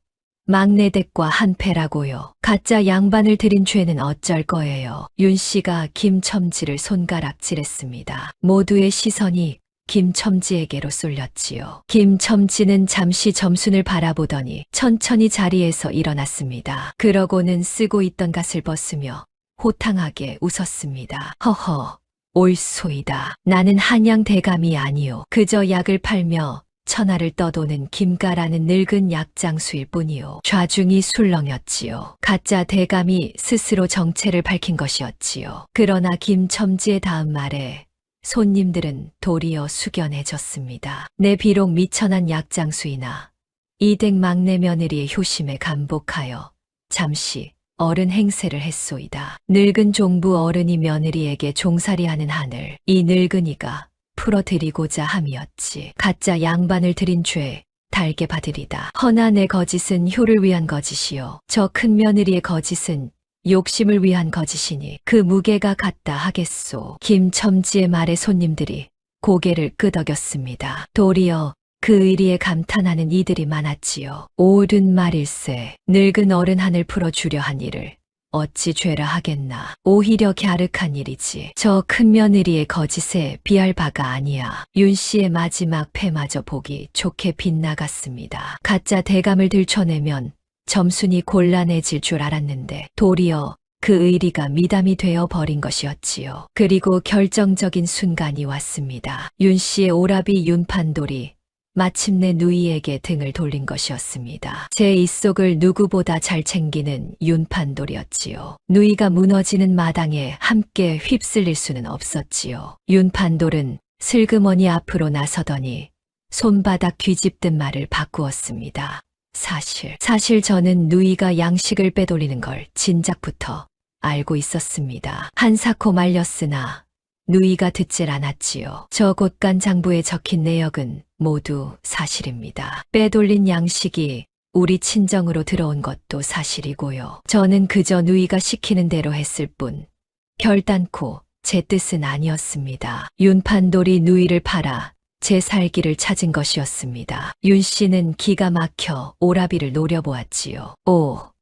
막내댁과 한패라고요. 가짜 양반을 들인 죄는 어쩔 거예요. 윤 씨가 김첨지를 손가락질했습니다. 모두의 시선이 김첨지에게로 쏠렸지요. 김첨지는 잠시 점순을 바라보더니 천천히 자리에서 일어났습니다. 그러고는 쓰고 있던 갓을 벗으며 호탕하게 웃었습니다. 허허, 옳소이다. 나는 한양 대감이 아니요. 그저 약을 팔며 천하를 떠도는 김가라는 늙은 약장수일 뿐이요. 좌중이 술렁였지요. 가짜 대감이 스스로 정체를 밝힌 것이었지요. 그러나 김첨지의 다음 말에 손님들은 도리어 숙연해졌습니다. 내 비록 미천한 약장수이나 이댁 막내 며느리의 효심에 감복하여 잠시 어른 행세를 했소이다. 늙은 종부 어른이 며느리에게 종살이하는 한을 이 늙은이가 풀어드리고자 함이었지. 가짜 양반을 들인 죄 달게 받으리다. 허나 내 거짓은 효를 위한 거짓이요. 저 큰 며느리의 거짓은 욕심을 위한 거짓이니 그 무게가 같다 하겠소. 김첨지의 말에 손님들이 고개를 끄덕였습니다. 도리어 그 의리에 감탄하는 이들이 많았지요. 옳은 말일세. 늙은 어른 한을 풀어주려 한 일을 어찌 죄라 하겠나. 오히려 갸륵한 일이지. 저 큰 며느리의 거짓에 비할 바가 아니야. 윤 씨의 마지막 패마저 보기 좋게 빗나갔습니다. 가짜 대감을 들춰내면 점순이 곤란해질 줄 알았는데 도리어 그 의리가 미담이 되어 버린 것이었지요. 그리고 결정적인 순간이 왔습니다. 윤 씨의 오라비 윤판돌이 마침내 누이에게 등을 돌린 것이었습니다. 제 입속을 누구보다 잘 챙기는 윤판돌이었지요. 누이가 무너지는 마당에 함께 휩쓸릴 수는 없었지요. 윤판돌은 슬그머니 앞으로 나서더니 손바닥 뒤집든 말을 바꾸었습니다. 사실 저는 누이가 양식을 빼돌리는 걸 진작부터 알고 있었습니다. 한사코 말렸으나 누이가 듣질 않았지요. 저 곳간 장부에 적힌 내역은 모두 사실입니다. 빼돌린 양식이 우리 친정으로 들어온 것도 사실이고요. 저는 그저 누이가 시키는 대로 했을 뿐 결단코 제 뜻은 아니었습니다. 윤판돌이 누이를 팔아 제 살기를 찾은 것이었습니다. 윤 씨는 기가 막혀 오라비를 노려보았지요.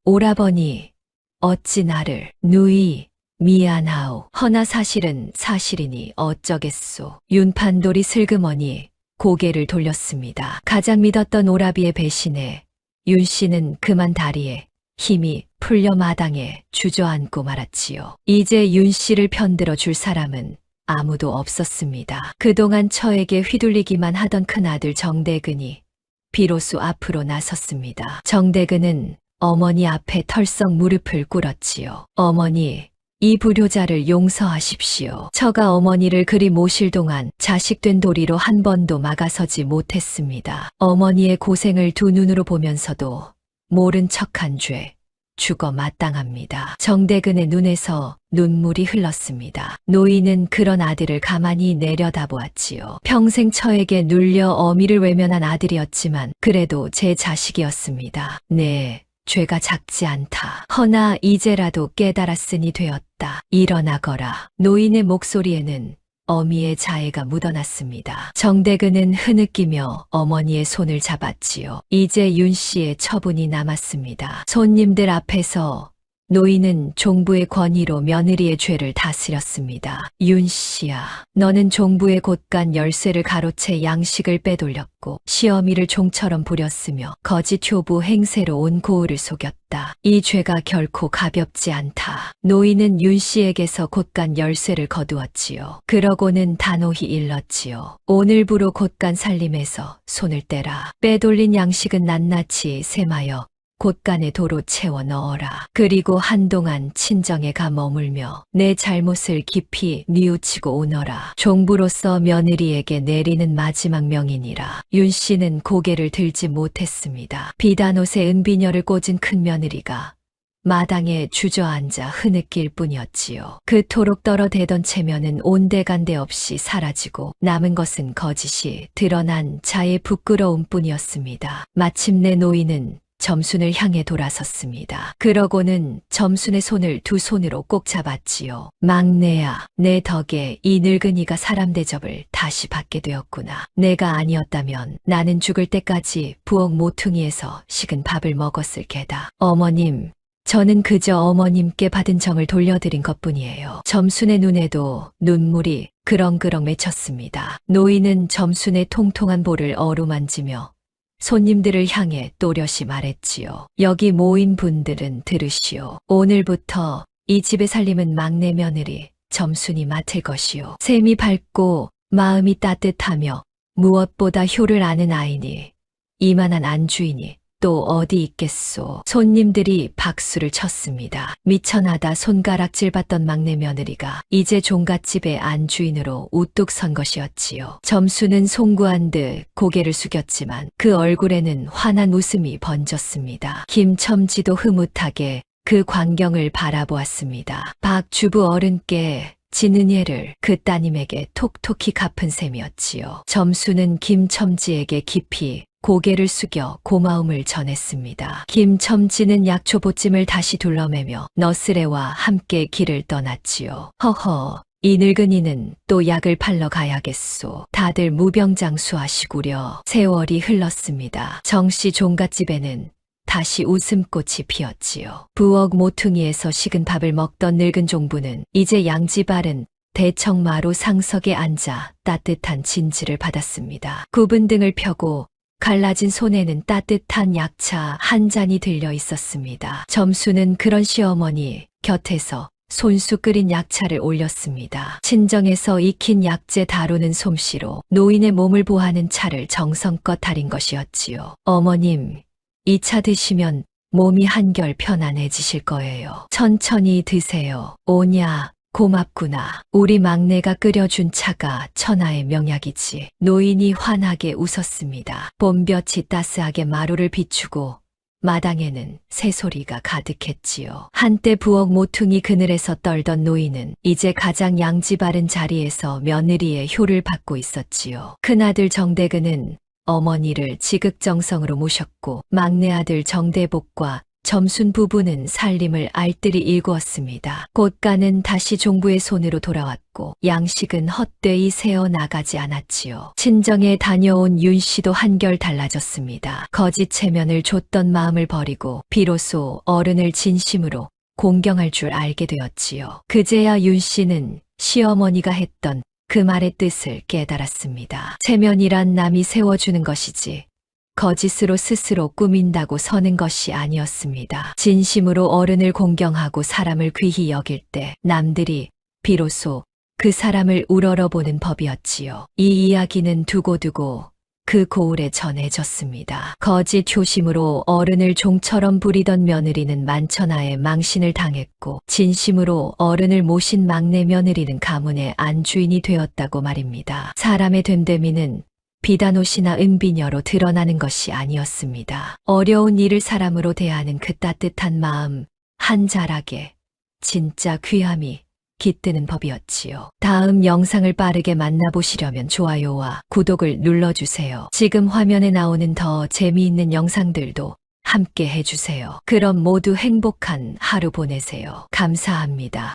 오라버니, 어찌 나를. 누이, 미안하오. 허나 사실은 사실이니 어쩌겠소. 윤판돌이 슬그머니 고개를 돌렸습니다. 가장 믿었던 오라비의 배신에 윤 씨는 그만 다리에 힘이 풀려 마당에 주저앉고 말았지요. 이제 윤 씨를 편들어 줄 사람은 아무도 없었습니다. 그동안 처에게 휘둘리기만 하던 큰아들 정대근이 비로소 앞으로 나섰습니다. 정대근은 어머니 앞에 털썩 무릎을 꿇었지요. 어머니, 이 불효자를 용서하십시오. 처가 어머니를 그리 모실 동안 자식된 도리로 한 번도 막아서지 못했습니다. 어머니의 고생을 두 눈으로 보면서도 모른 척한 죄, 죽어 마땅합니다. 정대근의 눈에서 눈물이 흘렀습니다. 노인은 그런 아들을 가만히 내려다보았지요. 평생 처에게 눌려 어미를 외면한 아들이었지만 그래도 제 자식이었습니다. 네, 죄가 작지 않다. 허나 이제라도 깨달았으니 되었다. 일어나거라. 노인의 목소리에는 어미의 자애가 묻어났습니다. 정대근은 흐느끼며 어머니의 손을 잡았지요. 이제 윤 씨의 처분이 남았습니다. 손님들 앞에서 노인은 종부의 권위로 며느리의 죄를 다스렸습니다. 윤 씨야, 너는 종부의 곳간 열쇠를 가로채 양식을 빼돌렸고 시어미를 종처럼 부렸으며 거짓 효부 행세로 온 고을을 속였다. 이 죄가 결코 가볍지 않다. 노인은 윤 씨에게서 곳간 열쇠를 거두었지요. 그러고는 단호히 일렀지요. 오늘부로 곳간 살림에서 손을 떼라. 빼돌린 양식은 낱낱이 셈하여 곳간에 도로 채워 넣어라. 그리고 한동안 친정에 가 머물며 내 잘못을 깊이 뉘우치고 오너라. 종부로서 며느리에게 내리는 마지막 명이니라. 윤 씨는 고개를 들지 못했습니다. 비단옷에 은비녀를 꽂은 큰 며느리가 마당에 주저앉아 흐느낄 뿐이었지요. 그토록 떨어대던 체면은 온데간데 없이 사라지고 남은 것은 거짓이 드러난 자의 부끄러움 뿐이었습니다. 마침내 노인은 점순을 향해 돌아섰습니다. 그러고는 점순의 손을 두 손으로 꼭 잡았지요. 막내야, 내 덕에 이 늙은이가 사람 대접을 다시 받게 되었구나. 내가 아니었다면 나는 죽을 때까지 부엌 모퉁이에서 식은 밥을 먹었을 게다. 어머님, 저는 그저 어머님께 받은 정을 돌려드린 것뿐이에요. 점순의 눈에도 눈물이 그렁그렁 맺혔습니다. 노인은 점순의 통통한 볼을 어루만지며 손님들을 향해 또렷이 말했지요. 여기 모인 분들은 들으시오. 오늘부터 이 집의 살림은 막내 며느리 점순이 맡을 것이오. 셈이 밝고 마음이 따뜻하며 무엇보다 효를 아는 아이니 이만한 안주이니 또 어디 있겠소. 손님들이 박수를 쳤습니다. 미천하다 손가락질 받던 막내 며느리가 이제 종갓집의 안주인으로 우뚝 선 것이었지요. 점수는 송구한 듯 고개를 숙였지만 그 얼굴에는 환한 웃음이 번졌습니다. 김첨지도 흐뭇하게 그 광경을 바라보았습니다. 박 주부 어른께 지는 예를 그 따님에게 톡톡히 갚은 셈이었지요. 점수는 김첨지에게 깊이 고개를 숙여 고마움을 전했습니다. 김첨지는 약초보찜을 다시 둘러매며 너스레와 함께 길을 떠났지요. 허허, 이 늙은이는 또 약을 팔러 가야겠소. 다들 무병장수하시구려. 세월이 흘렀습니다. 정씨 종갓집에는 다시 웃음꽃이 피었지요. 부엌 모퉁이에서 식은 밥을 먹던 늙은 종부는 이제 양지바른 대청마루 상석에 앉아 따뜻한 진지를 받았습니다. 굽은 등을 펴고 갈라진 손에는 따뜻한 약차 한 잔이 들려 있었습니다. 점수는 그런 시어머니 곁에서 손수 끓인 약차를 올렸습니다. 친정에서 익힌 약재 다루는 솜씨로 노인의 몸을 보하는 차를 정성껏 달인 것이었지요. 어머님, 이 차 드시면 몸이 한결 편안해지실 거예요. 천천히 드세요. 오냐, 고맙구나. 우리 막내가 끓여준 차가 천하의 명약이지. 노인이 환하게 웃었습니다. 봄볕이 따스하게 마루를 비추고 마당에는 새소리가 가득했지요. 한때 부엌 모퉁이 그늘에서 떨던 노인은 이제 가장 양지 바른 자리에서 며느리의 효를 받고 있었지요. 큰아들 정대근은 어머니를 지극정성으로 모셨고 막내 아들 정대복과 점순 부부는 살림을 알뜰히 일구었습니다. 꽃가는 다시 종부의 손으로 돌아왔고 양식은 헛되이 새어 나가지 않았지요. 친정에 다녀온 윤 씨도 한결 달라졌습니다. 거짓 체면을 줬던 마음을 버리고 비로소 어른을 진심으로 공경할 줄 알게 되었지요. 그제야 윤 씨는 시어머니가 했던 그 말의 뜻을 깨달았습니다. 체면이란 남이 세워주는 것이지 거짓으로 스스로 꾸민다고 서는 것이 아니었습니다. 진심으로 어른을 공경하고 사람을 귀히 여길 때 남들이 비로소 그 사람을 우러러보는 법이었지요. 이 이야기는 두고두고 그 고을에 전해졌습니다. 거짓 효심으로 어른을 종처럼 부리던 며느리는 만천하에 망신을 당했고 진심으로 어른을 모신 막내 며느리는 가문의 안주인이 되었다고 말입니다. 사람의 됨됨이는 비단옷이나 은비녀로 드러나는 것이 아니었습니다. 어려운 일을 사람으로 대하는 그 따뜻한 마음 한 자락에 진짜 귀함이 깃드는 법이었지요. 다음 영상을 빠르게 만나보시려면 좋아요와 구독을 눌러주세요. 지금 화면에 나오는 더 재미있는 영상들도 함께 해주세요. 그럼 모두 행복한 하루 보내세요. 감사합니다.